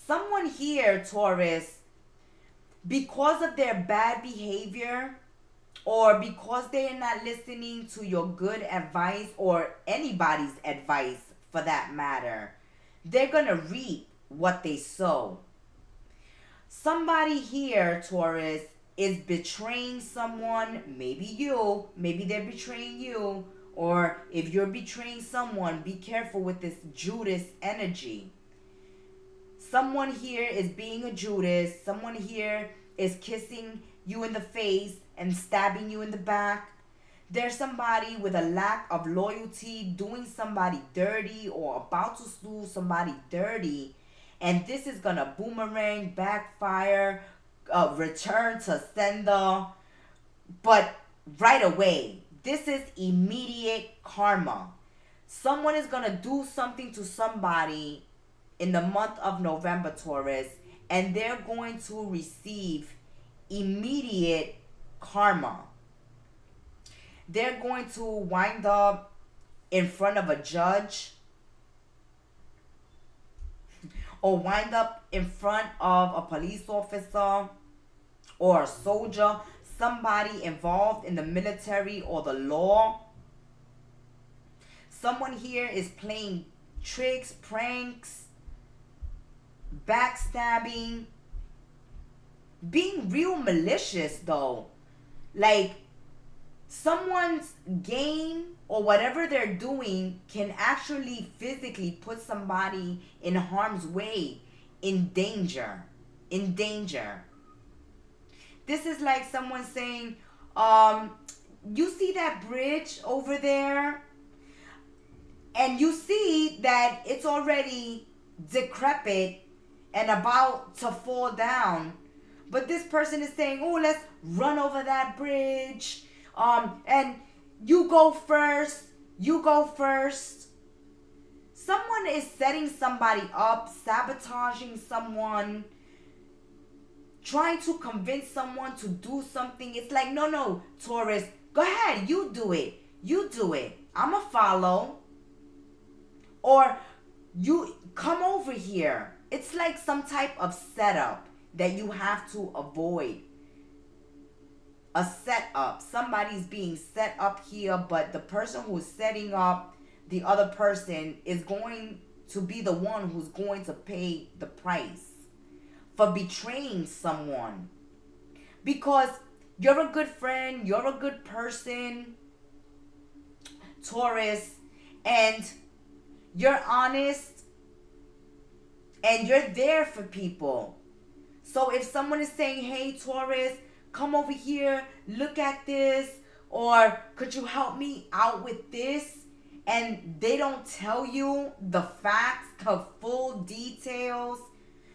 Someone here, Taurus, because of their bad behavior, or because they're not listening to your good advice, or anybody's advice for that matter, they're going to reap what they sow. Somebody here, Taurus, is betraying someone. Maybe you. Maybe they're betraying you. Or if you're betraying someone, be careful with this Judas energy. Someone here is being a Judas. Someone here is kissing you in the face and stabbing you in the back. There's somebody with a lack of loyalty, doing somebody dirty, or about to do somebody dirty. And this is going to boomerang, backfire, return to sender. But right away, this is immediate karma. Someone is going to do something to somebody in the month of November, Taurus, and they're going to receive immediate karma. They're going to wind up in front of a judge, or wind up in front of a police officer or a soldier, somebody involved in the military or the law. Someone here is playing tricks, pranks, backstabbing, being real malicious though. Like, someone's game or whatever they're doing can actually physically put somebody in harm's way, in danger. This is like someone saying, you see that bridge over there? And you see that it's already decrepit and about to fall down. But this person is saying, oh, let's run over that bridge. And you go first. Someone is setting somebody up, sabotaging someone, trying to convince someone to do something. It's like, no, Taurus, go ahead, you do it. I'ma follow. Or you come over here. It's like some type of setup that you have to avoid. A setup. Somebody's being set up here, but the person who's setting up the other person is going to be the one who's going to pay the price for betraying someone. Because you're a good friend, you're a good person, Taurus, and you're honest, and you're there for people. So if someone is saying, hey, Taurus, come over here, look at this, or could you help me out with this? And they don't tell you the facts, the full details.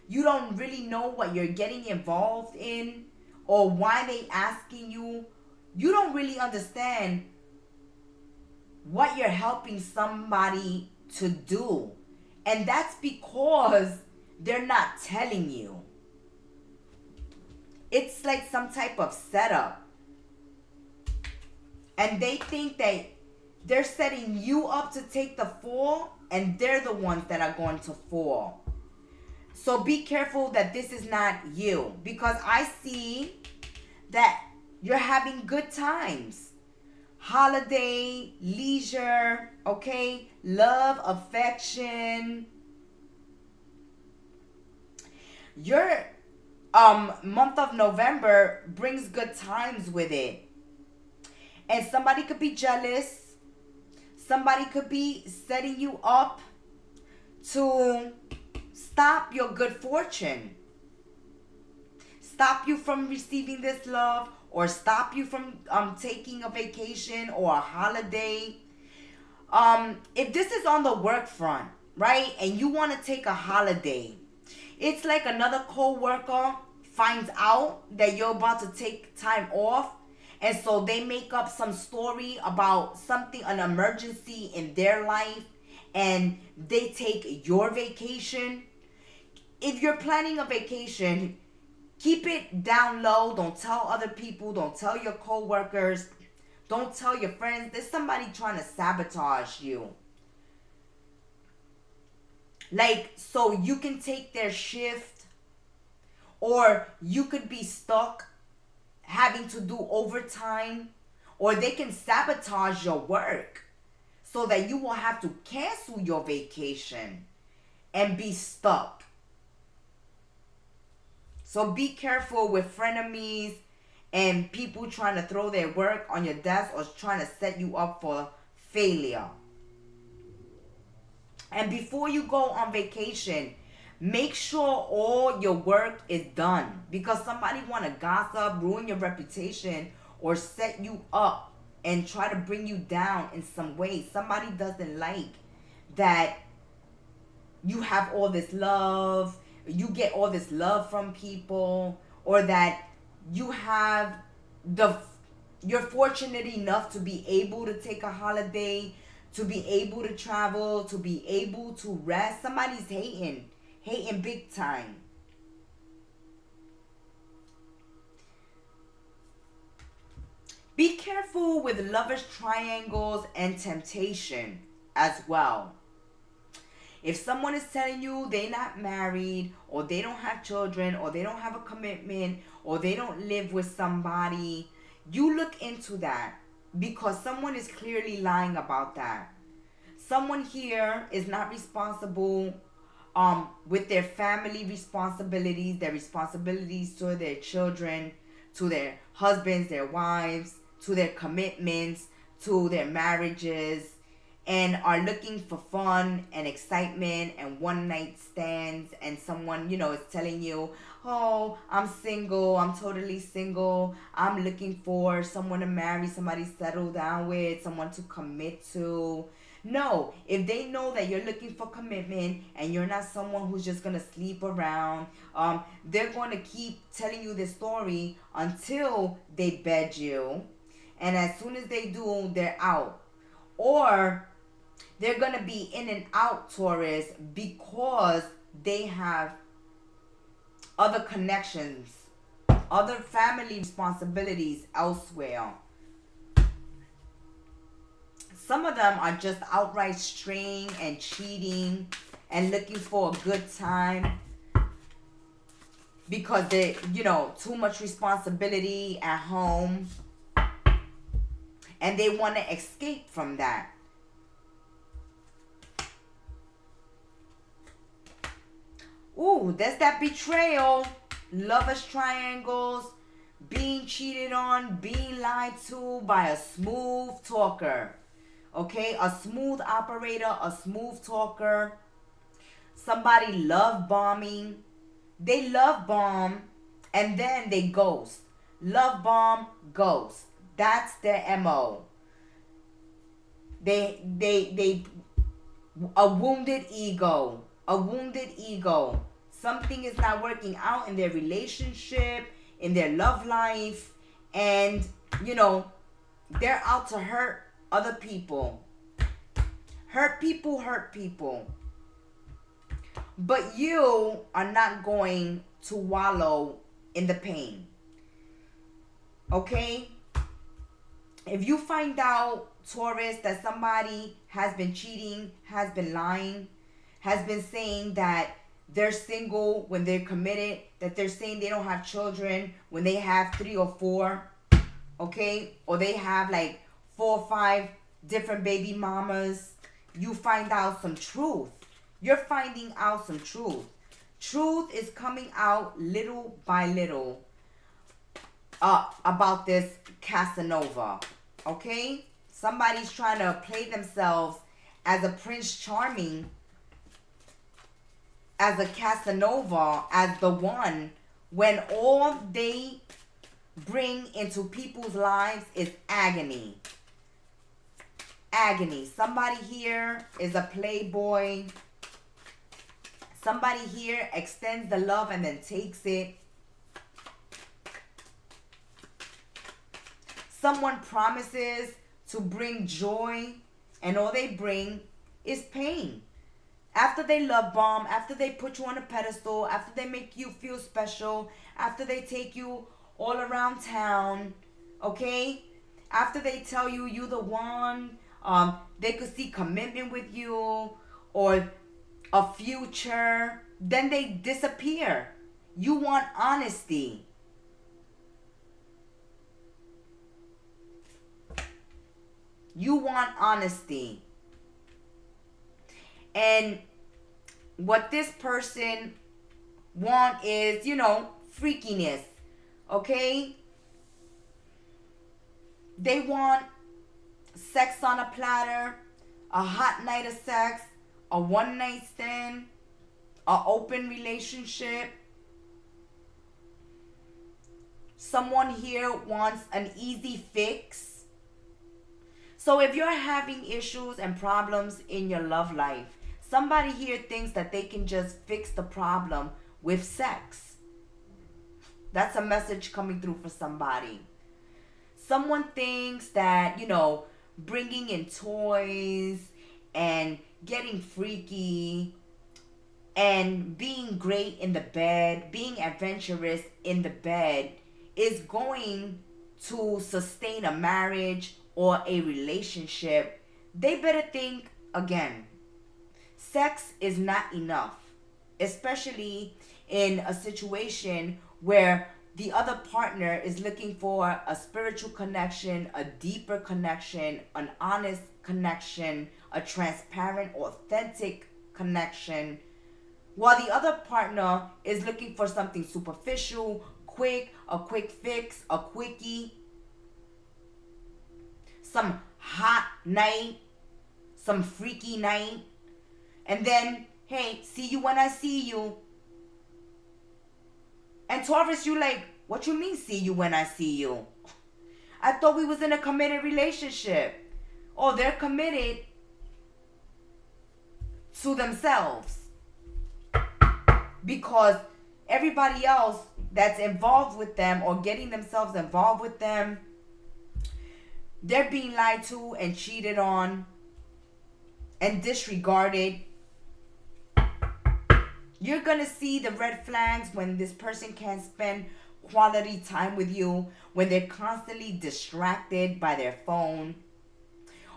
You don't really know what you're getting involved in or why they asking you. You don't really understand what you're helping somebody to do. And that's because they're not telling you. It's like some type of setup. And they think that they're setting you up to take the fall, and they're the ones that are going to fall. So be careful that this is not you. Because I see that you're having good times. Holiday, leisure, okay? Love, affection. Your month of November brings good times with it. And somebody could be jealous. Somebody could be setting you up to stop your good fortune. Stop you from receiving this love, or stop you from taking a vacation or a holiday. If this is on the work front, right, and you want to take a holiday, it's like another co-worker finds out that you're about to take time off, and so they make up some story about something, an emergency in their life, and they take your vacation. If you're planning a vacation, keep it down low. Don't tell other people. Don't tell your co-workers. Don't tell your friends. There's somebody trying to sabotage you. Like, so you can take their shift, or you could be stuck having to do overtime, or they can sabotage your work so that you will have to cancel your vacation and be stuck. So be careful with frenemies and people trying to throw their work on your desk or trying to set you up for failure. And before you go on vacation, make sure all your work is done, because somebody want to gossip, ruin your reputation, or set you up and try to bring you down in some way. Somebody doesn't like that you have all this love, you get all this love from people, or that you're fortunate enough to be able to take a holiday, to be able to travel, to be able to rest. Somebody's hating big time. Be careful with lovers triangles and temptation as well. If someone is telling you they're not married, or they don't have children, or they don't have a commitment, or they don't live with somebody, you look into that, because someone is clearly lying about that. Someone here is not responsible with their family responsibilities, their responsibilities to their children, to their husbands, their wives, to their commitments, to their marriages, and are looking for fun and excitement and one night stands, and someone, is telling you, oh, I'm single, I'm totally single, I'm looking for someone to marry, somebody to settle down with, someone to commit to. No, if they know that you're looking for commitment and you're not someone who's just gonna sleep around, they're going to keep telling you this story until they bed you, and as soon as they do, they're out. Or they're gonna be in and out, Taurus, because they have other connections, other family responsibilities elsewhere. Some of them are just outright straying and cheating and looking for a good time because they, too much responsibility at home, and they want to escape from that. Ooh, there's that betrayal, lovers triangles, being cheated on, being lied to by a smooth talker. Okay, a smooth operator, a smooth talker. Somebody love bombing. They love bomb and then they ghost. Love bomb, ghost. That's their MO. They a wounded ego. A wounded ego. Something is not working out in their relationship, in their love life, and they're out to hurt other people. Hurt people. But you are not going to wallow in the pain. Okay? If you find out, Taurus, that somebody has been cheating, has been lying, has been saying that they're single when they're committed, that they're saying they don't have children when they have 3 or 4, okay? Or they have like 4 or 5 different baby mamas. You find out some truth. You're finding out some truth. Truth is coming out little by little about this Casanova, okay? Somebody's trying to play themselves as a Prince Charming, as a Casanova, as the one, when all they bring into people's lives is agony. Agony. Somebody here is a playboy. Somebody here extends the love and then takes it. Someone promises to bring joy, and all they bring is pain. After they love bomb, after they put you on a pedestal, after they make you feel special, after they take you all around town, okay? After they tell you you're the one, they could see commitment with you or a future, then they disappear. You want honesty. You want honesty. And what this person want is, you know, freakiness. Okay? They want sex on a platter, a hot night of sex, a one night stand, an open relationship. Someone here wants an easy fix. So if you're having issues and problems in your love life, somebody here thinks that they can just fix the problem with sex. That's a message coming through for somebody. Someone thinks that, you know, bringing in toys and getting freaky and being great in the bed, being adventurous in the bed is going to sustain a marriage or a relationship. They better think again. Sex is not enough, especially in a situation where the other partner is looking for a spiritual connection, a deeper connection, an honest connection, a transparent, authentic connection, while the other partner is looking for something superficial, quick, a quick fix, a quickie, some hot night, some freaky night, and then, hey, see you when I see you. And Taurus, you like, what you mean see you when I see you? I thought we was in a committed relationship. Oh, they're committed to themselves. Because everybody else that's involved with them or getting themselves involved with them, they're being lied to and cheated on and disregarded. You're going to see the red flags when this person can't spend quality time with you, when they're constantly distracted by their phone,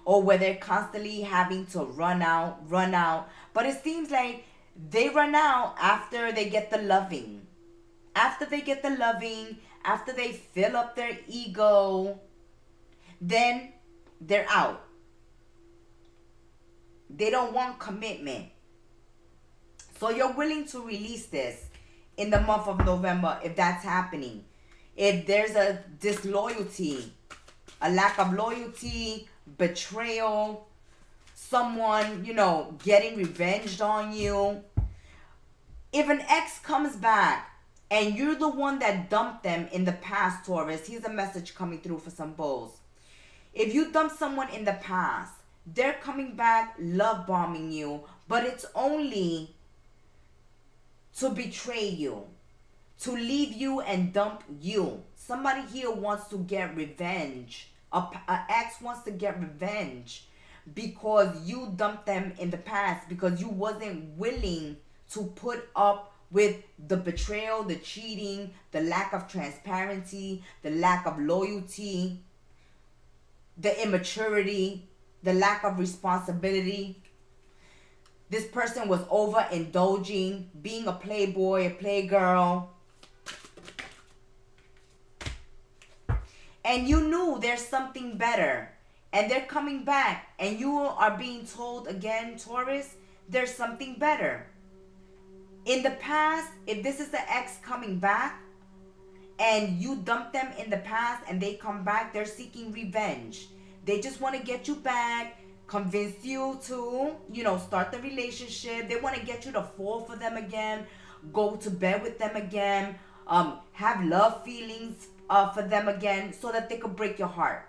or where they're constantly having to run out. But it seems like they run out after they get the loving. After they get the loving, after they fill up their ego, then they're out. They don't want commitment. So you're willing to release this in the month of November if that's happening. If there's a disloyalty, a lack of loyalty, betrayal, someone, you know, getting revenged on you. If an ex comes back and you're the one that dumped them in the past, Taurus, here's a message coming through for some bulls. If you dump someone in the past, they're coming back love bombing you, but it's only to betray you, to leave you and dump you. Somebody here wants to get revenge. An ex wants to get revenge because you dumped them in the past, because you wasn't willing to put up with the betrayal, the cheating, the lack of transparency, the lack of loyalty, the immaturity, the lack of responsibility. This person was overindulging, being a playboy, a playgirl. And you knew there's something better. And they're coming back. And you are being told again, Taurus, there's something better. In the past, if this is the ex coming back, and you dumped them in the past and they come back, they're seeking revenge. They just want to get you back, convince you to, start the relationship. They want to get you to fall for them again, go to bed with them again, have love feelings for them again, so that they could break your heart.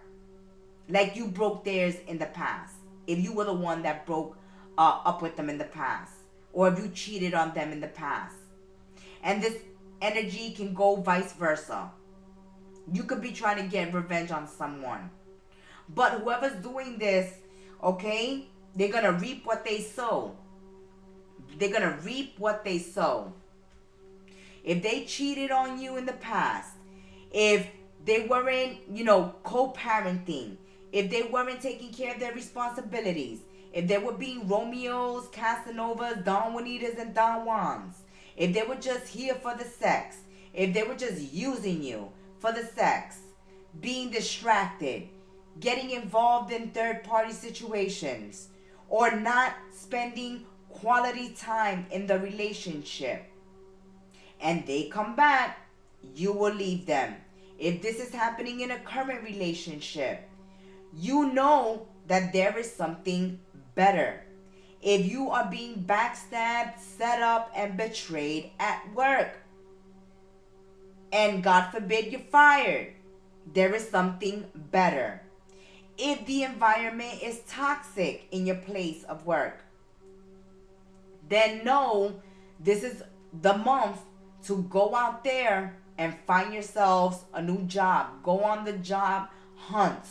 Like you broke theirs in the past. If you were the one that broke up with them in the past, or if you cheated on them in the past. And this energy can go vice versa. You could be trying to get revenge on someone. But whoever's doing this, okay, they're going to reap what they sow. They're going to reap what they sow. If they cheated on you in the past, if they weren't, co-parenting, if they weren't taking care of their responsibilities, if they were being Romeos, Casanovas, Don Juanitas, and Don Juans, if they were just here for the sex, if they were just using you for the sex, being distracted, getting involved in third-party situations, or not spending quality time in the relationship, and they come back, you will leave them. If this is happening in a current relationship, you know that there is something better. If you are being backstabbed, set up, and betrayed at work, and God forbid you're fired, there is something better. If the environment is toxic in your place of work, then know this is the month to go out there and find yourselves a new job. Go on the job hunt.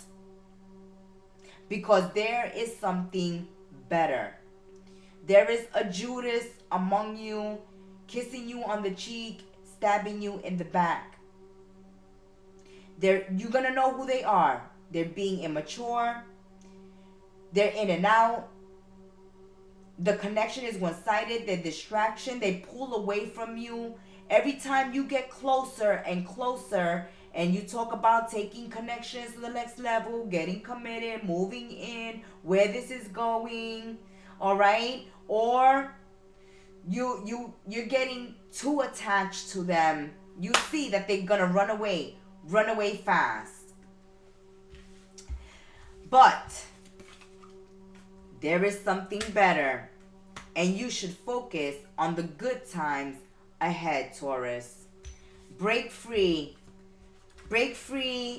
Because there is something better. There is a Judas among you, kissing you on the cheek, stabbing you in the back. You're going to know who they are. They're being immature. They're in and out. The connection is one-sided. They're distraction. They pull away from you. Every time you get closer and closer, and you talk about taking connections to the next level, getting committed, moving in, where this is going, all right? Or you're getting too attached to them. You see that they're gonna run away fast. But there is something better, and you should focus on the good times ahead, Taurus. Break free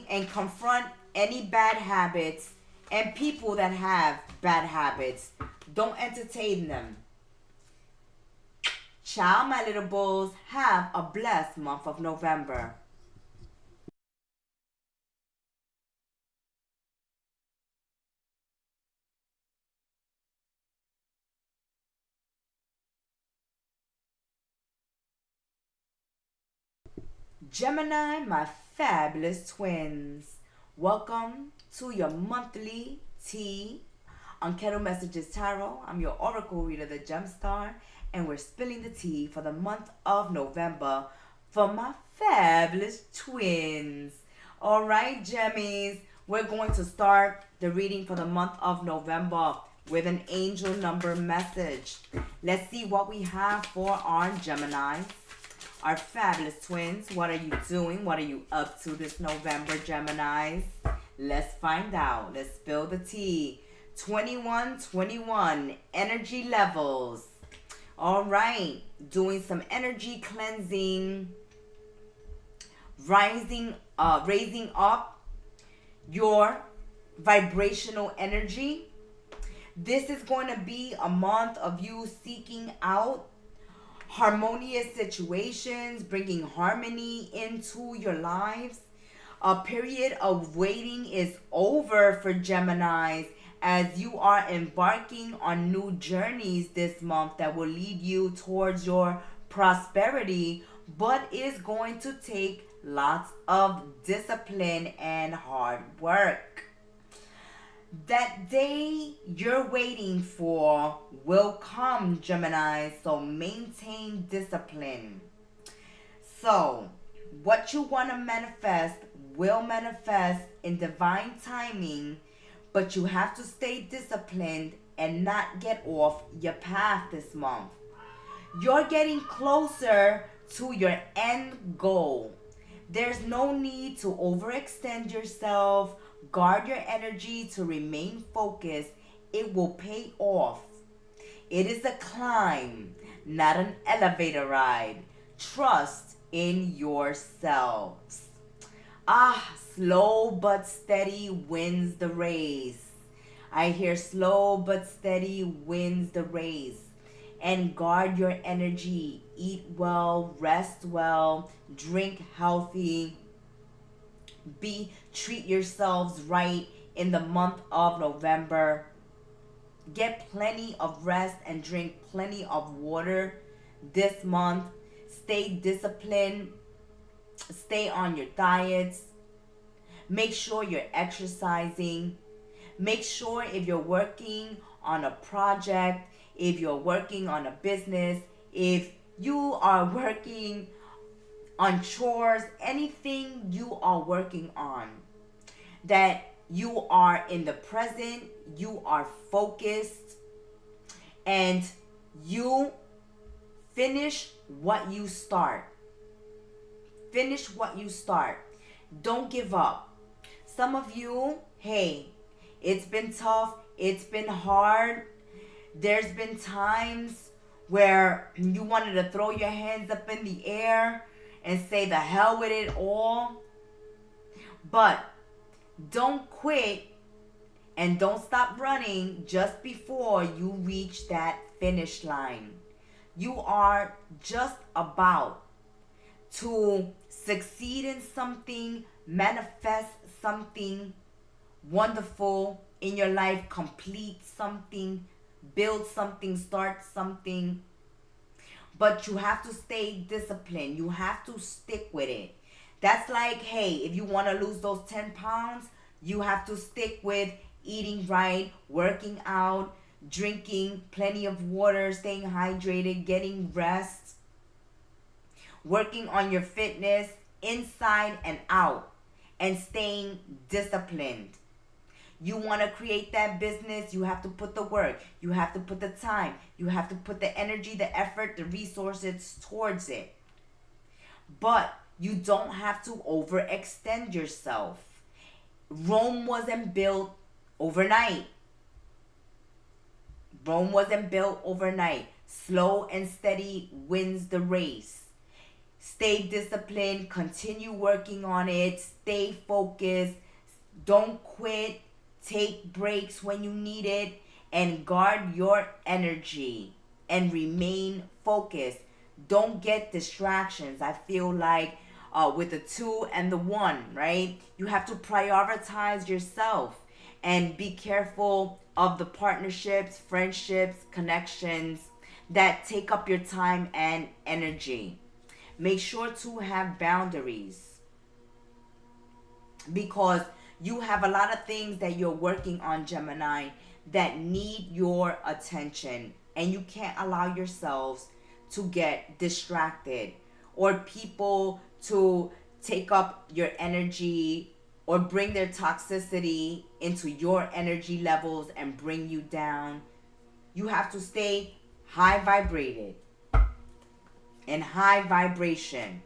and confront any bad habits and people that have bad habits. Don't entertain them. Ciao, my little bulls. Have a blessed month of November. Gemini, my fabulous twins. Welcome to your monthly tea on Kettle Messages Tarot. I'm your oracle reader, the Gemstar, and we're spilling the tea for the month of November for my fabulous twins. All right, Gemmies, we're going to start the reading for the month of November with an angel number message. Let's see what we have for our Geminis. Our fabulous twins, what are you doing? What are you up to this November, Geminis? Let's find out. Let's spill the tea. 2121 energy levels. All right, doing some energy cleansing, raising up your vibrational energy. This is going to be a month of you seeking out harmonious situations, bringing harmony into your lives. A period of waiting is over for Geminis as you are embarking on new journeys this month that will lead you towards your prosperity, but is going to take lots of discipline and hard work. That day you're waiting for will come, Gemini, so maintain discipline. So, what you want to manifest will manifest in divine timing, but you have to stay disciplined and not get off your path this month. You're getting closer to your end goal. There's no need to overextend yourself, Guard your energy to remain focused. It will pay off. It is a climb, not an elevator ride. Trust in yourselves. Slow but steady wins the race. I hear slow but steady wins the race. And guard your energy. Eat well, rest well, drink healthy. Treat yourselves right in the month of November. Get plenty of rest and drink plenty of water this month. Stay disciplined. Stay on your diets. Make sure you're exercising. Make sure if you're working on a project, if you're working on a business, if you are working on chores, anything you are working on, that you are in the present, you are focused, and you finish what you start. Finish what you start. Don't give up. Some of you, hey, it's been tough. It's been hard. There's been times where you wanted to throw your hands up in the air and say the hell with it all. But don't quit and don't stop running just before you reach that finish line. You are just about to succeed in something, manifest something wonderful in your life, complete something, build something, start something. But you have to stay disciplined. You have to stick with it. That's like, hey, if you want to lose those 10 pounds, you have to stick with eating right, working out, drinking plenty of water, staying hydrated, getting rest, working on your fitness inside and out, and staying disciplined. You want to create that business, you have to put the work, you have to put the time, you have to put the energy, the effort, the resources towards it. But you don't have to overextend yourself. Rome wasn't built overnight. Rome wasn't built overnight. Slow and steady wins the race. Stay disciplined, continue working on it, stay focused, don't quit. Take breaks when you need it, and guard your energy and remain focused. Don't get distractions. I feel like with the 2 and the 1, right? You have to prioritize yourself and be careful of the partnerships, friendships, connections that take up your time and energy. Make sure to have boundaries, because you have a lot of things that you're working on, Gemini, that need your attention. And you can't allow yourselves to get distracted or people to take up your energy or bring their toxicity into your energy levels and bring you down. You have to stay high vibrated and high vibration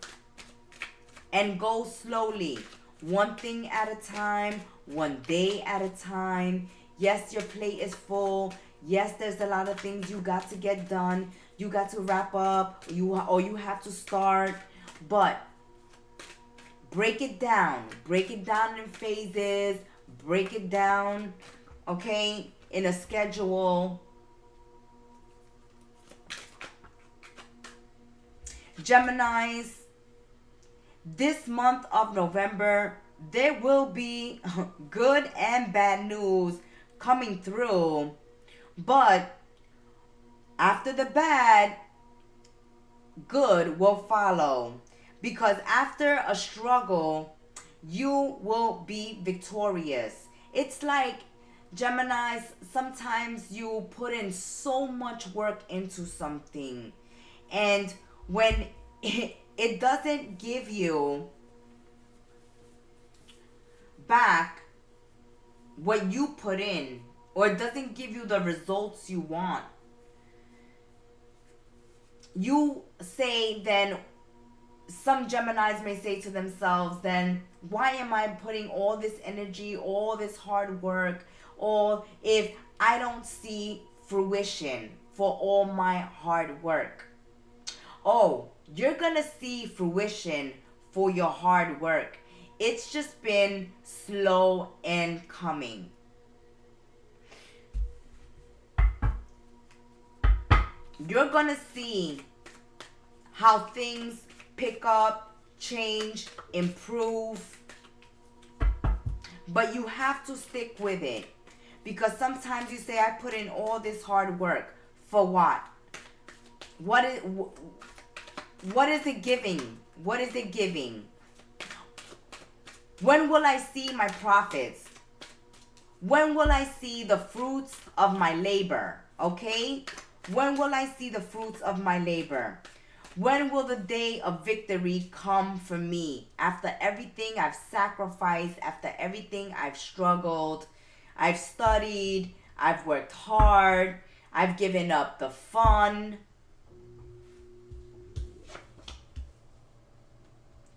and go slowly. One thing at a time, one day at a time. Yes, your plate is full. Yes, there's a lot of things you got to get done. You got to wrap up, you have to start. But break it down. Break it down in phases. Break it down, okay, in a schedule. Geminis, this month of November, there will be good and bad news coming through. But after the bad, good will follow. Because after a struggle, you will be victorious. It's like, Geminis, sometimes you put in so much work into something. And when it doesn't give you back what you put in, or it doesn't give you the results you want, you say, then some Geminis may say to themselves, then why am I putting all this energy, all this hard work, all if I don't see fruition for all my hard work? Oh, you're gonna see fruition for your hard work. It's just been slow in coming. You're gonna see how things pick up, change, improve. But you have to stick with it. Because sometimes you say, I put in all this hard work. For what? What is it giving? What is it giving? When will I see my profits? When will I see the fruits of my labor? Okay? When will I see the fruits of my labor? When will the day of victory come for me? After everything I've sacrificed, after everything I've struggled, I've studied, I've worked hard, I've given up the fun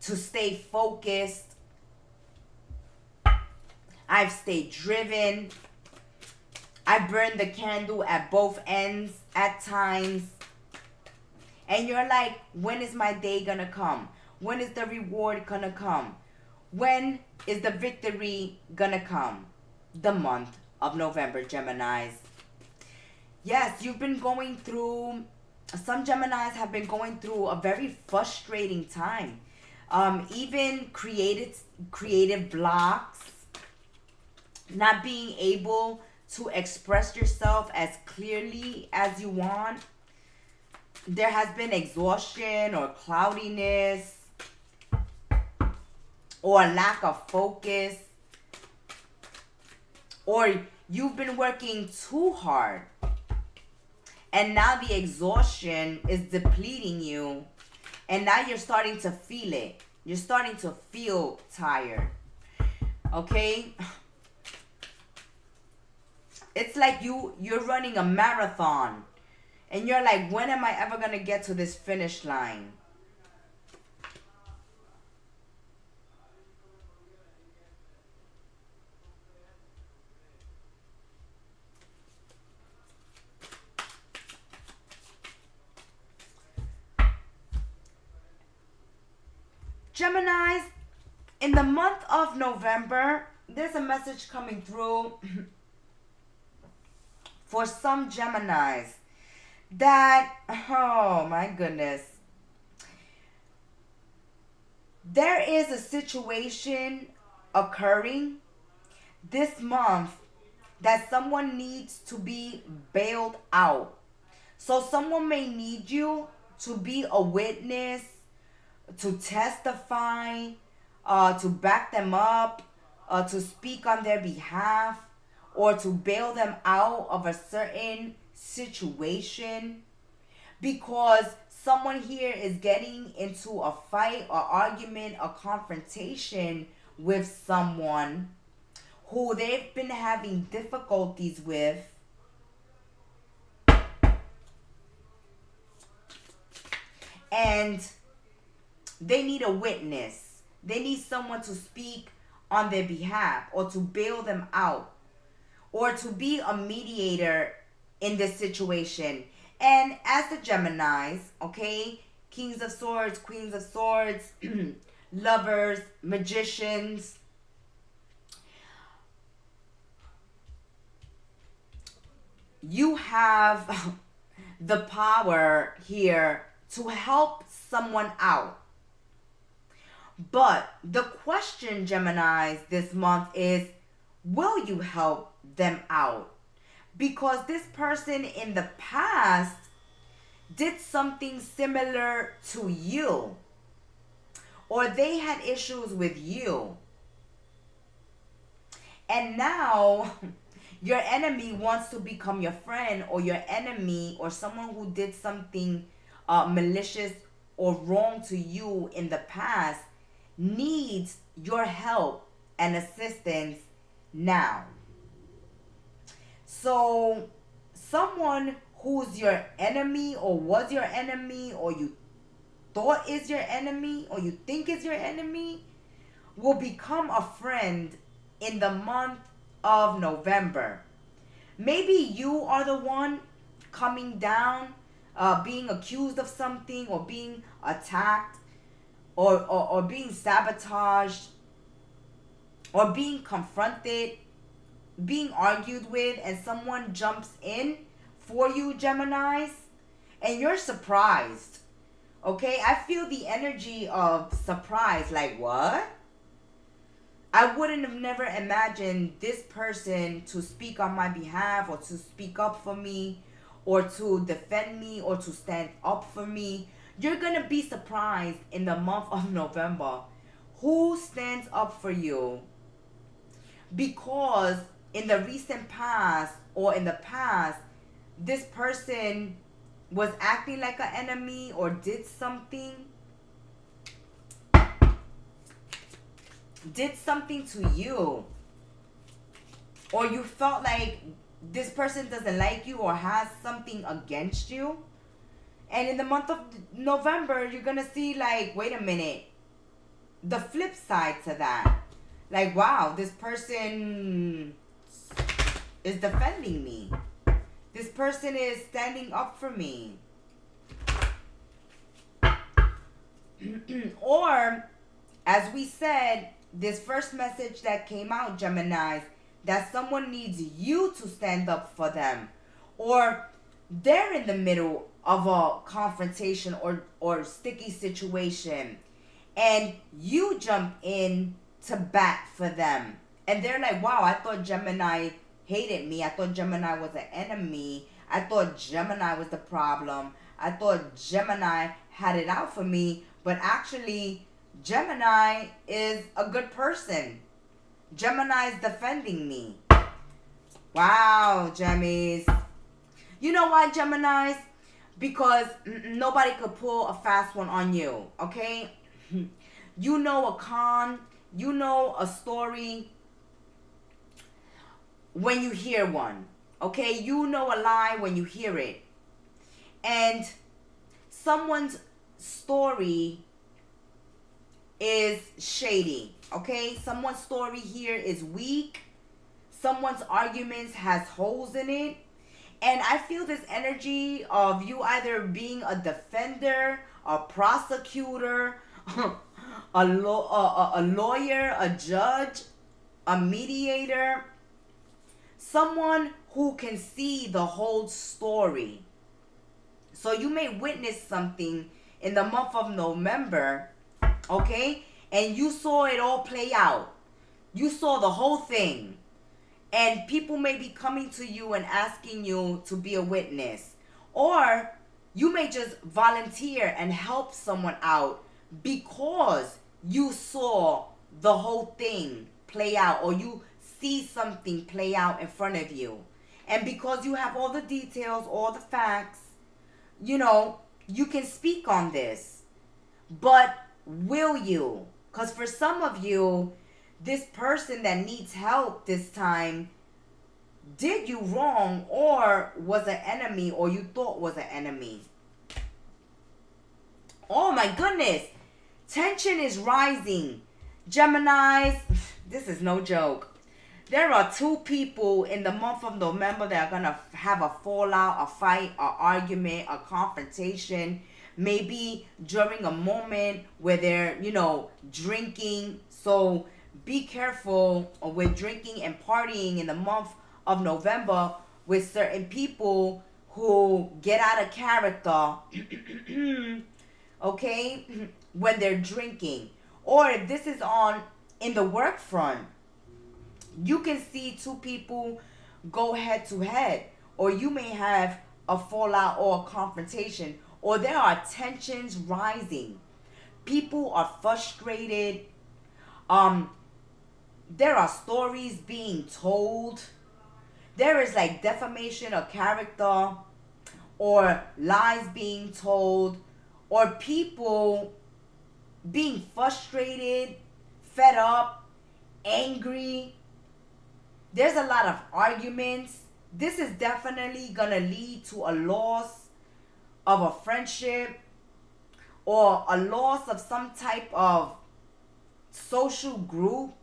to stay focused. I've stayed driven. I burned the candle at both ends at times. And you're like, when is my day gonna come? When is the reward gonna come? When is the victory gonna come? The month of November, Geminis. Yes, you've been going through, some Geminis have been going through a very frustrating time. Even creative blocks, not being able to express yourself as clearly as you want. There has been exhaustion or cloudiness or a lack of focus, or you've been working too hard and now the exhaustion is depleting you, and now you're starting to feel it. You're starting to feel tired. Okay? It's like you're running a marathon. And you're like, when am I ever going to get to this finish line? Geminis, in the month of November, there's a message coming through for some Geminis. That, oh my goodness, there is a situation occurring this month that someone needs to be bailed out. So someone may need you to be a witness, to testify, to back them up, to speak on their behalf, or to bail them out of a certain situation, because someone here is getting into a fight or argument, a confrontation with someone who they've been having difficulties with, and they need a witness. They need someone to speak on their behalf or to bail them out or to be a mediator in this situation. And as the Geminis, okay, Kings of Swords, Queens of Swords, Lovers, Magicians, you have the power here to help someone out. But the question, Geminis, this month is, will you help them out? Because this person in the past did something similar to you, or they had issues with you. And now your enemy wants to become your friend, or your enemy, or someone who did something malicious or wrong to you in the past needs your help and assistance now. So someone who's your enemy or was your enemy, or you thought is your enemy or you think is your enemy will become a friend in the month of November. Maybe you are the one coming down, being accused of something or being attacked or being sabotaged or being confronted, being argued with, and someone jumps in for you, Geminis, and you're surprised. Okay, I feel the energy of surprise, like what? I wouldn't have never imagined this person to speak on my behalf or to speak up for me or to defend me or to stand up for me. You're going to be surprised in the month of November who stands up for you, because in the recent past or in the past, this person was acting like an enemy or did something to you, or you felt like this person doesn't like you or has something against you. And in the month of November, you're gonna see, like, wait a minute, the flip side to that. Like, wow, this person is defending me. This person is standing up for me. Or, as we said, this first message that came out, Geminis, that someone needs you to stand up for them. Or they're in the middle of a confrontation or sticky situation, and you jump in to bat for them. And they're like, wow, I thought Gemini hated me. I thought Gemini was an enemy. I thought Gemini was the problem. I thought Gemini had it out for me. But actually, Gemini is a good person. Gemini is defending me. Wow, Gemmies. You know why, Geminis? Because nobody could pull a fast one on you, okay? You know a con, you know a story when you hear one, okay? You know a lie when you hear it. And someone's story is shady, okay? Someone's story here is weak. Someone's arguments has holes in it. And I feel this energy of you either being a defender, a prosecutor, a lawyer, a judge, a mediator, someone who can see the whole story. So you may witness something in the month of November, okay? And you saw it all play out. You saw the whole thing. And people may be coming to you and asking you to be a witness. Or you may just volunteer and help someone out because you saw the whole thing play out, or you see something play out in front of you. And because you have all the details, all the facts, you know, you can speak on this. But will you? Because for some of you, this person that needs help this time did you wrong or was an enemy, or you thought was an enemy. Oh my goodness. Tension is rising. Geminis, this is no joke. There are two people in the month of November that are going to have a fallout, a fight, an argument, a confrontation. Maybe during a moment where they're, you know, drinking. So be careful with drinking and partying in the month of November with certain people who get out of character, okay, when they're drinking. Or if this is on in the work front, you can see two people go head to head, or you may have a fallout or a confrontation, or there are tensions rising. People are frustrated. There are stories being told. There is like defamation of character, or lies being told, or people being frustrated, fed up, angry. There's a lot of arguments. This is definitely gonna lead to a loss of a friendship or a loss of some type of social group.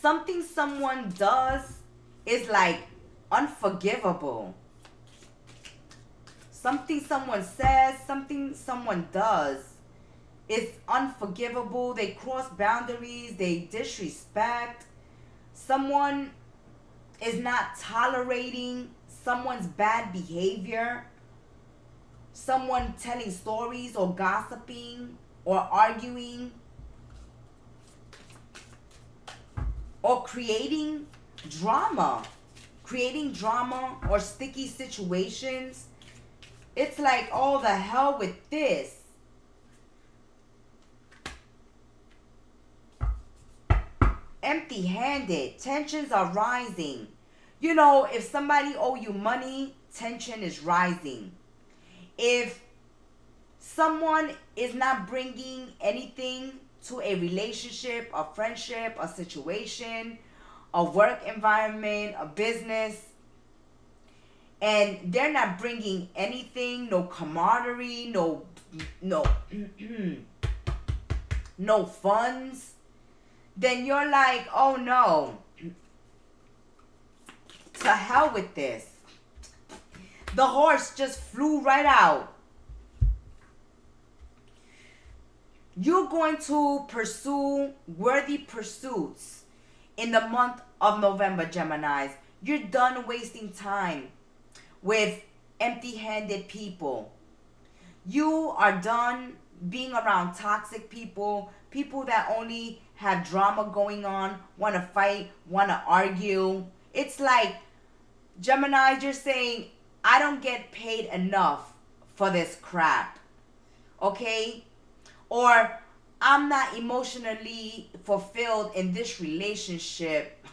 Something someone does is like unforgivable. Something someone says, something someone does is unforgivable. They cross boundaries, they disrespect. Someone is not tolerating someone's bad behavior. Someone telling stories or gossiping or arguing or creating drama or sticky situations. It's like, oh, the hell with this. Empty-handed. Tensions are rising. You know, if somebody owe you money, tension is rising. If someone is not bringing anything to a relationship, a friendship, a situation, a work environment, a business, and they're not bringing anything, no camaraderie, no no funds, then you're like, oh no, to hell with this. The horse just flew right out. You're going to pursue worthy pursuits in the month of November, Geminis. You're done wasting time with empty-handed people. You are done being around toxic people, people that only have drama going on, want to fight, want to argue. It's like, Gemini, you're saying, I don't get paid enough for this crap. Okay? Or I'm not emotionally fulfilled in this relationship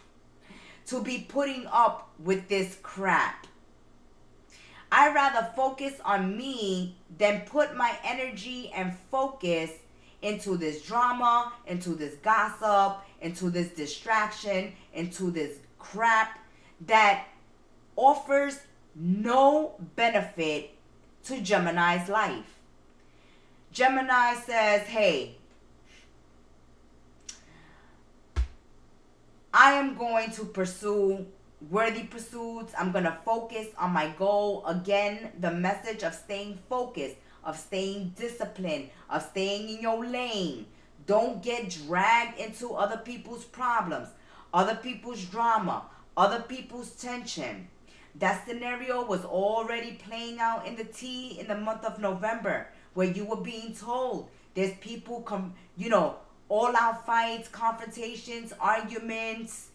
to be putting up with this crap. I'd rather focus on me than put my energy and focus into this drama, into this gossip, into this distraction, into this crap that offers no benefit to Gemini's life. Gemini says, hey, I am going to pursue worthy pursuits. I'm going to focus on my goal. Again, the message of staying focused, of staying disciplined, of staying in your lane. Don't get dragged into other people's problems, other people's drama, other people's tension. That scenario was already playing out in the tea in the month of November, where you were being told there's people all out fights, confrontations, arguments,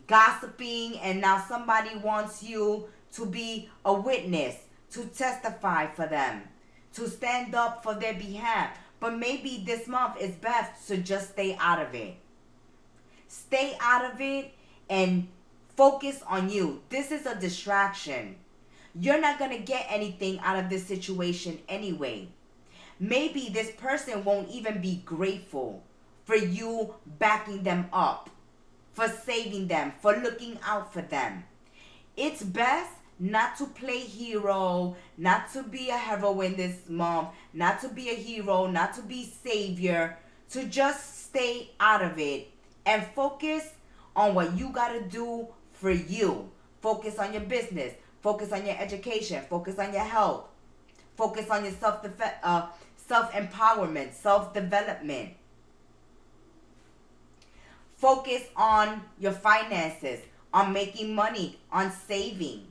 gossiping, and now somebody wants you to be a witness, to testify for them, to stand up for their behalf. But maybe this month it's best to just stay out of it. Stay out of it and focus on you. This is a distraction. You're not going to get anything out of this situation anyway. Maybe this person won't even be grateful for you backing them up, for saving them, for looking out for them. It's best not to play hero, not to be a heroine this month, not to be a hero, not to be savior, to just stay out of it and focus on what you got to do for you. Focus on your business. Focus on your education. Focus on your health. Focus on your self-empowerment, self-development. Focus on your finances, on making money, on saving.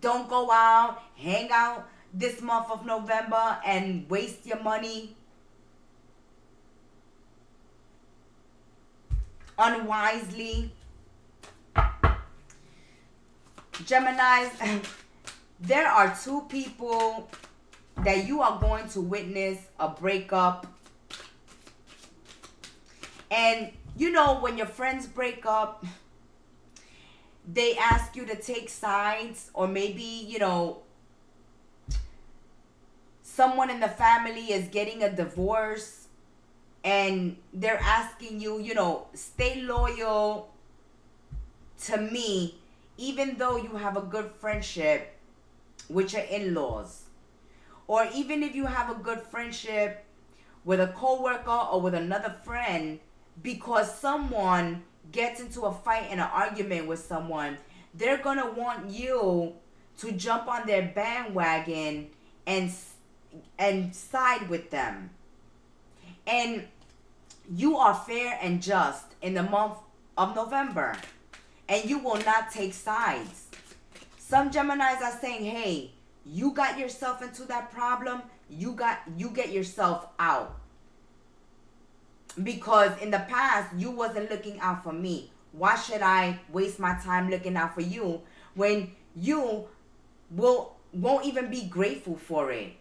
Don't go out, hang out this month of November and waste your money unwisely. Geminis, there are two people that you are going to witness a breakup. And you know, when your friends break up, they ask you to take sides, or maybe, someone in the family is getting a divorce and they're asking you, stay loyal to me, even though you have a good friendship with your in-laws, or even if you have a good friendship with a coworker or with another friend, because someone gets into a fight and an argument with someone, they're gonna want you to jump on their bandwagon and side with them. And you are fair and just in the month of November, and you will not take sides. Some Geminis are saying, hey, you got yourself into that problem, you get yourself out. Because in the past, you wasn't looking out for me. Why should I waste my time looking out for you when you won't even be grateful for it?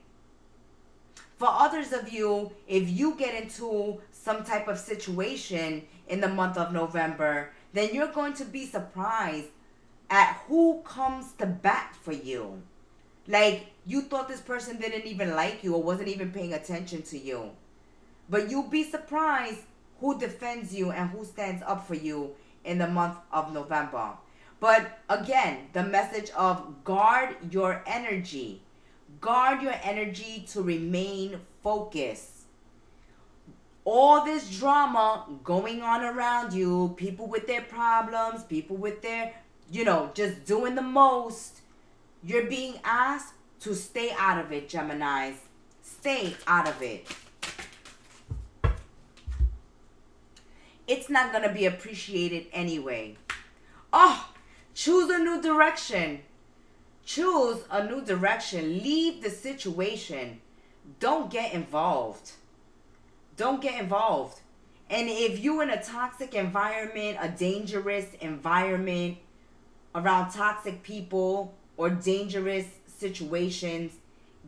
For others of you, if you get into some type of situation in the month of November, then you're going to be surprised at who comes to bat for you. Like, you thought this person didn't even like you or wasn't even paying attention to you. But you'll be surprised who defends you and who stands up for you in the month of November. But again, the message of guard your energy. Guard your energy to remain focused. All this drama going on around you, people with their problems, people with their, just doing the most. You're being asked to stay out of it, Geminis. Stay out of it. It's not going to be appreciated anyway. Oh, choose a new direction. Choose a new direction. Leave the situation. Don't get involved. Don't get involved. And if you're in a toxic environment, a dangerous environment, around toxic people or dangerous situations,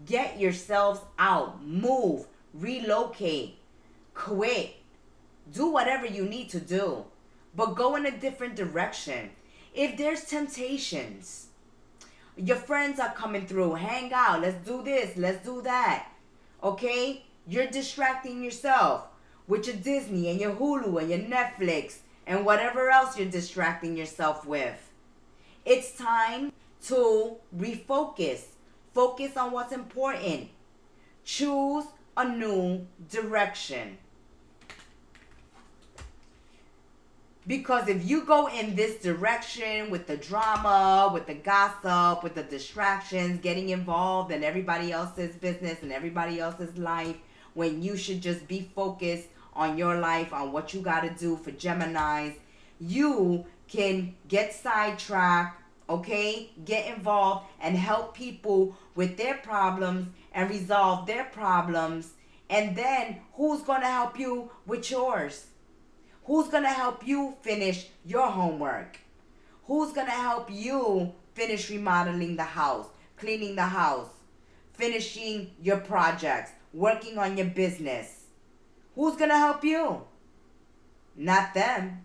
get yourselves out. Move. Relocate. Quit. Do whatever you need to do. But go in a different direction. If there's temptations, your friends are coming through. Hang out. Let's do this. Let's do that. Okay? You're distracting yourself with your Disney and your Hulu and your Netflix and whatever else you're distracting yourself with. It's time to refocus. Focus on what's important. Choose a new direction. Because if you go in this direction with the drama, with the gossip, with the distractions, getting involved in everybody else's business and everybody else's life, when you should just be focused on your life, on what you got to do for Geminis, you can get sidetracked, okay? Get involved and help people with their problems and resolve their problems. And then who's going to help you with yours? Who's going to help you finish your homework? Who's going to help you finish remodeling the house, cleaning the house, finishing your projects, working on your business? Who's going to help you? Not them.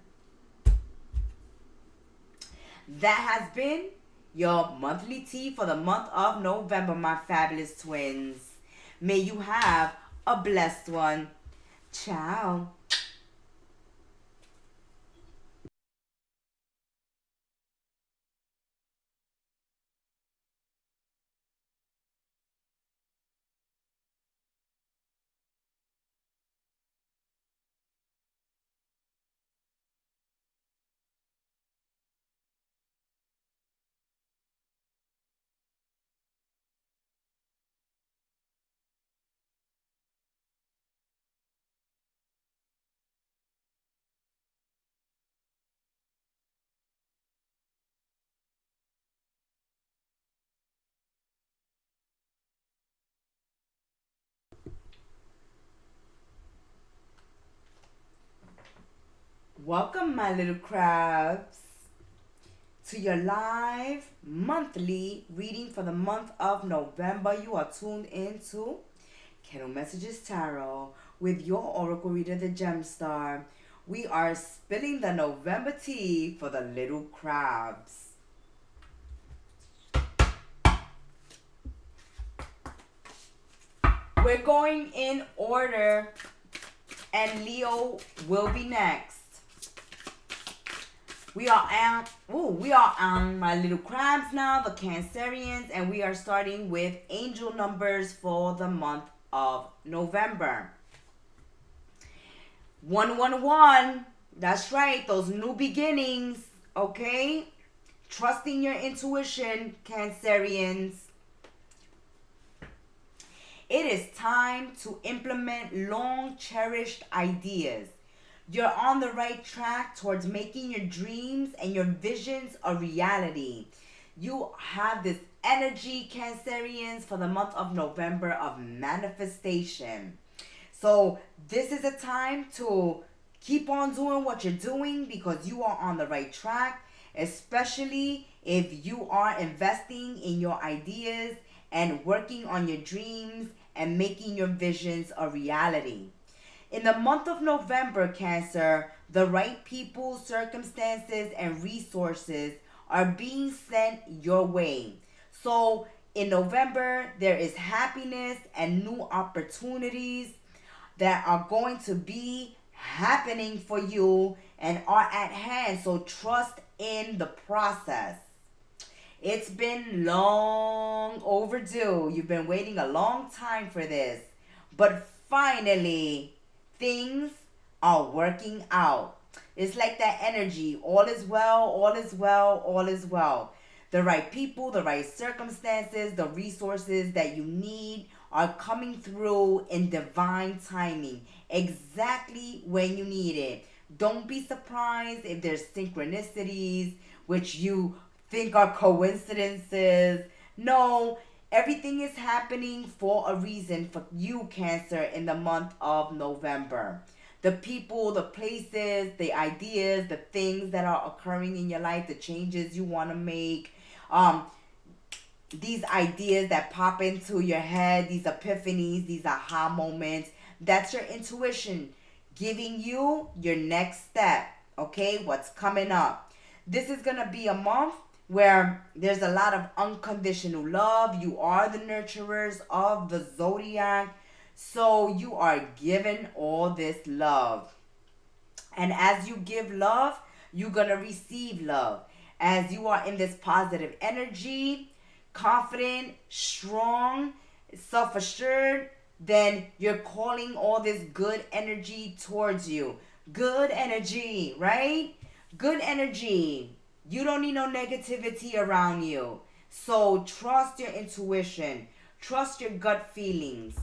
That has been your monthly tea for the month of November, my fabulous twins. May you have a blessed one. Ciao. Welcome, my little crabs, to your live monthly reading for the month of November. You are tuned into Kettle Messages Tarot with your oracle reader, the Gemstar. We are spilling the November tea for the little crabs. We're going in order, and Leo will be next. We are on my little crabs now, the Cancerians, and we are starting with angel numbers for the month of November. 111. That's right, those new beginnings, okay? Trusting your intuition, Cancerians. It is time to implement long cherished ideas. You're on the right track towards making your dreams and your visions a reality. You have this energy, Cancerians, for the month of November of manifestation. So this is a time to keep on doing what you're doing because you are on the right track, especially if you are investing in your ideas and working on your dreams and making your visions a reality. In the month of November, Cancer, the right people, circumstances, and resources are being sent your way. So in November, there is happiness and new opportunities that are going to be happening for you and are at hand. So trust in the process. It's been long overdue. You've been waiting a long time for this. But finally, things are working out. It's like that energy. All is well, all is well, all is well. The right people, the right circumstances, the resources that you need are coming through in divine timing. Exactly when you need it. Don't be surprised if there's synchronicities, which you think are coincidences. No, everything is happening for a reason for you, Cancer, in the month of November. The people, the places, the ideas, the things that are occurring in your life, the changes you want to make, these ideas that pop into your head, these epiphanies, these aha moments, that's your intuition giving you your next step, okay? What's coming up. This is going to be a month where there's a lot of unconditional love. You are the nurturers of the Zodiac. So you are given all this love. And as you give love, you're going to receive love. As you are in this positive energy, confident, strong, self-assured, then you're calling all this good energy towards you. Good energy, right? Good energy. You don't need no negativity around you. So trust your intuition. Trust your gut feelings.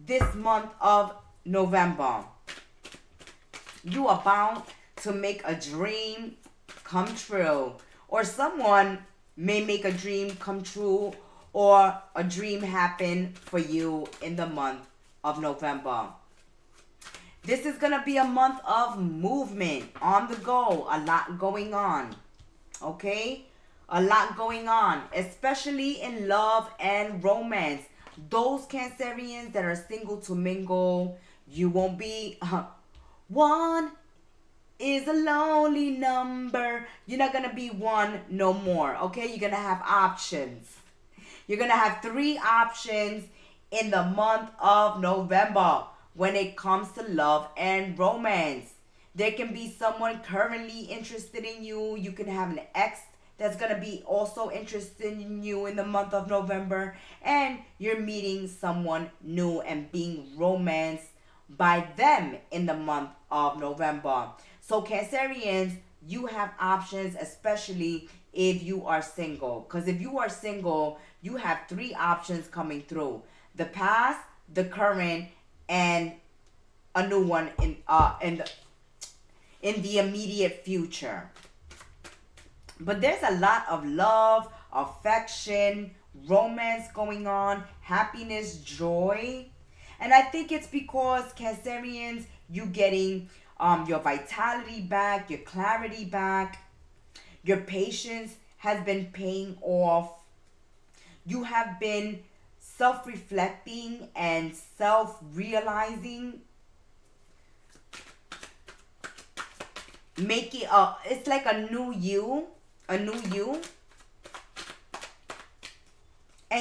This month of November, you are bound to make a dream come true. Or someone may make a dream come true or a dream happen for you in the month of November. This is going to be a month of movement, on the go, a lot going on, okay? A lot going on, especially in love and romance. Those Cancerians that are single to mingle, you won't be, one is a lonely number. You're not going to be one no more, okay? You're going to have options. You're going to have 3 options in the month of November. When it comes to love and romance, there can be someone currently interested in you. You can have an ex that's going to be also interested in you in the month of November. And you're meeting someone new and being romanced by them in the month of November. So Cancerians, you have options, especially if you are single. Because if you are single, you have 3 options coming through. The past, the current, and a new one in the immediate future. But there's a lot of love, affection, romance going on, happiness, joy. And I think it's because Cancerians, you getting your vitality back, your clarity back, your patience has been paying off. You have been self-reflecting and self-realizing. Make it it's like a new you. And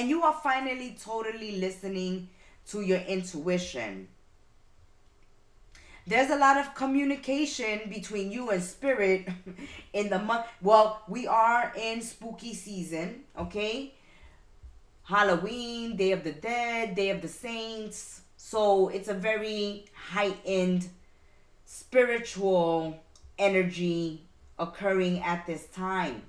you are finally totally listening to your intuition. There's a lot of communication between you and spirit in the month. Well, we are in spooky season, okay? Halloween, Day of the Dead, Day of the Saints. So it's a very heightened spiritual energy occurring at this time.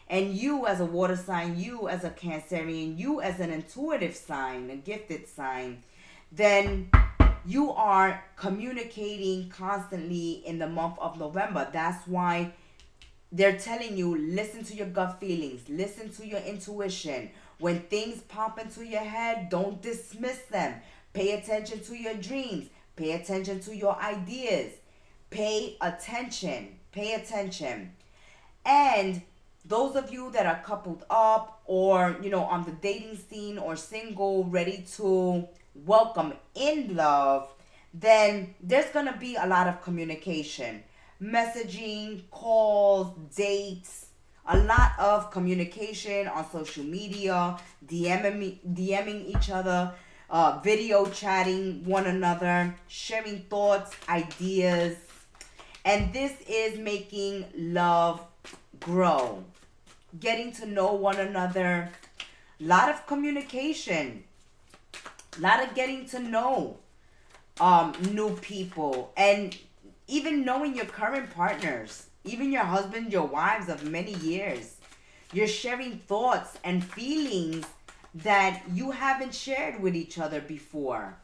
And you as a water sign, you as a Cancerian, you as an intuitive sign, a gifted sign, then you are communicating constantly in the month of November. That's why they're telling you, listen to your gut feelings, listen to your intuition. When things pop into your head, don't dismiss them. Pay attention to your dreams. Pay attention to your ideas. Pay attention. Pay attention. And those of you that are coupled up or, on the dating scene or single, ready to welcome in love, then there's going to be a lot of communication. Messaging, calls, dates, a lot of communication on social media, DMing each other, video chatting one another, sharing thoughts, ideas. And this is making love grow. Getting to know one another. A lot of communication. A lot of getting to know new people. And even knowing your current partners. Even your husband, your wives of many years. You're sharing thoughts and feelings that you haven't shared with each other before.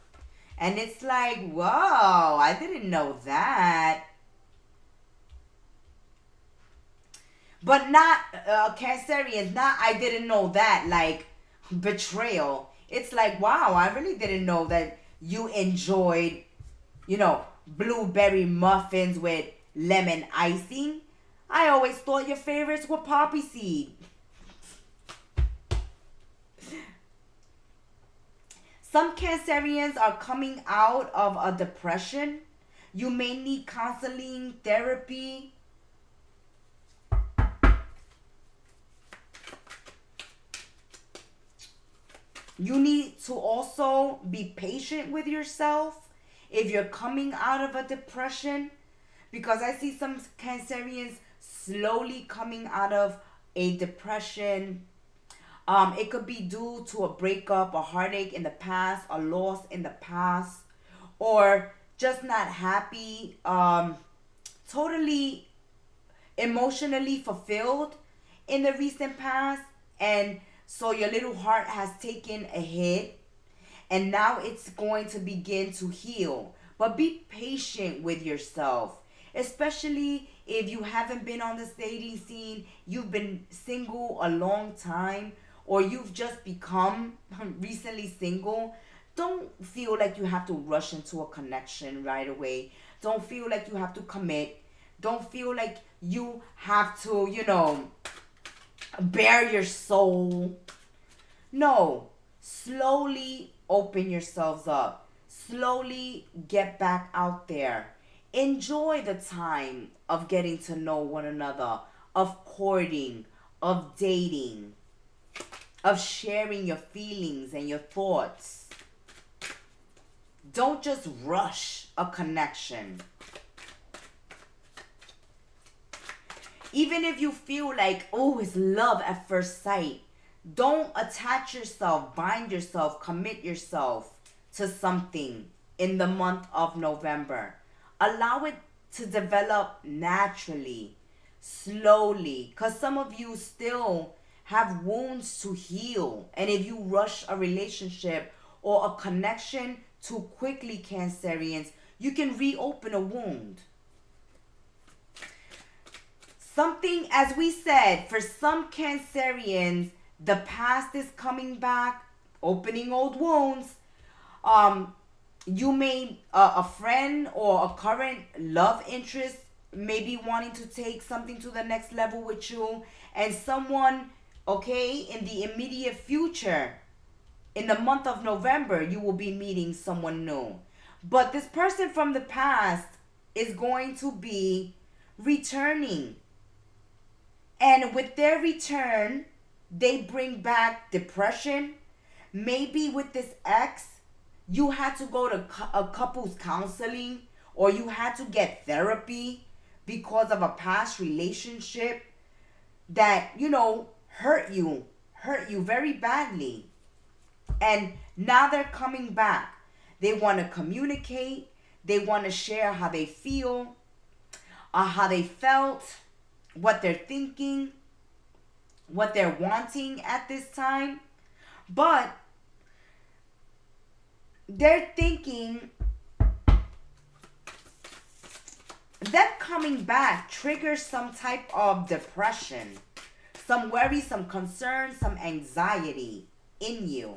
And it's like, whoa, I didn't know that. But not, Cancerians, not I didn't know that, like betrayal. It's like, wow, I really didn't know that you enjoyed, blueberry muffins with lemon icing. I always thought your favorites were poppy seed. Some Cancerians are coming out of a depression. You may need counseling, therapy. You need to also be patient with yourself if you're coming out of a depression. Because I see some Cancerians slowly coming out of a depression. It could be due to a breakup, a heartache in the past, a loss in the past, or just not happy, totally emotionally fulfilled in the recent past. And so your little heart has taken a hit, and now it's going to begin to heal. But be patient with yourself, especially if you haven't been on the dating scene, you've been single a long time, or you've just become recently single. Don't feel like you have to rush into a connection right away. Don't feel like you have to commit. Don't feel like you have to, bare your soul. No, slowly open yourselves up. Slowly get back out there. Enjoy the time of getting to know one another, of courting, of dating, of sharing your feelings and your thoughts. Don't just rush a connection. Even if you feel like, oh, it's love at first sight, don't attach yourself, bind yourself, commit yourself to something in the month of November. Allow it to develop naturally, slowly, because some of you still have wounds to heal. And if you rush a relationship or a connection too quickly, Cancerians, you can reopen a wound. Something, as we said, for some Cancerians, the past is coming back, opening old wounds. You may, a friend or a current love interest may be wanting to take something to the next level with you. And someone, in the immediate future, in the month of November, you will be meeting someone new. But this person from the past is going to be returning. And with their return, they bring back depression. Maybe with this ex, you had to go to a couples counseling, or you had to get therapy because of a past relationship that, you know, hurt you very badly. And now they're coming back. They want to communicate. They want to share how they feel, how they felt, what they're thinking, what they're wanting at this time. But they're thinking, them coming back triggers some type of depression, some worry, some concern, some anxiety in you.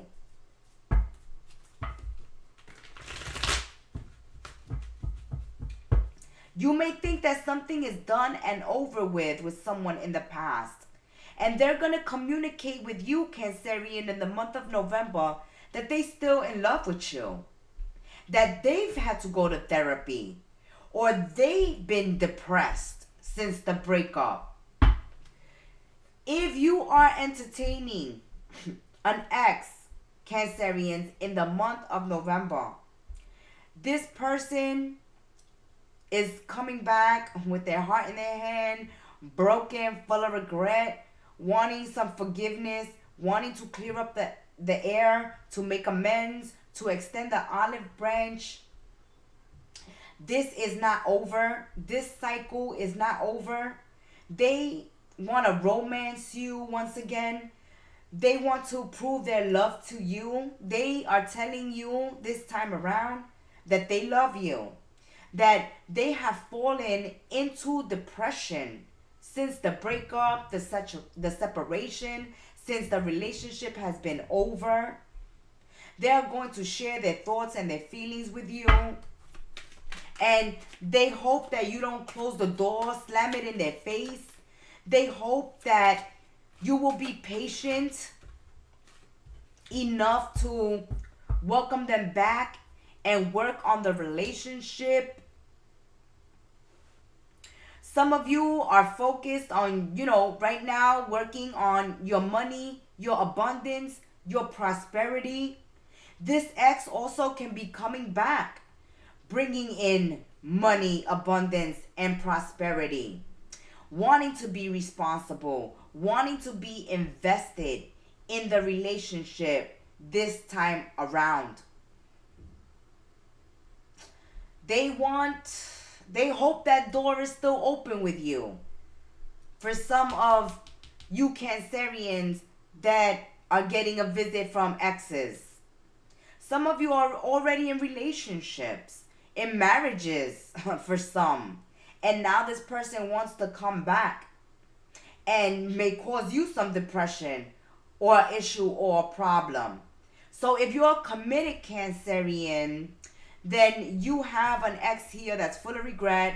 You may think that something is done and over with someone in the past. And they're going to communicate with you, Cancerian, in the month of November that they still in love with you. That they've had to go to therapy. Or they've been depressed since the breakup. If you are entertaining an ex, Cancerians, in the month of November, this person is coming back with their heart in their hand, broken, full of regret, wanting some forgiveness, wanting to clear up the air, to make amends, to extend the olive branch. This is not over. This cycle is not over. They want to romance you once again. They want to prove their love to you. They are telling you this time around that they love you. That they have fallen into depression since the breakup, the separation, since the relationship has been over. They are going to share their thoughts and their feelings with you. And they hope that you don't close the door, slam it in their face. They hope that you will be patient enough to welcome them back and work on the relationship. Some of you are focused on, right now working on your money, your abundance, your prosperity. This ex also can be coming back, bringing in money, abundance, and prosperity. Wanting to be responsible, wanting to be invested in the relationship this time around. They hope that door is still open with you. For some of you Cancerians that are getting a visit from exes. Some of you are already in relationships, in marriages for some. And now this person wants to come back and may cause you some depression or issue or a problem. So if you're a committed Cancerian, then you have an ex here that's full of regret,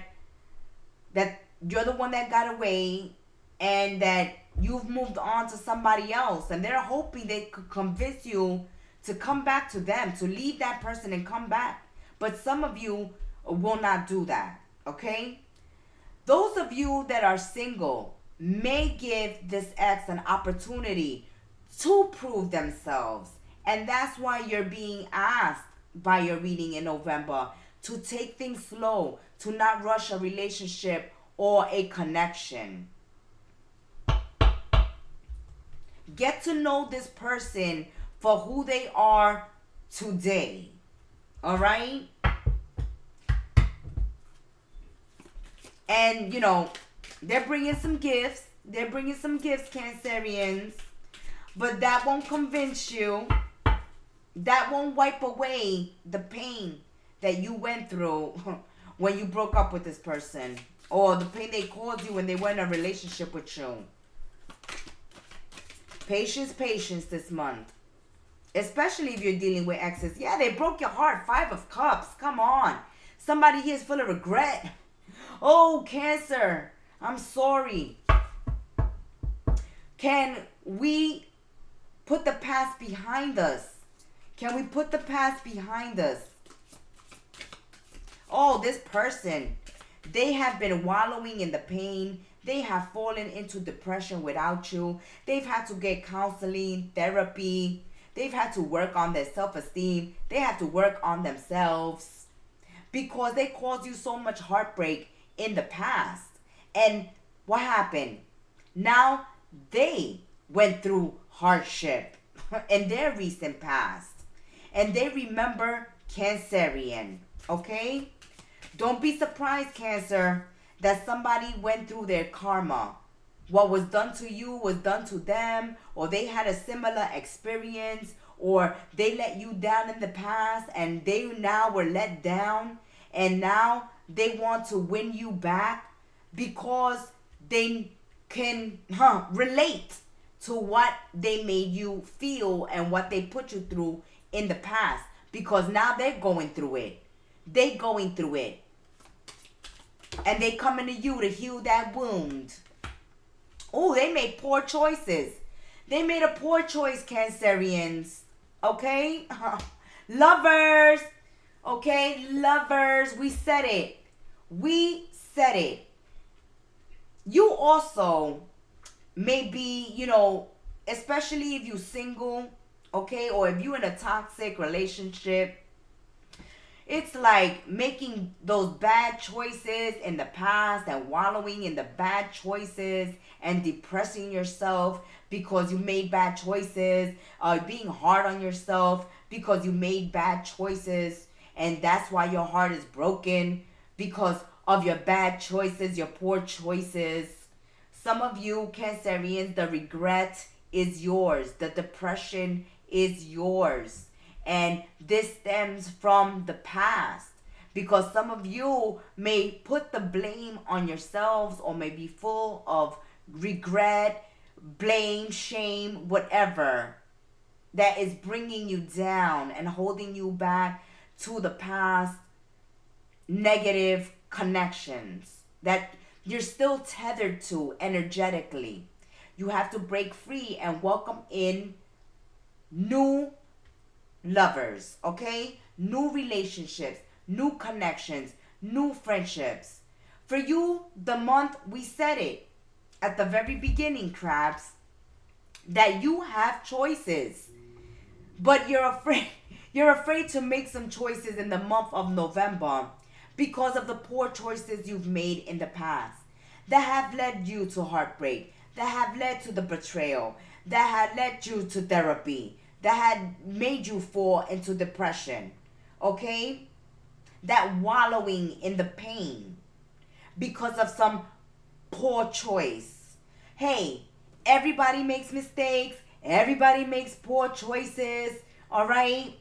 that you're the one that got away, and that you've moved on to somebody else. And they're hoping they could convince you to come back to them, to leave that person and come back. But some of you will not do that, okay? Those of you that are single may give this ex an opportunity to prove themselves. And that's why you're being asked by your reading in November to take things slow, to not rush a relationship or a connection. Get to know this person for who they are today. All right? And, they're bringing some gifts. They're bringing some gifts, Cancerians. But that won't convince you. That won't wipe away the pain that you went through when you broke up with this person. Or the pain they caused you when they were in a relationship with you. Patience, patience this month. Especially if you're dealing with exes. Yeah, they broke your heart. 5 of Cups. Come on. Somebody here is full of regret. Oh, Cancer. I'm sorry. Can we put the past behind us? Can we put the past behind us? Oh, this person. They have been wallowing in the pain. They have fallen into depression without you. They've had to get counseling, therapy. They've had to work on their self-esteem. They have to work on themselves. because they caused you so much heartbreak in the past. And what happened? Now they went through hardship in their recent past. And they remember Cancerian, okay? Don't be surprised, Cancer, that somebody went through their karma. What was done to you was done to them, or they had a similar experience, or they let you down in the past and they now were let down, and now they want to win you back because they can relate to what they made you feel and what they put you through in the past, because now they're going through it. They going through it. And they coming to you to heal that wound. Oh, they made poor choices. They made a poor choice, Cancerians. Okay? Lovers. Okay? Lovers. We said it. We said it. You also may be, especially if you're single, okay, or if you're in a toxic relationship, it's like making those bad choices in the past and wallowing in the bad choices and depressing yourself because you made bad choices, being hard on yourself because you made bad choices, and that's why your heart is broken because of your bad choices, your poor choices. Some of you Cancerians, the regret is yours. The depression is yours. And this stems from the past, because some of you may put the blame on yourselves or may be full of regret, blame, shame, whatever that is bringing you down and holding you back to the past negative connections that you're still tethered to energetically. You have to break free and welcome in new lovers, okay? New relationships, new connections, new friendships. For you, the month, we said it at the very beginning, crabs, that you have choices. But you're afraid to make some choices in the month of November because of the poor choices you've made in the past that have led you to heartbreak, that have led to the betrayal, that had led you to therapy, that had made you fall into depression, okay? That wallowing in the pain because of some poor choice. Hey, everybody makes mistakes. Everybody makes poor choices, all right?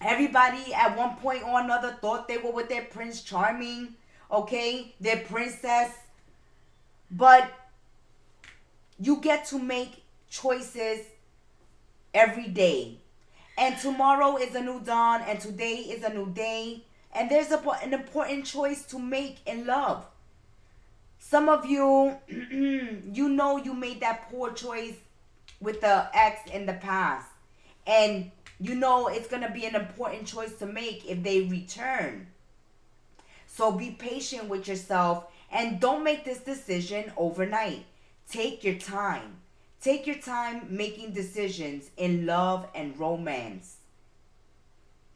Everybody at one point or another thought they were with their Prince Charming, okay? Their princess. But you get to make choices every day. And tomorrow is a new dawn, and today is a new day. And there's an important choice to make in love. Some of you, you made that poor choice with the ex in the past. And it's going to be an important choice to make if they return. So be patient with yourself and don't make this decision overnight. Take your time. Take your time making decisions in love and romance,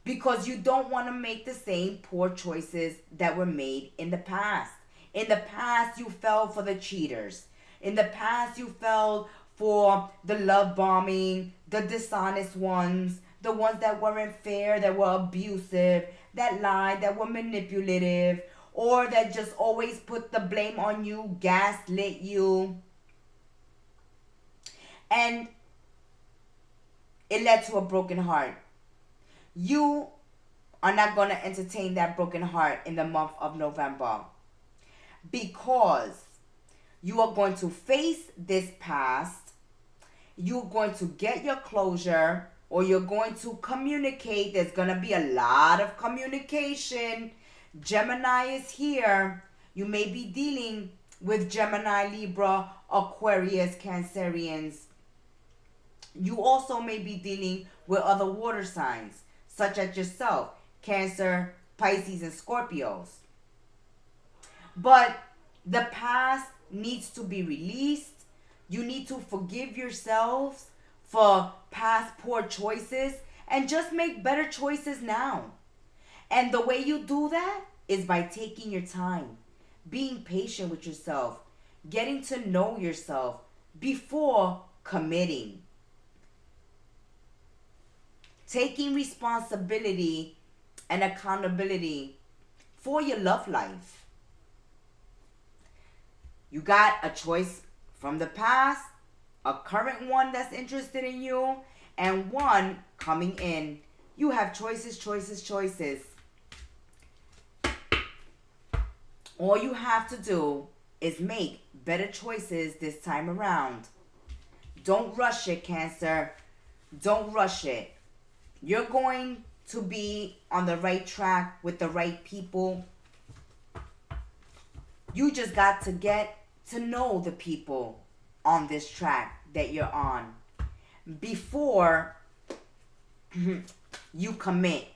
because you don't want to make the same poor choices that were made in the past. In the past, you fell for the cheaters. In the past, you fell for the love bombing, the dishonest ones, the ones that weren't fair, that were abusive, that lied, that were manipulative, or that just always put the blame on you, gaslit you. And it led to a broken heart. You are not going to entertain that broken heart in the month of November, because you are going to face this past. You're going to get your closure, or you're going to communicate. There's going to be a lot of communication. Gemini is here. You may be dealing with Gemini, Libra, Aquarius, Cancerians. You also may be dealing with other water signs, such as yourself, Cancer, Pisces, and Scorpios. But the past needs to be released. You need to forgive yourselves for past poor choices and just make better choices now. And the way you do that is by taking your time, being patient with yourself, getting to know yourself before committing, taking responsibility and accountability for your love life. You got a choice from the past, a current one that's interested in you, and one coming in. You have choices, choices, choices. All you have to do is make better choices this time around. Don't rush it, Cancer. Don't rush it. You're going to be on the right track with the right people. You just got to get to know the people on this track that you're on before you commit.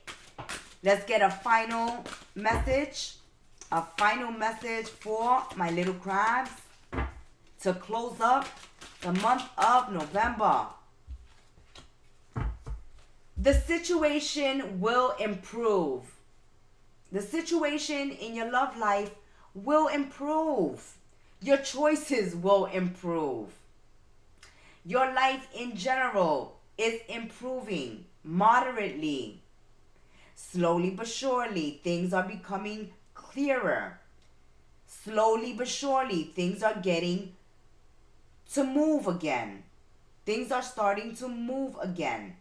Let's get a final message. A final message for my little crabs to close up the month of November. The situation will improve. The situation in your love life will improve. Your choices will improve. Your life in general is improving moderately. Slowly but surely, things are becoming clearer. Slowly but surely, things are getting to move again. Things are starting to move again.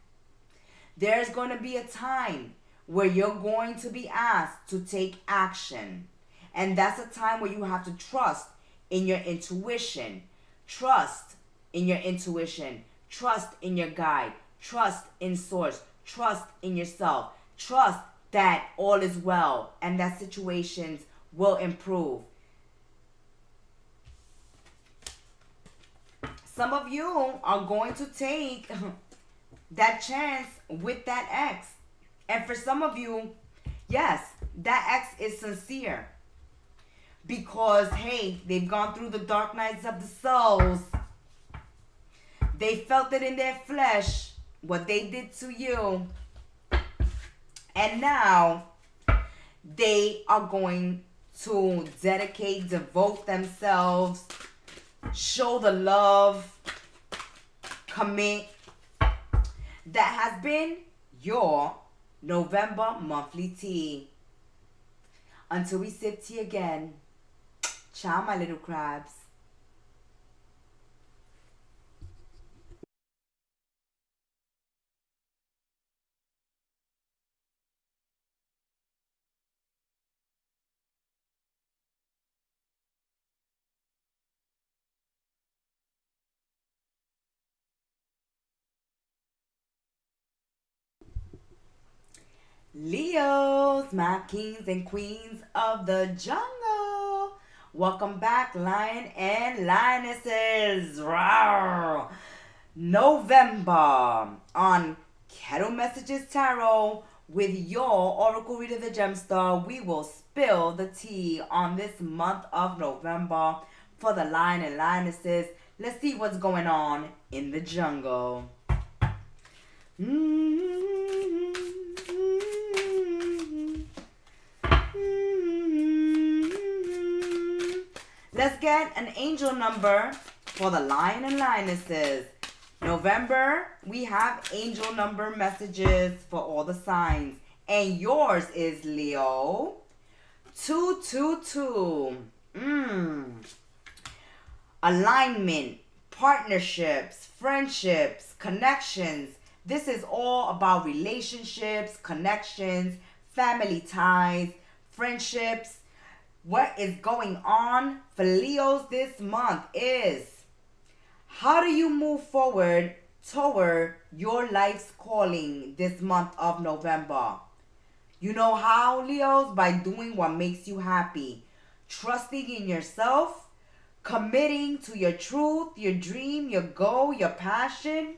There's going to be a time where you're going to be asked to take action. And that's a time where you have to trust in your intuition. Trust in your intuition. Trust in your guide. Trust in source. Trust in yourself. Trust that all is well and that situations will improve. Some of you are going to take that chance with that ex. And for some of you, yes, that ex is sincere. Because, hey, they've gone through the dark nights of the souls. They felt it in their flesh, what they did to you. And now, they are going to dedicate, devote themselves, show the love, commit. That has been your November monthly tea. Until we sip tea again. Ciao, my little crabs. Leos, my kings and queens of the jungle. Welcome back, lion and lionesses. Rawr. November on Kettle Messages Tarot with your Oracle Reader, the Gemstar. We will spill the tea on this month of November for the lion and lionesses. Let's see what's going on in the jungle. Let's get an angel number for the lion and lionesses. November, we have angel number messages for all the signs. And yours is Leo. 222. Alignment, partnerships, friendships, connections. This is all about relationships, connections, family ties, friendships. What is going on for Leos this month is, how do you move forward toward your life's calling this month of November? You know how, Leos? By doing what makes you happy. Trusting in yourself, committing to your truth, your dream, your goal, your passion,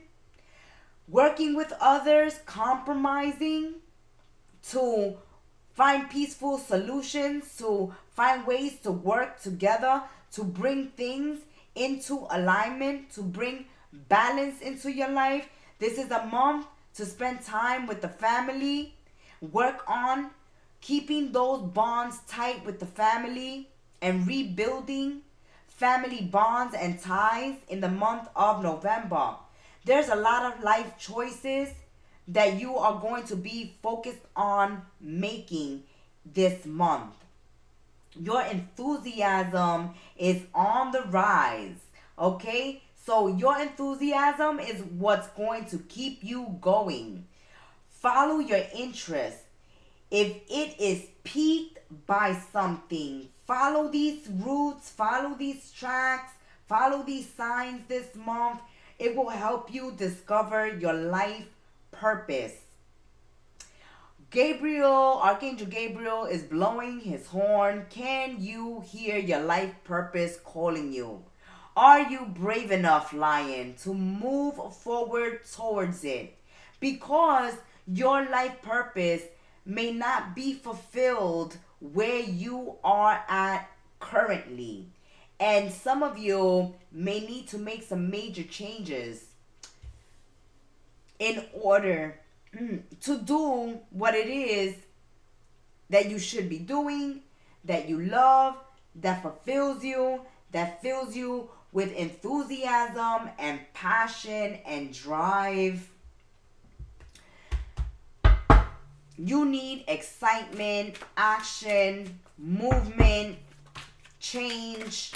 working with others, compromising to find peaceful solutions, to find ways to work together, to bring things into alignment, to bring balance into your life. This is a month to spend time with the family, work on keeping those bonds tight with the family and rebuilding family bonds and ties in the month of November. There's a lot of life choices that you are going to be focused on making this month. Your enthusiasm is on the rise, okay? So your enthusiasm is what's going to keep you going. Follow your interest. If it is piqued by something, follow these routes, follow these tracks, follow these signs this month. It will help you discover your life purpose. Archangel Gabriel is blowing his horn. Can you hear your life purpose calling you? Are you brave enough, Lion, to move forward towards it? Because your life purpose may not be fulfilled where you are at currently. And some of you may need to make some major changes in order to do what it is that you should be doing, that you love, that fulfills you, that fills you with enthusiasm and passion and drive. You need excitement, action, movement, change.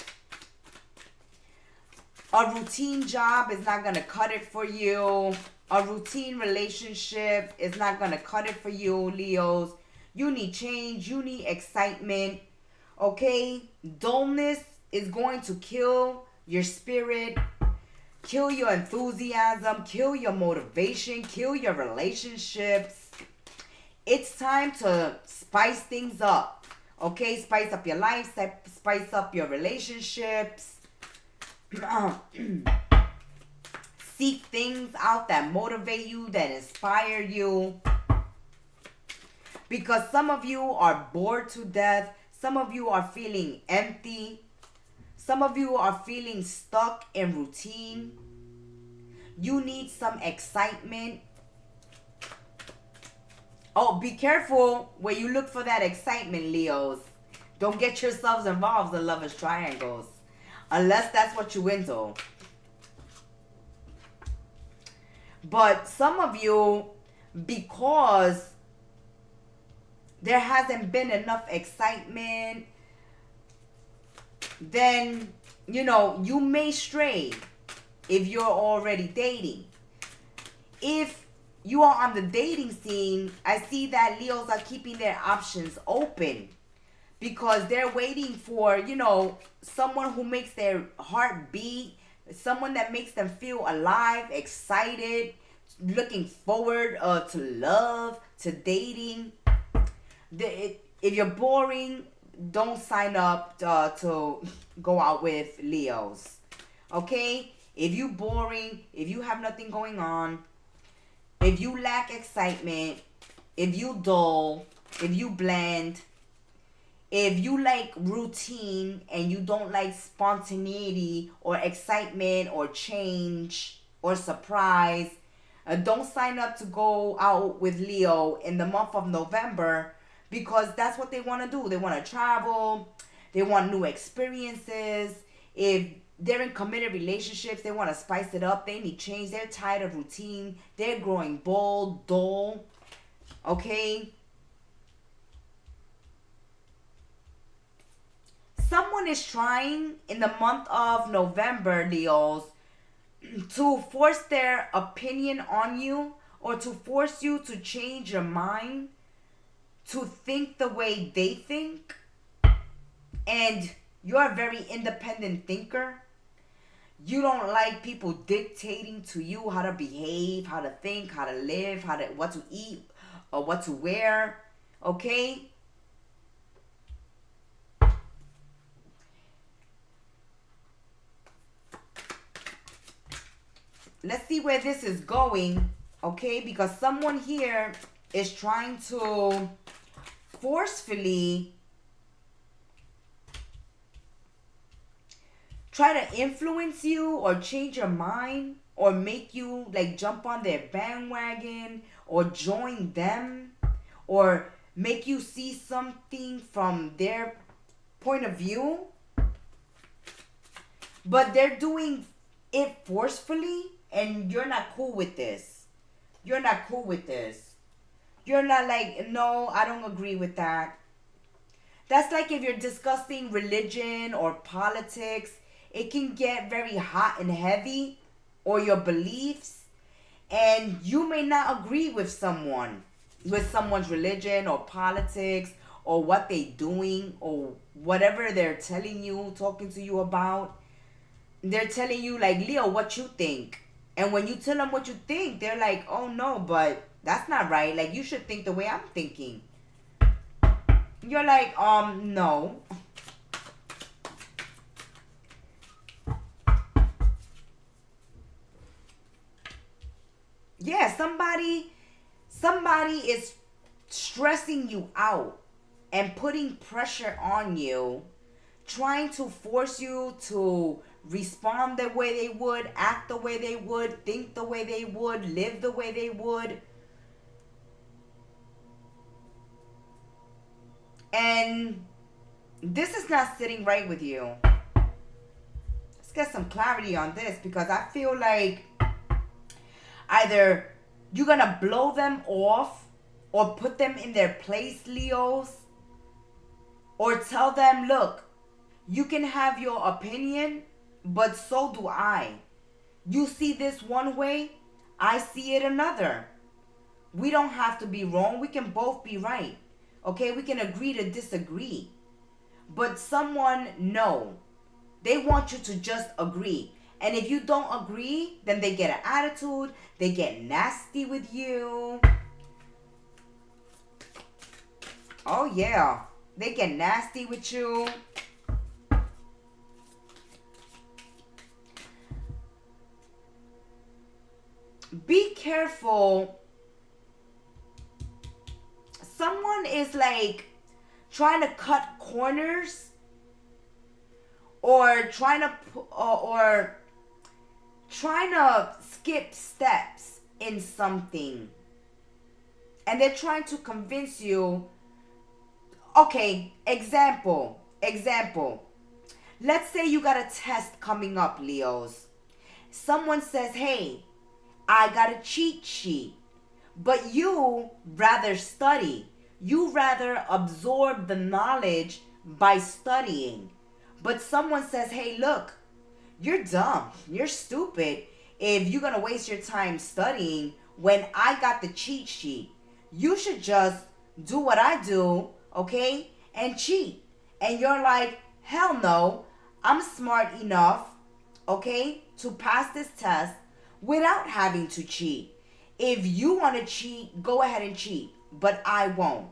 A routine job is not going to cut it for you. A routine relationship is not going to cut it for you, Leos. You need change. You need excitement. Okay? Dullness is going to kill your spirit, kill your enthusiasm, kill your motivation, kill your relationships. It's time to spice things up. Okay? Spice up your life. Spice up your relationships. Seek things out that motivate you, that inspire you. Because some of you are bored to death. Some of you are feeling empty. Some of you are feeling stuck in routine. You need some excitement. Oh, be careful where you look for that excitement, Leos. Don't get yourselves involved in lovers triangles. Unless that's what you into. But some of you, because there hasn't been enough excitement, then, you may stray if you're already dating. If you are on the dating scene, I see that Leos are keeping their options open because they're waiting for, someone who makes their heart beat, someone that makes them feel alive, excited, looking forward to love, to dating. If you're boring, don't sign up to go out with Leos. Okay? If you boring, if you have nothing going on, if you lack excitement, if you dull, if you bland, if you like routine and you don't like spontaneity or excitement or change or surprise, don't sign up to go out with Leo in the month of November, because that's what they want to do. They want to travel. They want new experiences. If they're in committed relationships, they want to spice it up. They need change. They're tired of routine. They're growing bold, dull. Okay? Someone is trying in the month of November, Leos, to force their opinion on you or to force you to change your mind, to think the way they think. And you're a very independent thinker. You don't like people dictating to you how to behave, how to think, how to live, what to eat, or what to wear. Okay? Let's see where this is going, okay? Because someone here is trying to forcefully try to influence you or change your mind or make you like jump on their bandwagon or join them or make you see something from their point of view, but they're doing it forcefully, and you're not cool with this. You're not cool with this. You're not like, no, I don't agree with that. That's like if you're discussing religion or politics, it can get very hot and heavy, or your beliefs, and you may not agree with someone's religion or politics or what they're doing or whatever they're telling you, talking to you about. They're telling you like, Leo, what you think? And when you tell them what you think, they're like, oh no, but that's not right. Like, you should think the way I'm thinking. You're like, no. Yeah, somebody is stressing you out and putting pressure on you, trying to force you to respond the way they would, act the way they would, think the way they would, live the way they would. And this is not sitting right with you. Let's get some clarity on this, because I feel like either you're gonna blow them off or put them in their place, Leos, or tell them, look, you can have your opinion, but so do I. You see this one way, I see it another. We don't have to be wrong. We can both be right. Okay, we can agree to disagree. But someone, no. They want you to just agree. And if you don't agree, then they get an attitude. They get nasty with you. Oh, yeah. They get nasty with you. Be careful. Someone is like trying to cut corners, or trying to skip steps in something, and they're trying to convince you. Okay, example. Let's say you got a test coming up, Leos. Someone says, hey, I got a cheat sheet. But you rather study. You rather absorb the knowledge by studying. But someone says, hey, look, you're dumb. You're stupid if you're going to waste your time studying when I got the cheat sheet. You should just do what I do, okay, and cheat. And you're like, hell no, I'm smart enough, okay, to pass this test without having to cheat. If you want to cheat, go ahead and cheat, but I won't.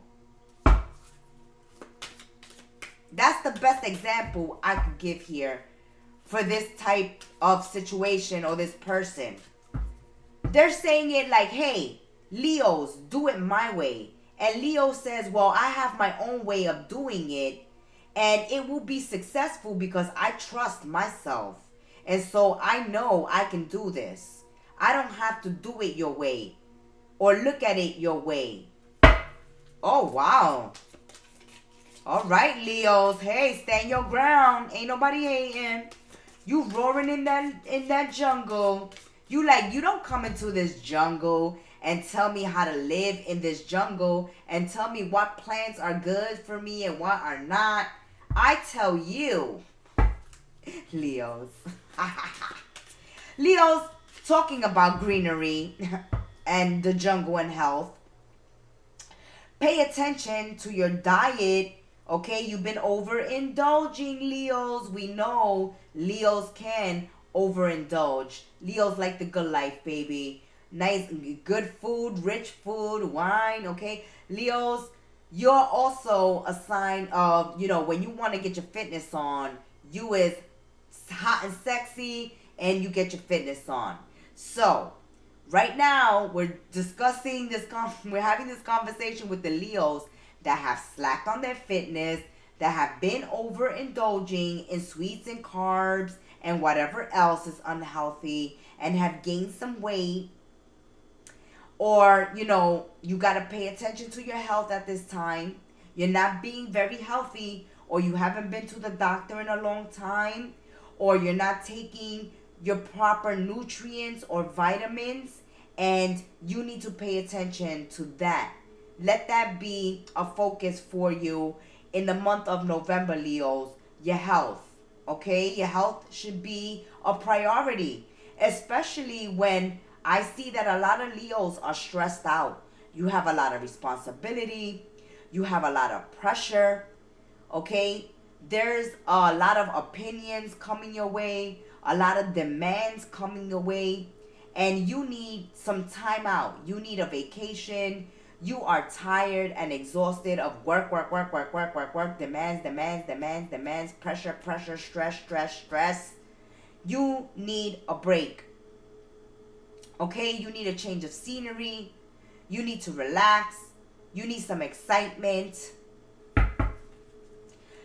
That's the best example I could give here for this type of situation or this person. They're saying it like, hey, Leos, do it my way. And Leo says, well, I have my own way of doing it, and it will be successful because I trust myself. And so I know I can do this. I don't have to do it your way or look at it your way. Oh, wow. All right, Leos. Hey, stand your ground. Ain't nobody hating. You roaring in that jungle. You don't come into this jungle and tell me how to live in this jungle and tell me what plants are good for me and what are not. I tell you, Leos. Leos, talking about greenery and the jungle and health. Pay attention to your diet. Okay, you've been overindulging, Leos. We know Leos can overindulge. Leos like the good life, baby. Nice, good food, rich food, wine, okay? Leos, you're also a sign of, when you want to get your fitness on, you is hot and sexy and you get your fitness on. So, right now, we're discussing we're having this conversation with the Leos that have slacked on their fitness, that have been overindulging in sweets and carbs and whatever else is unhealthy, and have gained some weight. Or, you know, you got to pay attention to your health at this time. You're not being very healthy, or you haven't been to the doctor in a long time, or you're not taking your proper nutrients or vitamins, and you need to pay attention to that. Let that be a focus for you in the month of November, Leos. Your health, okay? Your health should be a priority, especially when I see that a lot of Leos are stressed out. You have a lot of responsibility, you have a lot of pressure, okay? There's a lot of opinions coming your way, a lot of demands coming your way, and you need some time out. You need a vacation. You are tired and exhausted of work, demands, pressure, stress. You need a break. Okay, you need a change of scenery. You need to relax. You need some excitement.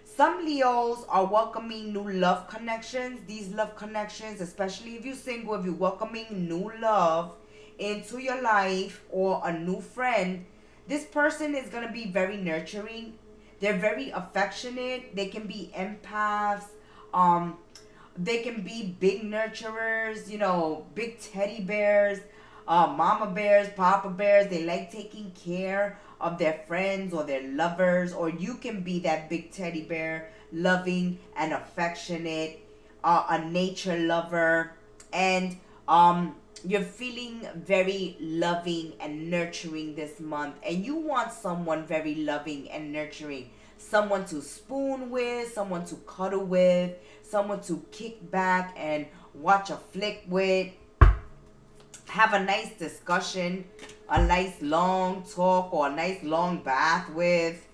Some Leos are welcoming new love connections. These love connections, especially if you're single, if you're welcoming new love into your life or a new friend, this person is going to be very nurturing. They're very affectionate. They can be empaths. They can be big nurturers, you know, big teddy bears, mama bears, papa bears. They like taking care of their friends or their lovers, or you can be that big teddy bear, loving and affectionate, a nature lover, and you're feeling very loving and nurturing this month, and you want someone very loving and nurturing, someone to spoon with, someone to cuddle with, someone to kick back and watch a flick with, have a nice discussion, a nice long talk, or a nice long bath with,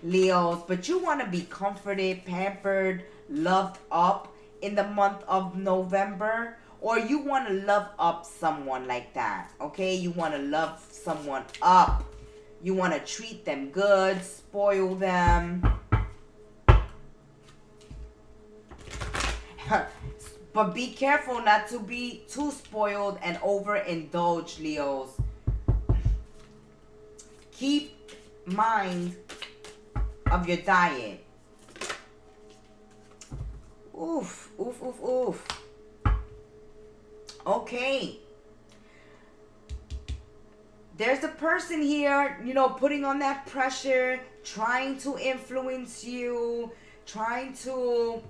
Leos. But you want to be comforted, pampered, loved up in the month of November, or you want to love up someone like that, okay? You want to love someone up. You want to treat them good, spoil them. But be careful not to be too spoiled and overindulge, Leos. Keep mind of your diet. Oof. Okay. There's a person here, you know, putting on that pressure, trying to influence you, trying to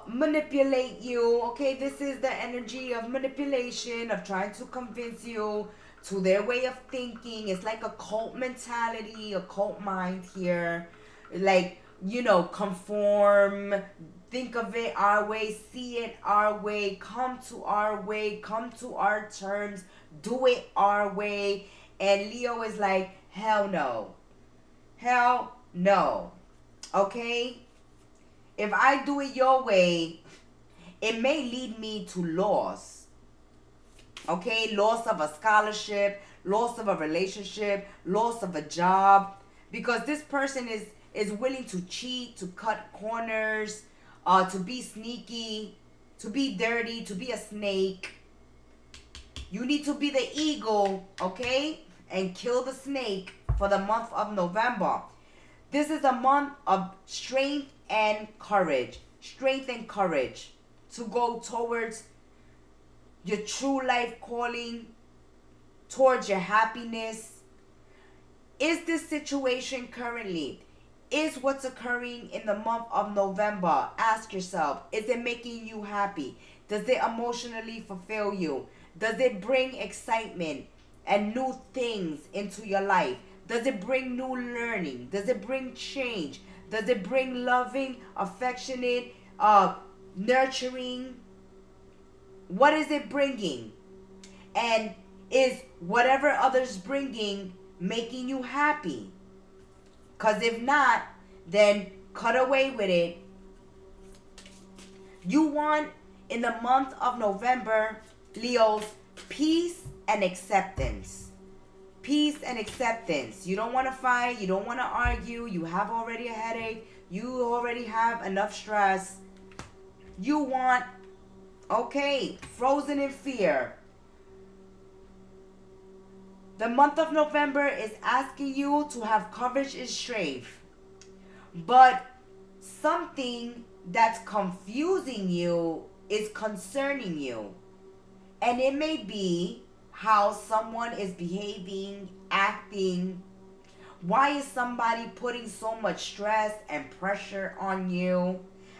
manipulate you. Okay, this is the energy of manipulation, of trying to convince you to their way of thinking. It's like a cult mentality, a cult mind here. Like, you know, conform, think of it our way, see it our way, come to our way, come to our terms, do it our way. And Leo is like, hell no. Hell no. Okay? If I do it your way, it may lead me to loss. Okay? Loss of a scholarship, loss of a relationship, loss of a job. Because this person is willing to cheat, to cut corners, to be sneaky, to be dirty, to be a snake. You need to be the eagle, okay? And kill the snake for the month of November. This is a month of strength and courage. Strength and courage to go towards your true life calling, towards your happiness. Is this situation currently, is what's occurring in the month of November, ask yourself, is it making you happy? Does it emotionally fulfill you? Does it bring excitement and new things into your life? Does it bring new learning? Does it bring change? Does it bring loving, affectionate, nurturing? What is it bringing? And is whatever others bringing making you happy? Because if not, then cut away with it. You want, in the month of November, Leos, peace and acceptance. Peace and acceptance. You don't want to fight. You don't want to argue. You have already a headache. You already have enough stress. You want, okay, frozen in fear. The month of November is asking you to have courage and strength. But something that's confusing you is concerning you. And it may be how someone is behaving, acting. Why is somebody putting so much stress and pressure on you?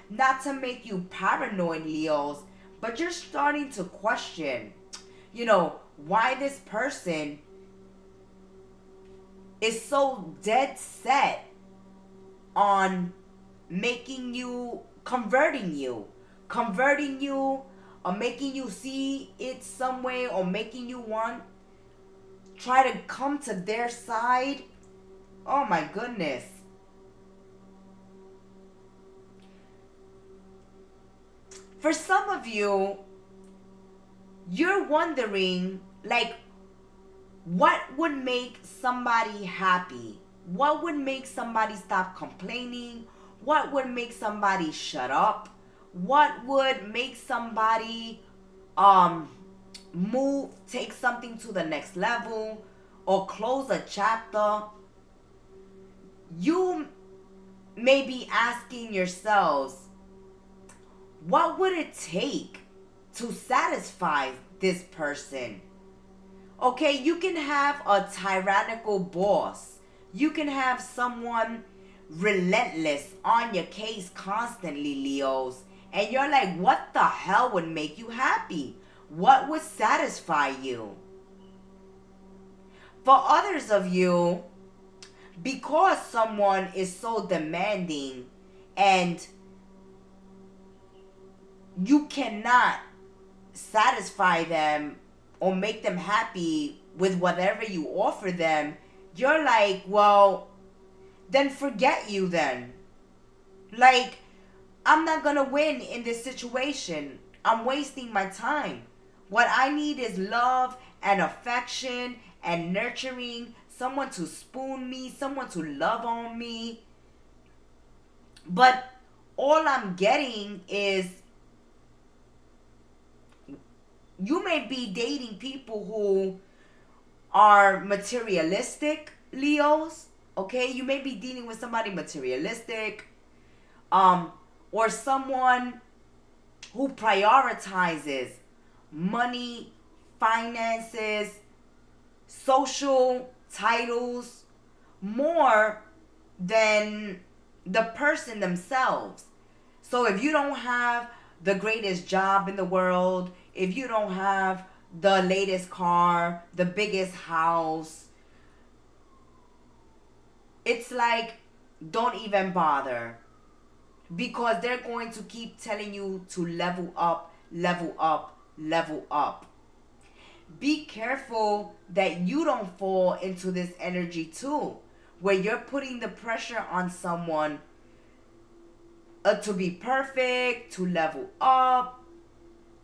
Not to make you paranoid, Leos, but you're starting to question, why this person is so dead set on converting you, or making you see it some way, or making you try to come to their side. Oh my goodness. For some of you, you're wondering, what would make somebody happy? What would make somebody stop complaining? What would make somebody shut up? What would make somebody take something to the next level or close a chapter? You may be asking yourselves, what would it take to satisfy this person? Okay, you can have a tyrannical boss. You can have someone relentless on your case constantly, Leos. And you're like, what the hell would make you happy? What would satisfy you? For others of you, because someone is so demanding and you cannot satisfy them or make them happy with whatever you offer them, you're like, well, then forget you then. I'm not gonna win in this situation. I'm wasting my time. What I need is love and affection and nurturing, someone to spoon me, someone to love on me. But all I'm getting is, you may be dating people who are materialistic, Leos. Okay, you may be dealing with somebody materialistic, or someone who prioritizes money, finances, social titles more than the person themselves. So if you don't have the greatest job in the world, if you don't have the latest car, the biggest house, it's like, don't even bother. Because they're going to keep telling you to level up, level up, level up. Be careful that you don't fall into this energy too, where you're putting the pressure on someone to be perfect, to level up,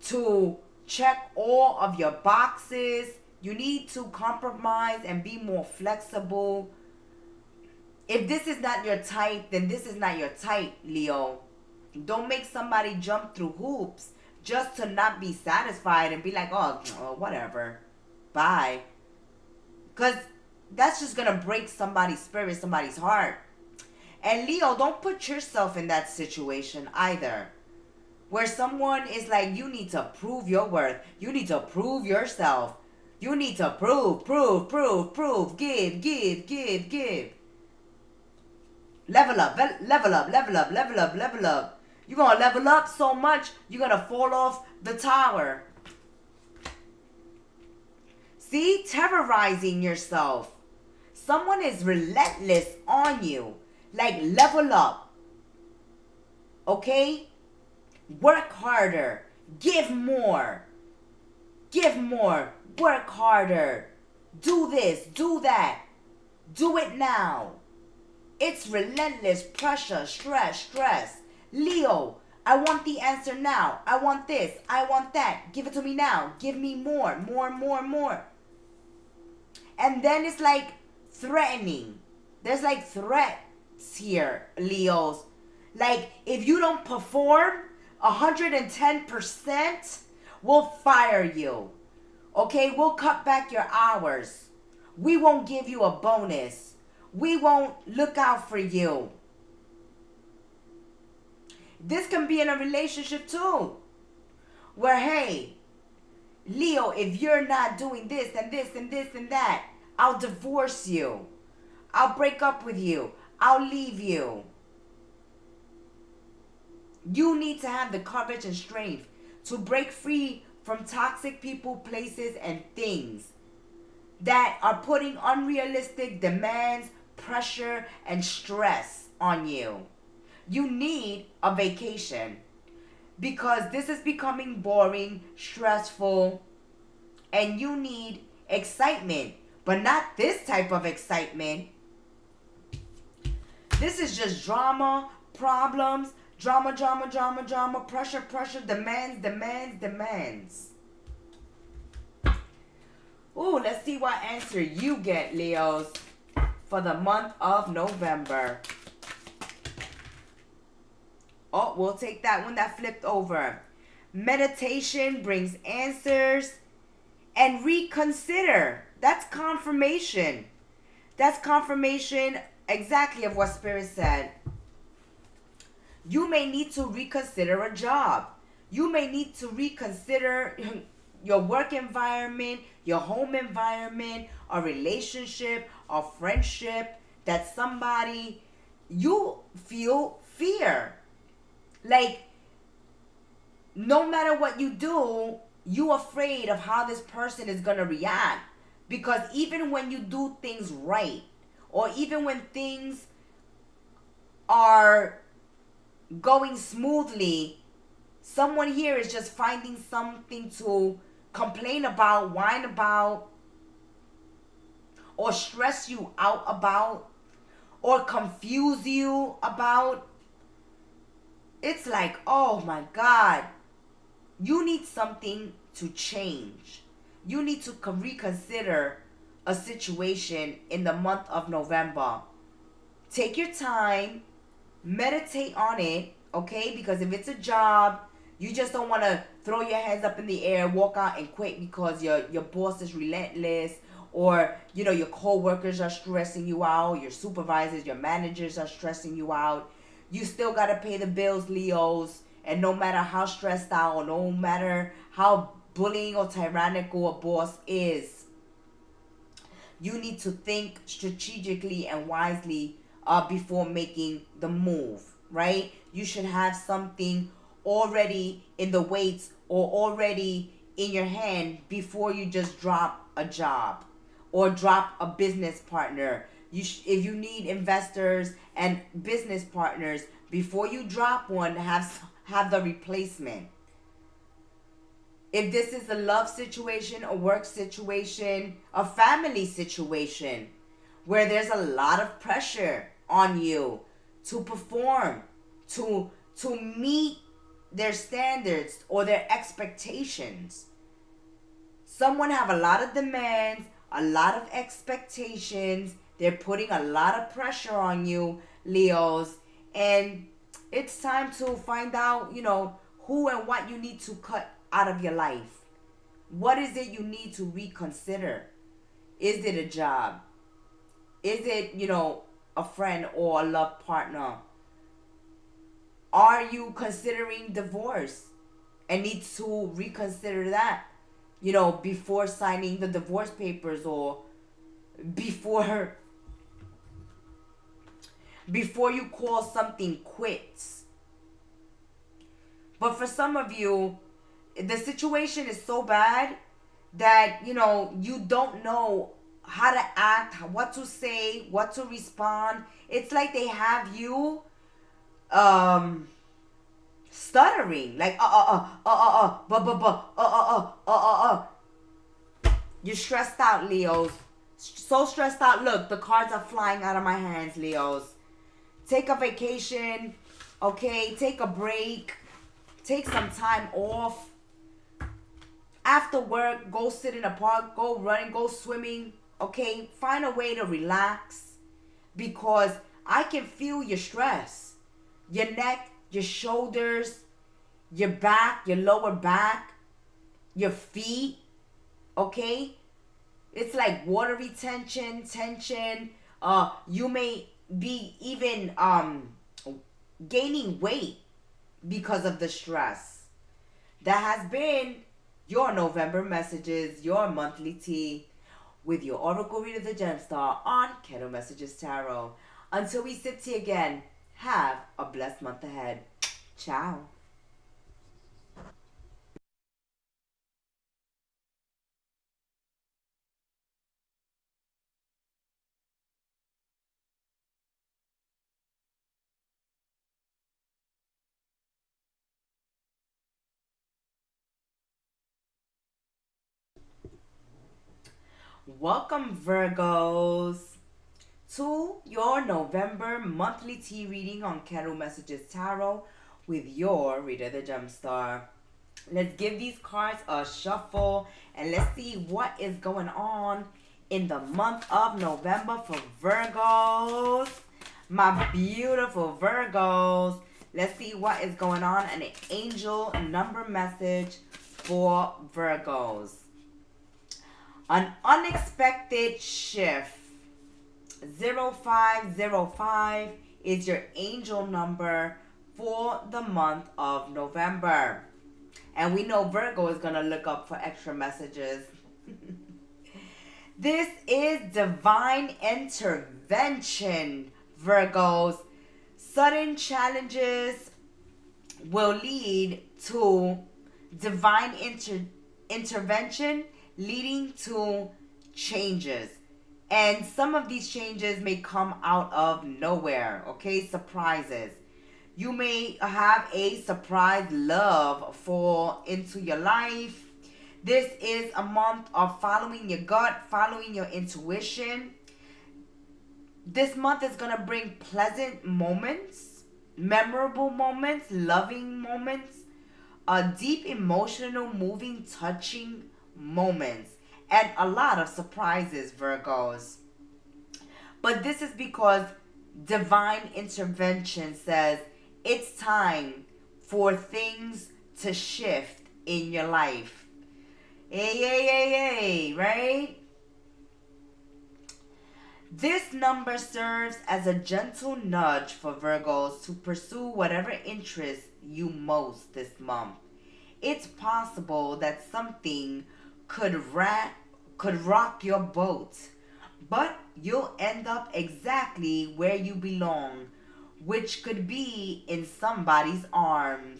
to check all of your boxes. You need to compromise and be more flexible. If this is not your type, then this is not your type, Leo. Don't make somebody jump through hoops just to not be satisfied and be like, oh, whatever. Bye. Because that's just going to break somebody's spirit, somebody's heart. And Leo, don't put yourself in that situation either. Where someone is like, you need to prove your worth. You need to prove yourself. You need to prove. Give. Level up. You're going to level up so much, you're going to fall off the tower. See? Terrorizing yourself. Someone is relentless on you. Level up. Okay? Work harder. Give more. Work harder. Do this. Do that. Do it now. It's relentless pressure, stress. Leo, I want the answer now. I want this. I want that. Give it to me now. Give me more. And then it's threatening. There's threats here, Leos. If you don't perform 110%, we'll fire you. Okay, we'll cut back your hours. We won't give you a bonus. We won't look out for you. This can be in a relationship too. Where, hey, Leo, if you're not doing this and this and this and that, I'll divorce you. I'll break up with you. I'll leave you. You need to have the courage and strength to break free from toxic people, places, and things that are putting unrealistic demands, pressure, and stress on you. You need a vacation because this is becoming boring, stressful, and you need excitement, but not this type of excitement. This is just drama, problems, drama, pressure, demands. Ooh, let's see what answer you get, Leos, for the month of November. Oh, we'll take that one that flipped over. Meditation brings answers and reconsider. That's confirmation. That's confirmation exactly of what Spirit said. You may need to reconsider a job. You may need to reconsider your work environment, your home environment, a relationship, a friendship, that somebody, you feel fear. Like, no matter what you do, you're afraid of how this person is going to react. Because even when you do things right, or even when things are going smoothly, someone here is just finding something to complain about, whine about, or stress you out about, or confuse you about. It's like, oh my God, you need something to change. You need to reconsider a situation in the month of November. Take your time, meditate on it, okay? Because if it's a job, you just don't want to throw your hands up in the air, walk out and quit because your boss is relentless, or your co-workers are stressing you out, your supervisors, your managers are stressing you out. You still got to pay the bills, Leos. And no matter how stressed out, or no matter how bullying or tyrannical a boss is, you need to think strategically and wisely before making the move, right? You should have something already in the weights or already in your hand before you just drop a job or drop a business partner. If you need investors and business partners, before you drop one, have the replacement. If this is a love situation, a work situation, a family situation, where there's a lot of pressure on you to perform, to meet their standards or their expectations. Someone have a lot of demands, a lot of expectations. They're putting a lot of pressure on you, Leos. And it's time to find out, who and what you need to cut out of your life. What is it you need to reconsider? Is it a job? Is it, a friend or a love partner? Are you considering divorce and need to reconsider that, before signing the divorce papers, or before you call something quits? But for some of you, the situation is so bad that, you don't know how to act, what to say, what to respond. It's like they have you stuttering, like You're stressed out, Leos. So stressed out. Look, the cards are flying out of my hands, Leos. Take a vacation, okay? Take a break. Take some time off. After work, go sit in a park, go running, go swimming, okay? Find a way to relax, because I can feel your stress. Your neck, your shoulders, your back, your lower back, your feet, okay? It's like watery tension. You may be even gaining weight because of the stress. That has been your November messages, your monthly tea with your Oracle Reader, the Gemstar, on Kettle Messages Tarot. Until we sit here again, have a blessed month ahead. Ciao. Welcome, Virgos, to your November monthly tea reading on Kettle Messages Tarot with your Reader, the Gemstar. Let's give these cards a shuffle and let's see what is going on in the month of November for Virgos. My beautiful Virgos. Let's see what is going on and an angel number message for Virgos. An unexpected shift. 0505 is your angel number for the month of November. And we know Virgo is going to look up for extra messages. This is divine intervention, Virgos. Sudden challenges will lead to divine intervention, leading to changes. And some of these changes may come out of nowhere, okay? Surprises. You may have a surprise love fall into your life. This is a month of following your gut, following your intuition. This month is going to bring pleasant moments, memorable moments, loving moments, deep emotional, moving, touching moments, and a lot of surprises, Virgos. But this is because divine intervention says it's time for things to shift in your life. Hey, right? This number serves as a gentle nudge for Virgos to pursue whatever interests you most this month. It's possible that something could rock your boat, but you'll end up exactly where you belong, which could be in somebody's arms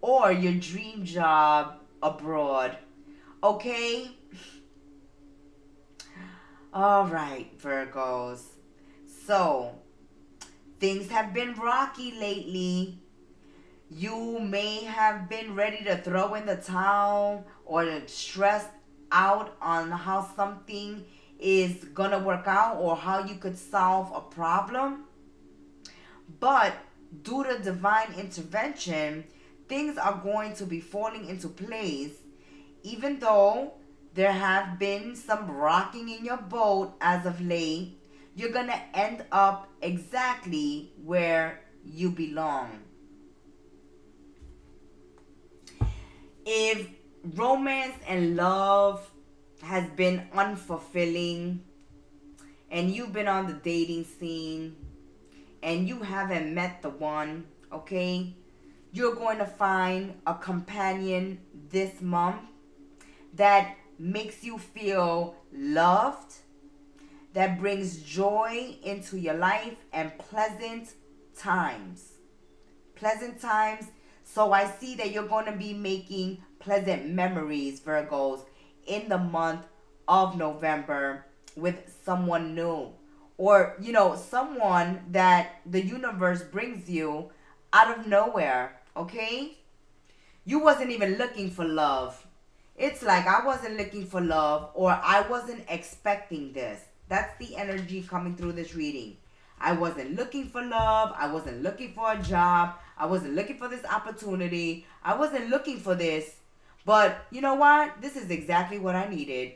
or your dream job abroad. Okay? All right, Virgos. So, things have been rocky lately. You may have been ready to throw in the towel or stressed out on how something is gonna work out or how you could solve a problem. But due to divine intervention, things are going to be falling into place, even though there have been some rocking in your boat as of late. You're gonna end up exactly where you belong. If romance and love has been unfulfilling and you've been on the dating scene and you haven't met the one, okay, you're going to find a companion this month that makes you feel loved, that brings joy into your life, and pleasant times. Pleasant times. So I see that you're going to be making pleasant memories, Virgos, in the month of November with someone new. Or, someone that the universe brings you out of nowhere, okay? You wasn't even looking for love. It's like I wasn't looking for love, or I wasn't expecting this. That's the energy coming through this reading. I wasn't looking for love. I wasn't looking for a job. I wasn't looking for this opportunity. I wasn't looking for this. But you know what? This is exactly what I needed.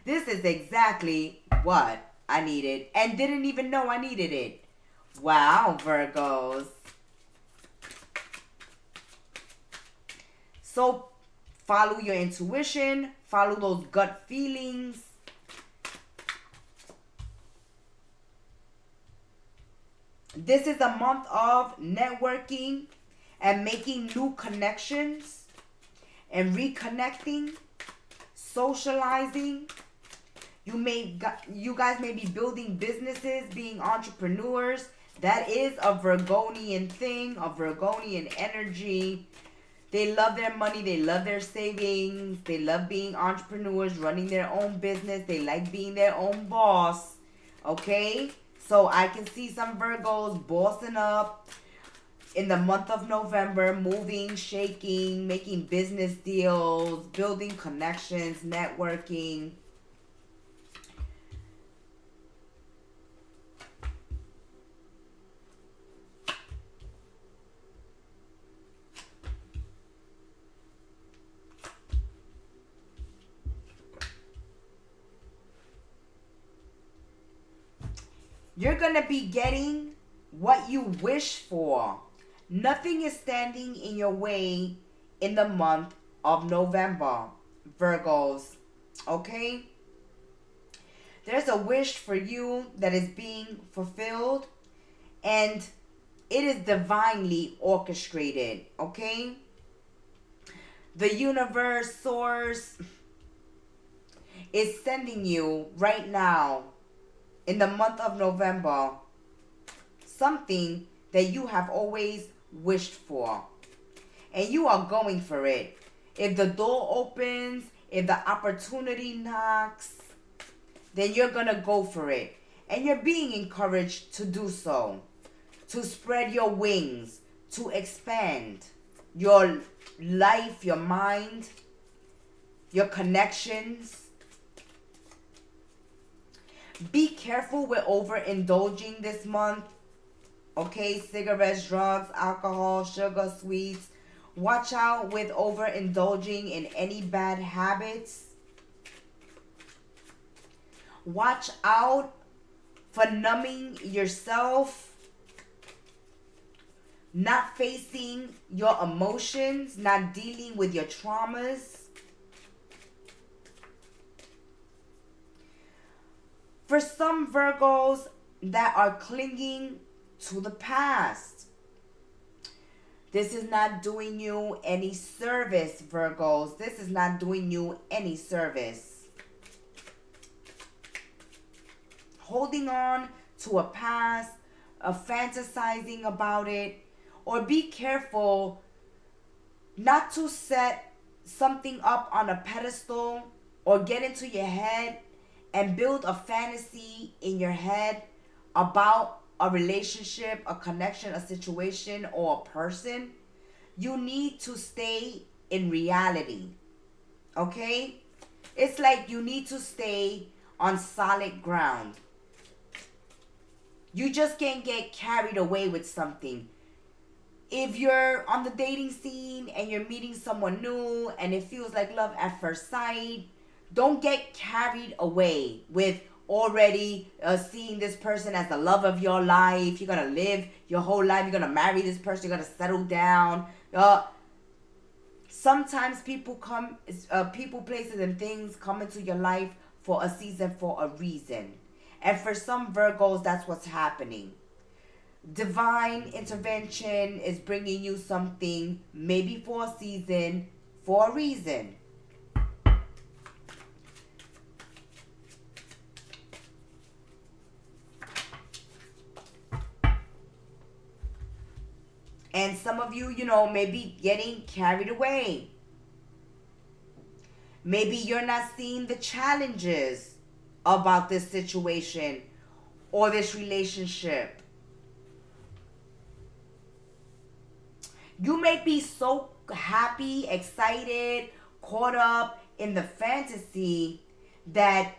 This is exactly what I needed and didn't even know I needed it. Wow, Virgos. So follow your intuition, follow those gut feelings. This is a month of networking and making new connections and reconnecting, socializing. You guys may be building businesses, being entrepreneurs. That is a Virgonian thing, a Virgonian energy. They love their money. They love their savings. They love being entrepreneurs, running their own business. They like being their own boss. Okay? So I can see some Virgos bossing up in the month of November, moving, shaking, making business deals, building connections, networking. You're going to be getting what you wish for. Nothing is standing in your way in the month of November, Virgos. Okay? There's a wish for you that is being fulfilled, and it is divinely orchestrated. Okay? The universe, source, is sending you right now, in the month of November, something that you have always wished for. And you are going for it. If the door opens, if the opportunity knocks, then you're going to go for it. And you're being encouraged to do so. To spread your wings. To expand your life, your mind, your connections. Be careful with overindulging this month. Okay, cigarettes, drugs, alcohol, sugar, sweets. Watch out with overindulging in any bad habits. Watch out for numbing yourself. Not facing your emotions. Not dealing with your traumas. For some Virgos that are clinging to the past, this is not doing you any service, Virgos. This is not doing you any service. Holding on to a past, fantasizing about it, or be careful not to set something up on a pedestal or get into your head and build a fantasy in your head about a relationship, a connection, a situation, or a person. You need to stay in reality. Okay? It's like you need to stay on solid ground. You just can't get carried away with something. If you're on the dating scene and you're meeting someone new and it feels like love at first sight, don't get carried away with already seeing this person as the love of your life. You're going to live your whole life. You're going to marry this person. You're going to settle down. Sometimes people, places, and things come into your life for a season, for a reason. And for some Virgos, that's what's happening. Divine intervention is bringing you something, maybe for a season, for a reason. And some of you, may be getting carried away. Maybe you're not seeing the challenges about this situation or this relationship. You may be so happy, excited, caught up in the fantasy that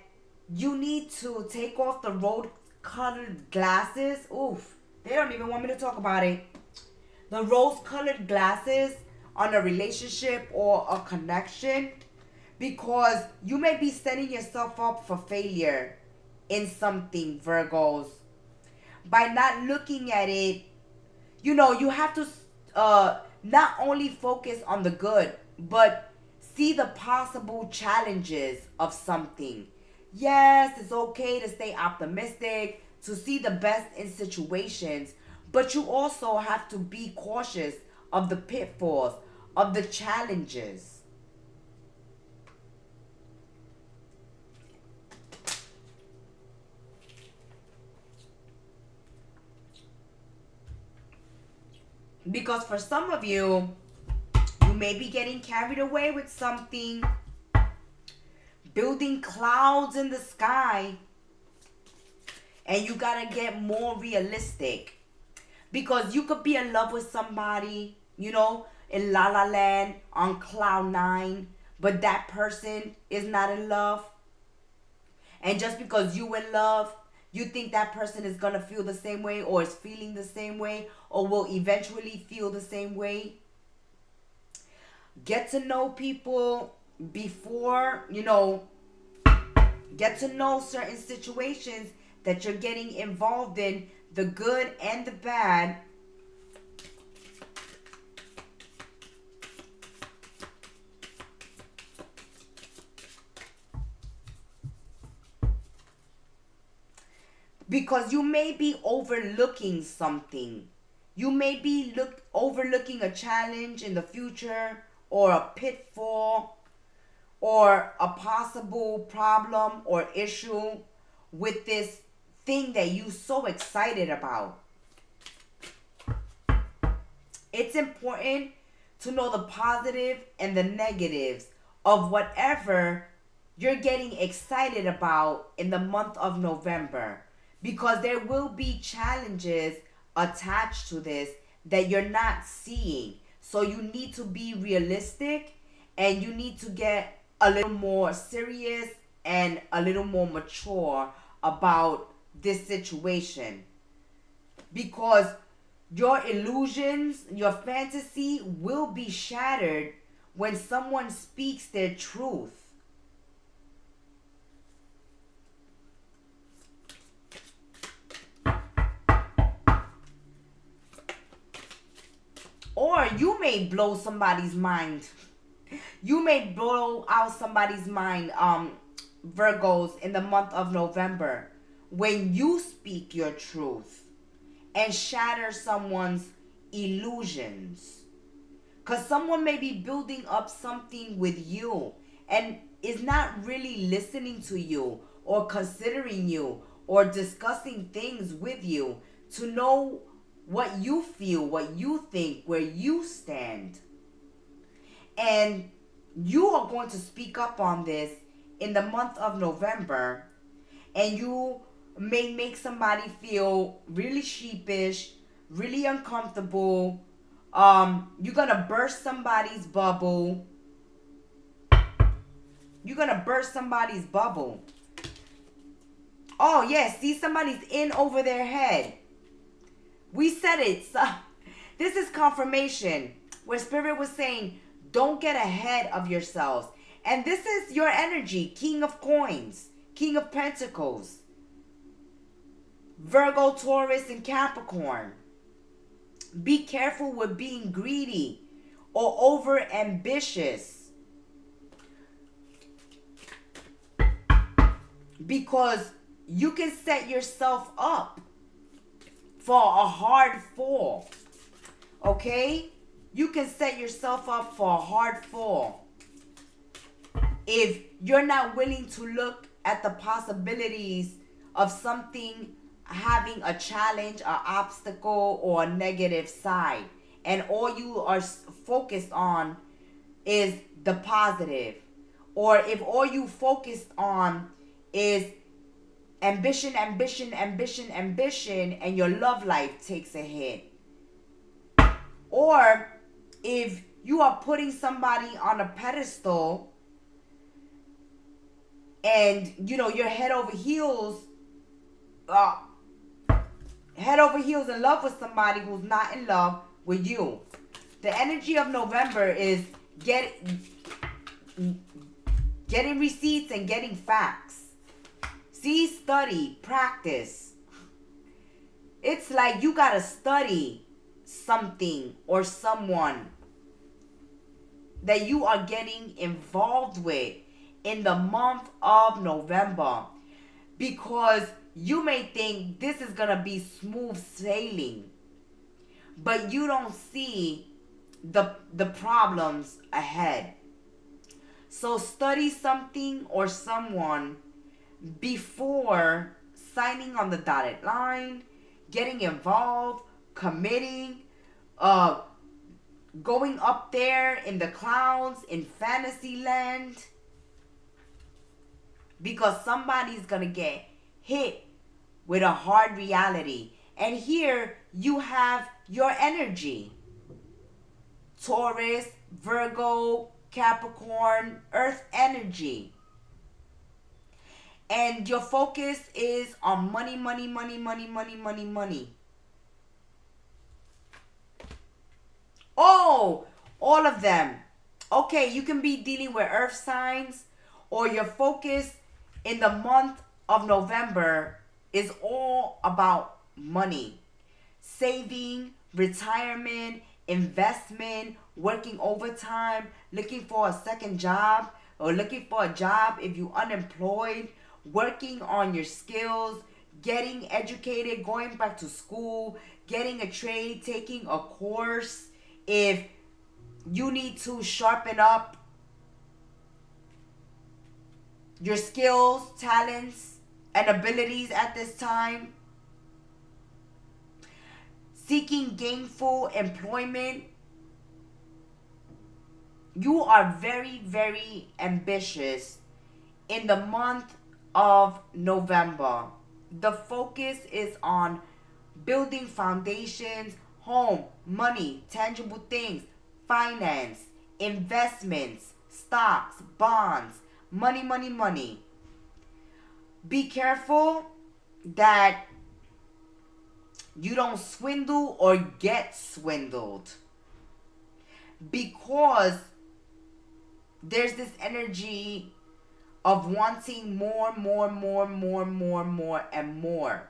you need to take off the rose-colored glasses. Oof, they don't even want me to talk about it. The rose-colored glasses on a relationship or a connection, because you may be setting yourself up for failure in something, Virgos. By not looking at it, you have to not only focus on the good, but see the possible challenges of something. Yes, it's okay to stay optimistic, to see the best in situations, but you also have to be cautious of the pitfalls, of the challenges. Because for some of you, you may be getting carried away with something, building clouds in the sky, and you gotta get more realistic. Because you could be in love with somebody, you know, in La La Land, on cloud nine, but that person is not in love. And just because you in love, you think that person is gonna feel the same way, or is feeling the same way, or will eventually feel the same way. Get to know people before, you know, get to know certain situations that you're getting involved in, the good and the bad. Because you may be overlooking something. You may be overlooking a challenge in the future, or a pitfall, or a possible problem or issue with this thing that you're so excited about. It's important to know the positive and the negatives of whatever you're getting excited about in the month of November. Because there will be challenges attached to this that you're not seeing. So you need to be realistic, and you need to get a little more serious and a little more mature about this situation. Because your illusions, your fantasy will be shattered when someone speaks their truth. Or you may blow somebody's mind. You may blow out somebody's mind, Virgos, in the month of November, when you speak your truth and shatter someone's illusions. Because someone may be building up something with you and is not really listening to you, or considering you, or discussing things with you to know what you feel, what you think, where you stand. And you are going to speak up on this in the month of November, and you may make somebody feel really sheepish, really uncomfortable. You're gonna burst somebody's bubble. You're gonna burst somebody's bubble. Oh yes, see, somebody's in over their head. We said it. So, this is confirmation where Spirit was saying, don't get ahead of yourselves. And this is your energy. King of Coins, King of Pentacles, Virgo, Taurus, and Capricorn. Be careful with being greedy or over ambitious. Because you can set yourself up for a hard fall. Okay? You can set yourself up for a hard fall if you're not willing to look at the possibilities of something having a challenge, an obstacle, or a negative side. And all you are focused on is the positive. Or if all you focused on is ambition, ambition, ambition, ambition, and your love life takes a hit. Or if you are putting somebody on a pedestal and, you know, you're head over heels in love with somebody who's not in love with you. The energy of November is getting receipts and getting facts. See, study, practice. It's like you gotta study something or someone. that you are getting involved with in the month of November, because you may think this is going to be smooth sailing, but you don't see the problems ahead. So study something or someone before signing on the dotted line, getting involved, committing, going up there in the clouds, in fantasy land, because somebody's gonna get hit with a hard reality. And here you have your energy: Taurus, Virgo, Capricorn, earth energy. And your focus is on money, money, money, money, money, money, money. Oh, all of them. Okay, you can be dealing with earth signs, or your focus in the month of November is all about money. Saving, retirement, investment, working overtime, looking for a second job, or looking for a job if you're unemployed, working on your skills, getting educated, going back to school, getting a trade, taking a course. If you need to sharpen up your skills, talents, and abilities at this time, seeking gainful employment, you are very, very ambitious in the month of November. The focus is on building foundations, home, money, tangible things, finance, investments, stocks, bonds, money, money, money. Be careful that you don't swindle or get swindled, because there's this energy of wanting more, more, more, more, more, more, and more.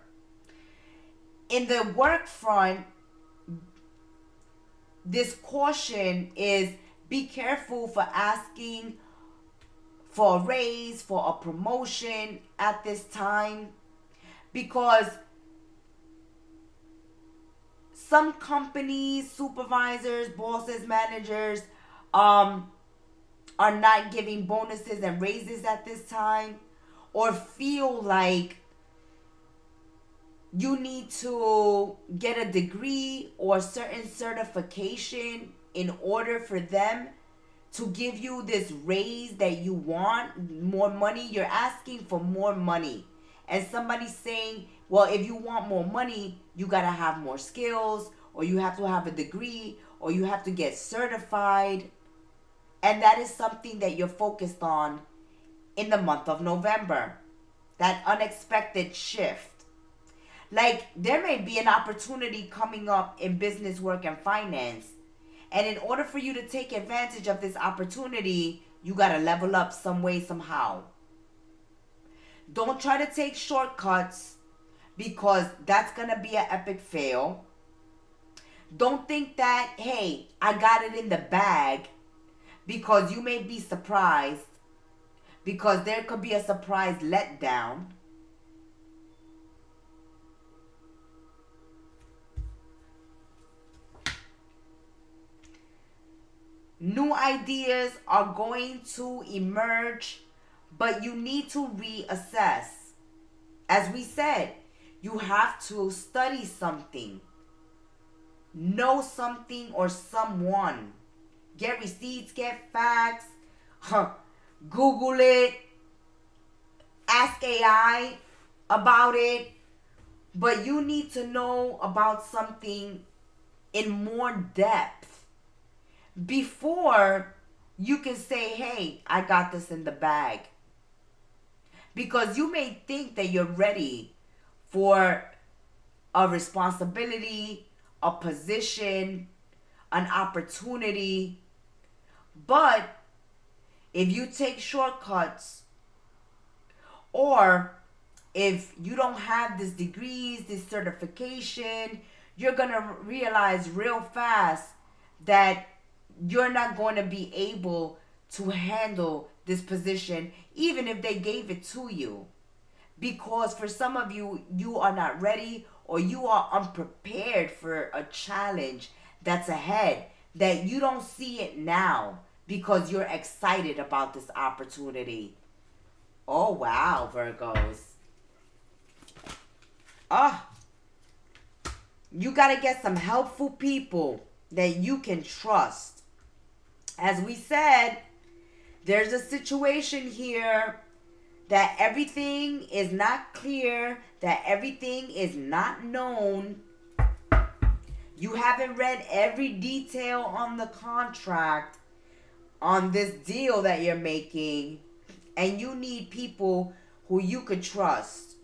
In the work front, this caution is: be careful for asking for a raise, for a promotion at this time, because some companies, supervisors, bosses, managers, are not giving bonuses and raises at this time, or feel like you need to get a degree or certain certification in order for them to give you this raise that you want, more money. You're asking for more money. And somebody's saying, well, if you want more money, you got to have more skills, or you have to have a degree, or you have to get certified. And that is something that you're focused on in the month of November. That unexpected shift. Like, there may be an opportunity coming up in business, work, and finance. And in order for you to take advantage of this opportunity, you got to level up some way, somehow. Don't try to take shortcuts, because that's going to be an epic fail. Don't think that, hey, I got it in the bag, because you may be surprised, because there could be a surprise letdown. New ideas are going to emerge, but you need to reassess. As we said, you have to study something, know something or someone, get receipts, get facts, Google it, ask AI about it, but you need to know about something in more depth before you can say, hey, I got this in the bag. Because you may think that you're ready for a responsibility, a position, an opportunity. But if you take shortcuts, or if you don't have these degrees, this certification, you're going to realize real fast that you're not going to be able to handle this position even if they gave it to you. Because for some of you, you are not ready or you are unprepared for a challenge that's ahead, that you don't see it now because you're excited about this opportunity. Oh, wow, Virgos. Ah, you got to get some helpful people that you can trust. As we said, there's a situation here that everything is not clear, that everything is not known. You haven't read every detail on the contract, on this deal that you're making, and you need people who you could trust.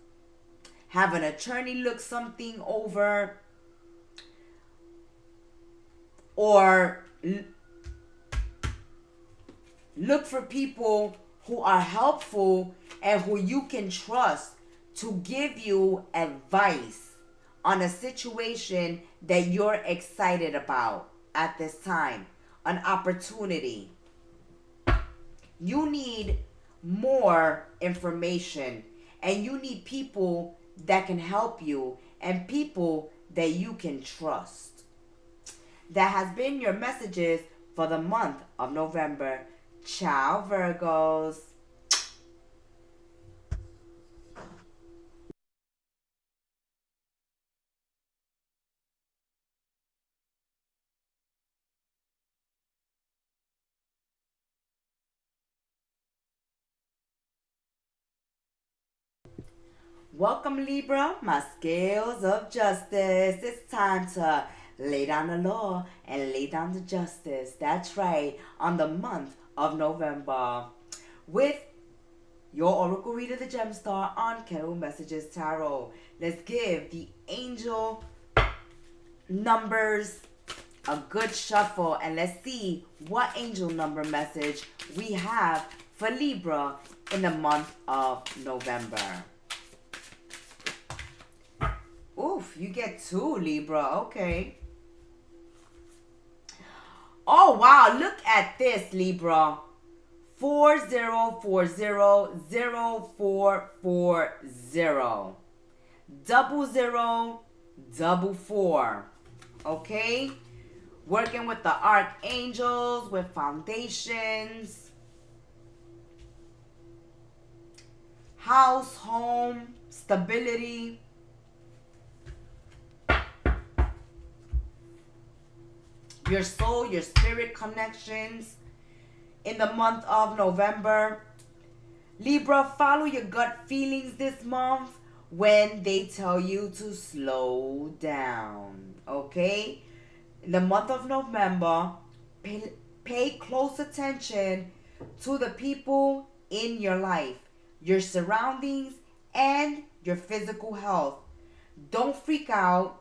Have an attorney look something over, or look for people who are helpful and who you can trust to give you advice on a situation that you're excited about at this time, an opportunity. You need more information, and you need people that can help you and people that you can trust. That has been your messages for the month of November. Ciao, Virgos. Welcome, Libra, my scales of justice. It's time to lay down the law and lay down the justice. That's right, on the month of November. With your Oracle Reader, the Gemstar, on Kettle Messages Tarot. Let's give the angel numbers a good shuffle, and let's see what angel number message we have for Libra in the month of November. Oof, you get 2, Libra. Okay. Oh, wow. Look at this, Libra. 40400440. 0044. Okay? Working with the archangels, with foundations. House, home, stability. Your soul, your spirit connections in the month of November. Libra, follow your gut feelings this month when they tell you to slow down. Okay? In the month of November, pay close attention to the people in your life, your surroundings, and your physical health. Don't freak out.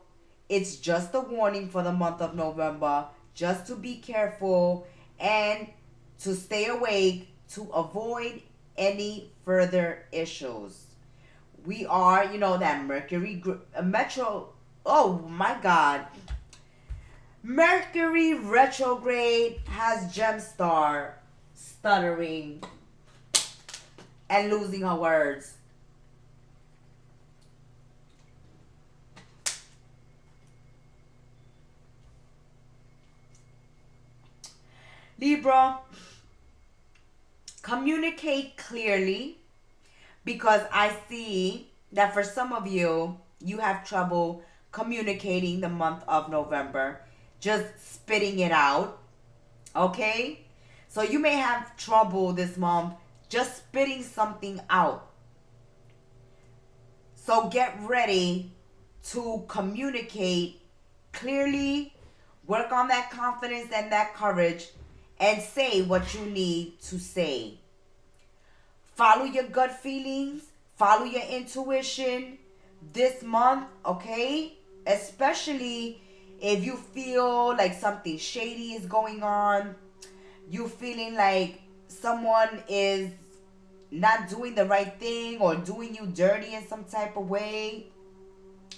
It's just a warning for the month of November, just to be careful and to stay awake to avoid any further issues. We are, that Mercury oh my God. Mercury retrograde has Gemstar stuttering and losing her words. Libra, communicate clearly, because I see that for some of you, you have trouble communicating the month of November, just spitting it out, okay? So you may have trouble this month just spitting something out. So get ready to communicate clearly, work on that confidence and that courage, and say what you need to say. Follow your gut feelings. Follow your intuition this month, okay? Especially if you feel like something shady is going on. You feeling like someone is not doing the right thing or doing you dirty in some type of way.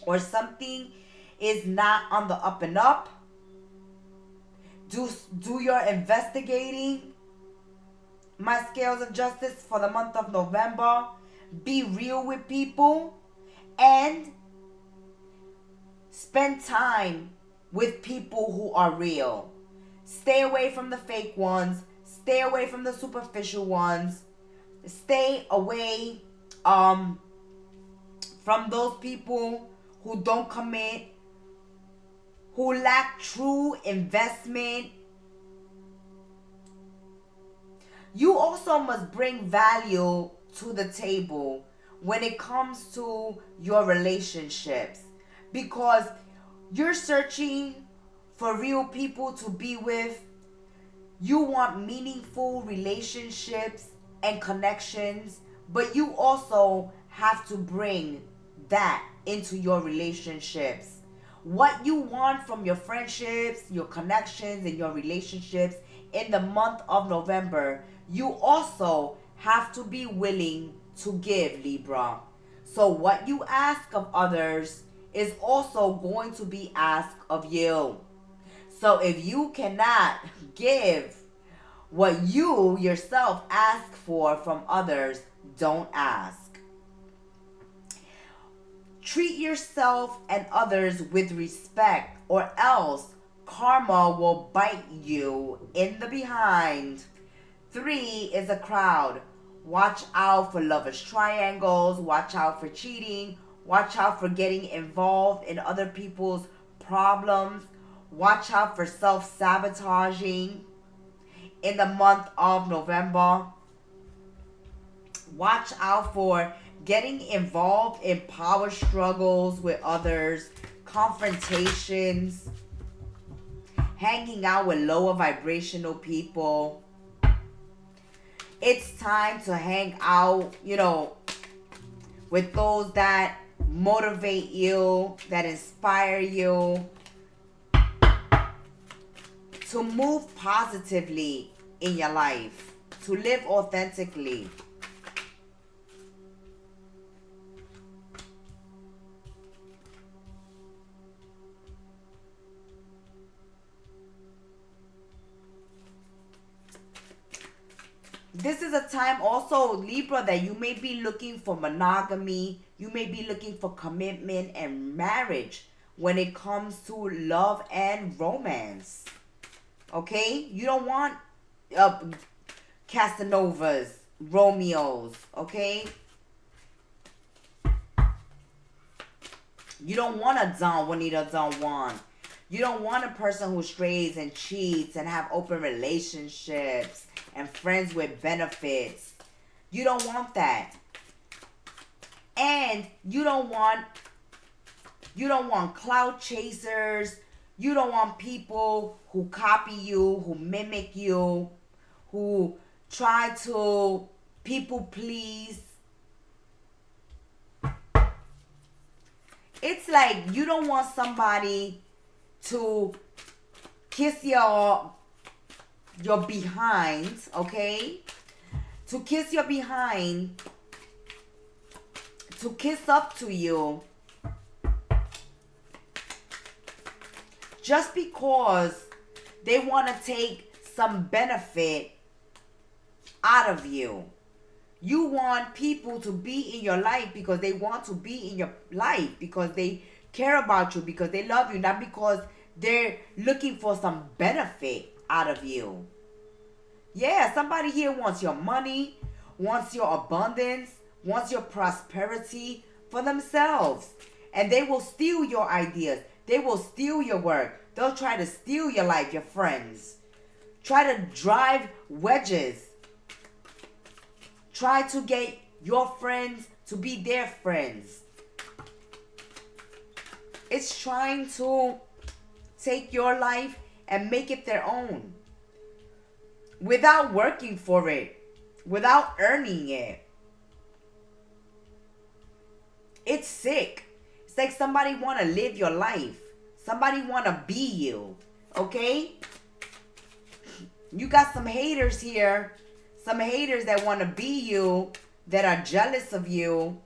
Or something is not on the up and up. Do your investigating, my scales of justice, for the month of November. Be real with people and spend time with people who are real. Stay away from the fake ones. Stay away from the superficial ones. Stay away from those people who don't commit, who lack true investment. You also must bring value to the table when it comes to your relationships, because you're searching for real people to be with. You want meaningful relationships and connections, but you also have to bring that into your relationships. What you want from your friendships, your connections, and your relationships in the month of November, you also have to be willing to give, Libra. So what you ask of others is also going to be asked of you. So if you cannot give what you yourself ask for from others, don't ask. Treat yourself and others with respect, or else karma will bite you in the behind. 3 is a crowd. Watch out for lovers' triangles. Watch out for cheating. Watch out for getting involved in other people's problems. Watch out for self-sabotaging in the month of November. Watch out for getting involved in power struggles with others, confrontations, hanging out with lower vibrational people. It's time to hang out, with those that motivate you, that inspire you to move positively in your life, to live authentically. This is a time also, Libra, that you may be looking for monogamy. You may be looking for commitment and marriage when it comes to love and romance. Okay? You don't want Casanovas, Romeos. Okay? You don't want a Don Juanita Don Juan. You don't want a person who strays and cheats and have open relationships and friends with benefits. You don't want that. And you don't want clout chasers. You don't want people who copy you, who mimic you, who try to people please. It's like you don't want somebody to kiss your behind, okay? To kiss your behind, to kiss up to you, just because they want to take some benefit out of you. You want people to be in your life because they want to be in your life, because they care about you, because they love you, not because they're looking for some benefit out of you. Yeah, somebody here wants your money, wants your abundance, wants your prosperity for themselves. And they will steal your ideas. They will steal your work. They'll try to steal your life, your friends. Try to drive wedges. Try to get your friends to be their friends. It's trying to take your life and make it their own, without working for it, without earning it. It's sick. It's like somebody want to live your life. Somebody want to be you. Okay? You got some haters here. Some haters that want to be you, that are jealous of you.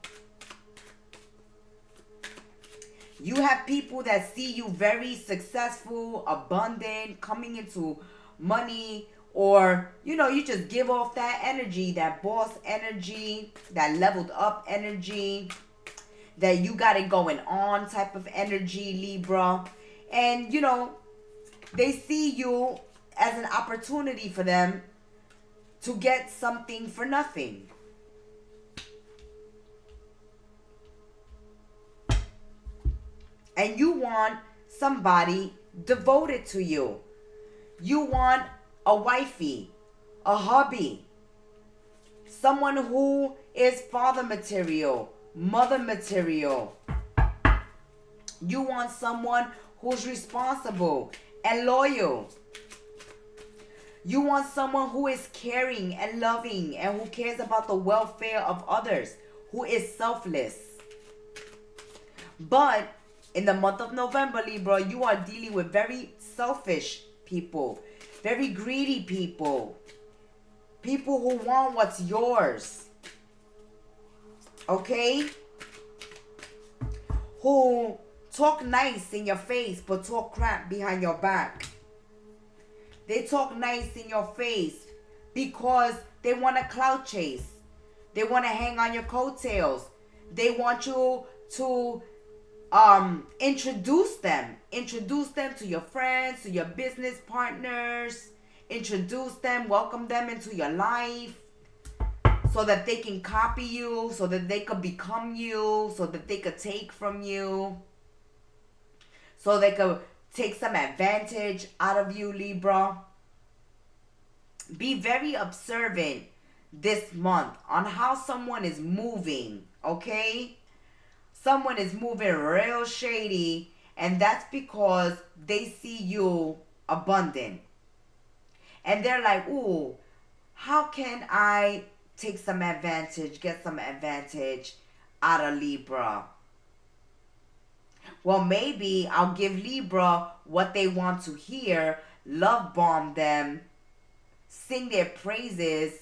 You have people that see you very successful, abundant, coming into money, or, you know, you just give off that energy, that boss energy, that leveled up energy, that you got it going on type of energy, Libra. And, you know, they see you as an opportunity for them to get something for nothing. And you want somebody devoted to you. You want a wifey, a hubby, someone who is father material, mother material. You want someone who's responsible and loyal. You want someone who is caring and loving and who cares about the welfare of others, who is selfless. But in the month of November, Libra, you are dealing with very selfish people, very greedy people, people who want what's yours, okay? Who talk nice in your face but talk crap behind your back. They talk nice in your face because they want to clout chase. They want to hang on your coattails. They want you to introduce them to your friends, to your business partners, introduce them, welcome them into your life so that they can copy you, so that they could become you, so that they could take from you, so they could take some advantage out of you, Libra. Be very observant this month on how someone is moving, okay? Someone is moving real shady, and that's because they see you abundant. And they're like, ooh, how can I take some advantage, get some advantage out of Libra? Well, maybe I'll give Libra what they want to hear, love bomb them, sing their praises,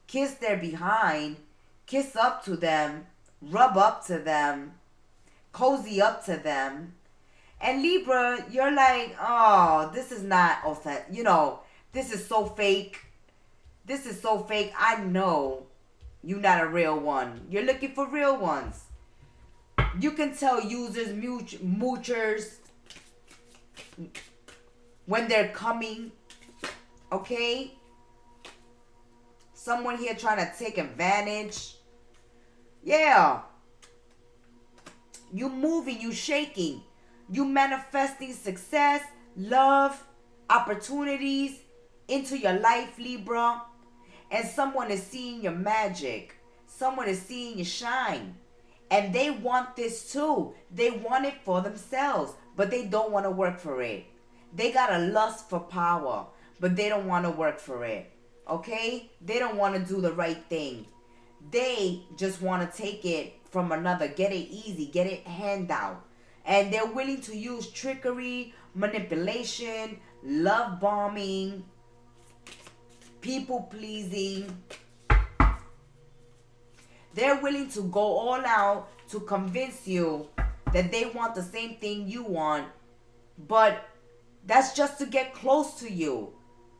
kiss their behind, kiss up to them, rub up to them, cozy up to them. And Libra, you're like, oh, this is not authentic. You know, this is so fake. This is so fake. I know you're not a real one. You're looking for real ones. You can tell users, moochers, when they're coming. Okay? Someone here trying to take advantage. Yeah. You moving, you shaking. You manifesting success, love, opportunities into your life, Libra. And someone is seeing your magic. Someone is seeing you shine. And they want this too. They want it for themselves, but they don't want to work for it. They got a lust for power, but they don't want to work for it. Okay? They don't want to do the right thing. They just want to take it from another. Get it easy. Get it handout. And they're willing to use trickery, manipulation, love bombing, people pleasing. They're willing to go all out to convince you that they want the same thing you want. But that's just to get close to you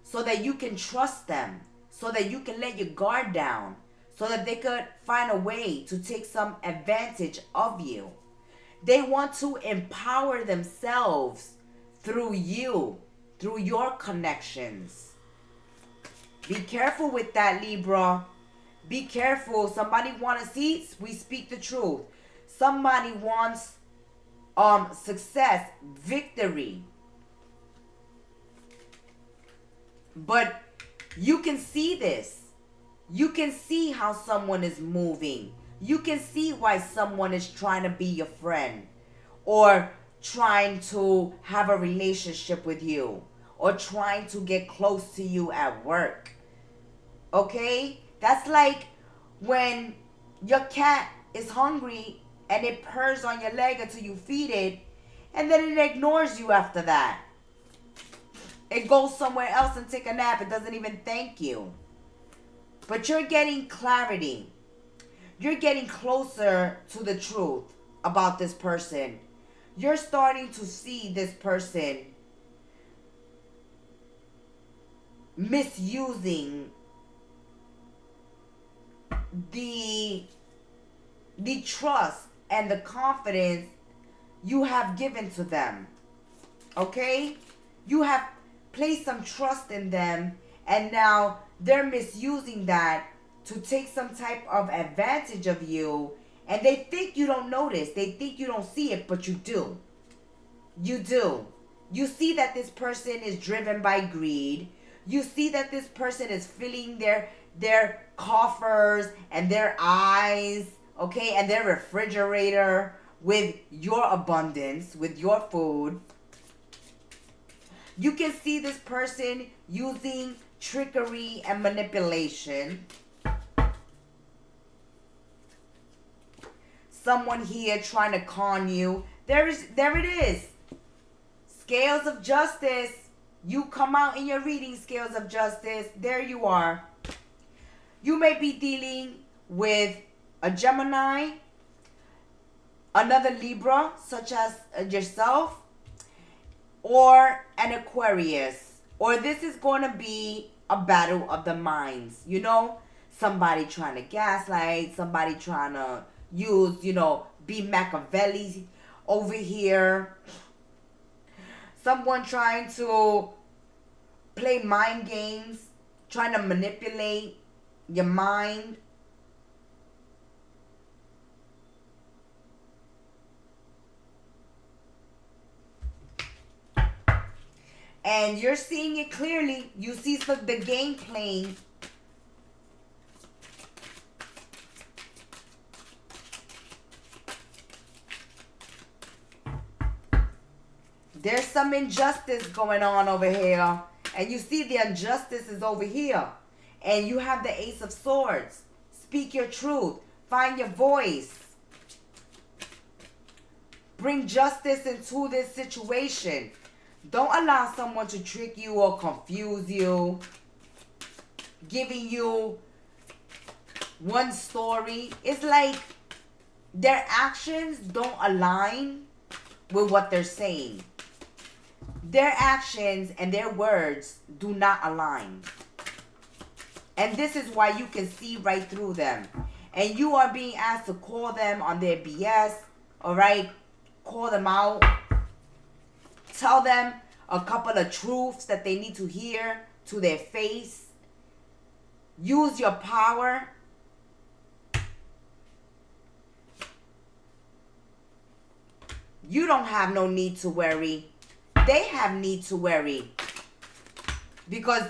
so that you can trust them, so that you can let your guard down, so that they could find a way to take some advantage of you. They want to empower themselves through you, through your connections. Be careful with that, Libra. Be careful. Somebody want to see, we speak the truth. Somebody wants success, victory. But you can see this. You can see how someone is moving. You can see why someone is trying to be your friend, or trying to have a relationship with you, or trying to get close to you at work. Okay? That's like when your cat is hungry and it purrs on your leg until you feed it, and then it ignores you after that. It goes somewhere else and take a nap. It doesn't even thank you. But you're getting clarity. You're getting closer to the truth about this person. you're starting to see this person misusing the trust and the confidence you have given to them. Okay? You have placed some trust in them, and now they're misusing that to take some type of advantage of you, and they think you don't notice. They think you don't see it, but you do. You do. You see that this person is driven by greed. You see that this person is filling their coffers and their eyes, okay, and their refrigerator with your abundance, with your food. You can see this person using trickery and manipulation. Someone here trying to con you. There it is. Scales of justice. You come out in your reading, scales of justice. There you are. You may be dealing with a Gemini, another Libra, such as yourself, or an Aquarius. Or this is going to be a battle of the minds. You know, somebody trying to gaslight, somebody trying to use, be Machiavelli over here. Someone trying to play mind games, trying to manipulate your mind. And you're seeing it clearly. You see the game playing. There's some injustice going on over here. And you see the injustice is over here. And you have the Ace of Swords. Speak your truth. Find your voice. Bring justice into this situation. Don't allow someone to trick you or confuse you. Giving you one story. It's like their actions don't align with what they're saying. Their actions and their words do not align. And this is why you can see right through them. And you are being asked to call them on their BS. Alright? Call them out. Tell them a couple of truths that they need to hear to their face. Use your power. You don't have no need to worry. They have need to worry. Because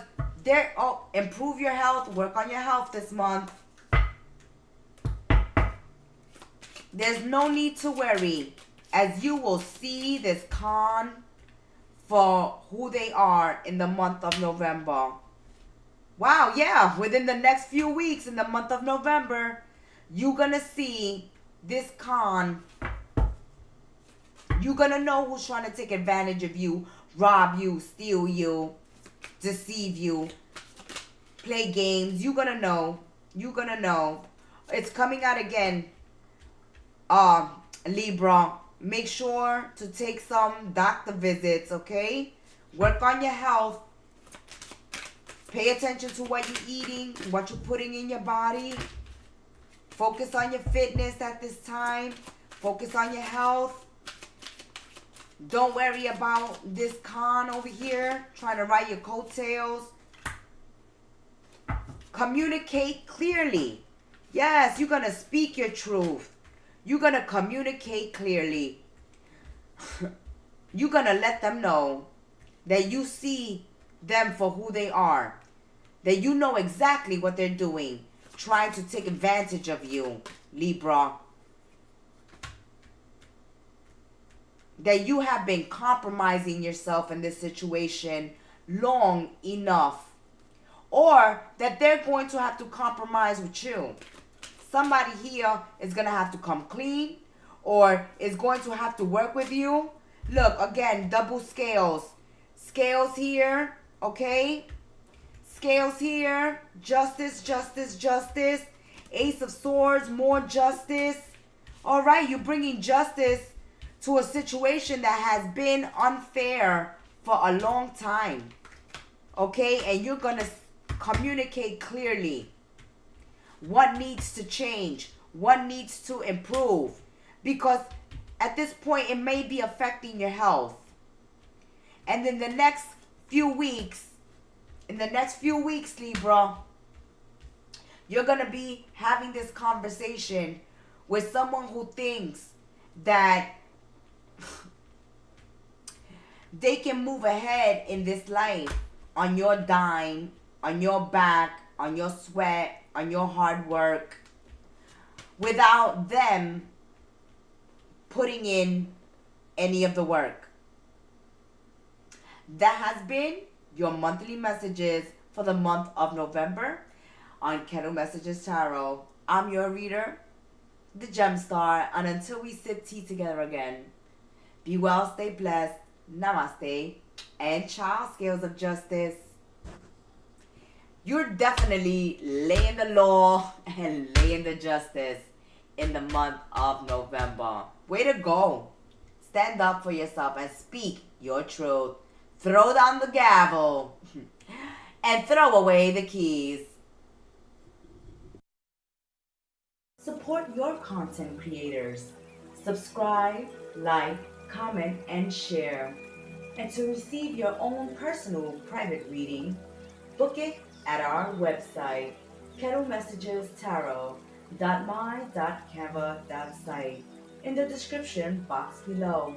they're, improve your health. Work on your health this month. There's no need to worry, as you will see this con for who they are in the month of November. Wow, yeah, within the next few weeks in the month of November, you're going to see this con. You're going to know who's trying to take advantage of you, rob you, steal you, deceive you, play games. You're going to know. You're going to know. It's coming out again, Libra. Make sure to take some doctor visits, okay? Work on your health. Pay attention to what you're eating, what you're putting in your body. Focus on your fitness at this time. Focus on your health. Don't worry about this con over here trying to ride your coattails. Communicate clearly. Yes, you're going to speak your truth. You're going to communicate clearly. You're going to let them know that you see them for who they are. That you know exactly what they're doing. Trying to take advantage of you, Libra. That you have been compromising yourself in this situation long enough. Or that they're going to have to compromise with you. Somebody here is going to have to come clean. Or is going to have to work with you. Look, again, double scales. Scales here, okay? Scales here. Justice, justice, justice. Ace of Swords, more justice. All right, you're bringing justice to a situation that has been unfair for a long time. Okay? And you're going to communicate clearly what needs to change, what needs to improve. Because at this point, it may be affecting your health. And in the next few weeks, Libra, you're going to be having this conversation with someone who thinks that they can move ahead in this life on your dime, on your back, on your sweat, on your hard work, without them putting in any of the work. That has been your monthly messages for the month of November on Kettle Messages Tarot. I'm your reader, the Gem Star, and until we sip tea together again, be well, stay blessed, Namaste, and Ciao, Scales of Justice. You're definitely laying the law and laying the justice in the month of November. Way to go. Stand up for yourself and speak your truth. Throw down the gavel and throw away the keys. Support your content creators. Subscribe, like, comment, and share. And to receive your own personal private reading, book it at our website, kettlemessagestarot.my.canva.site, in the description box below.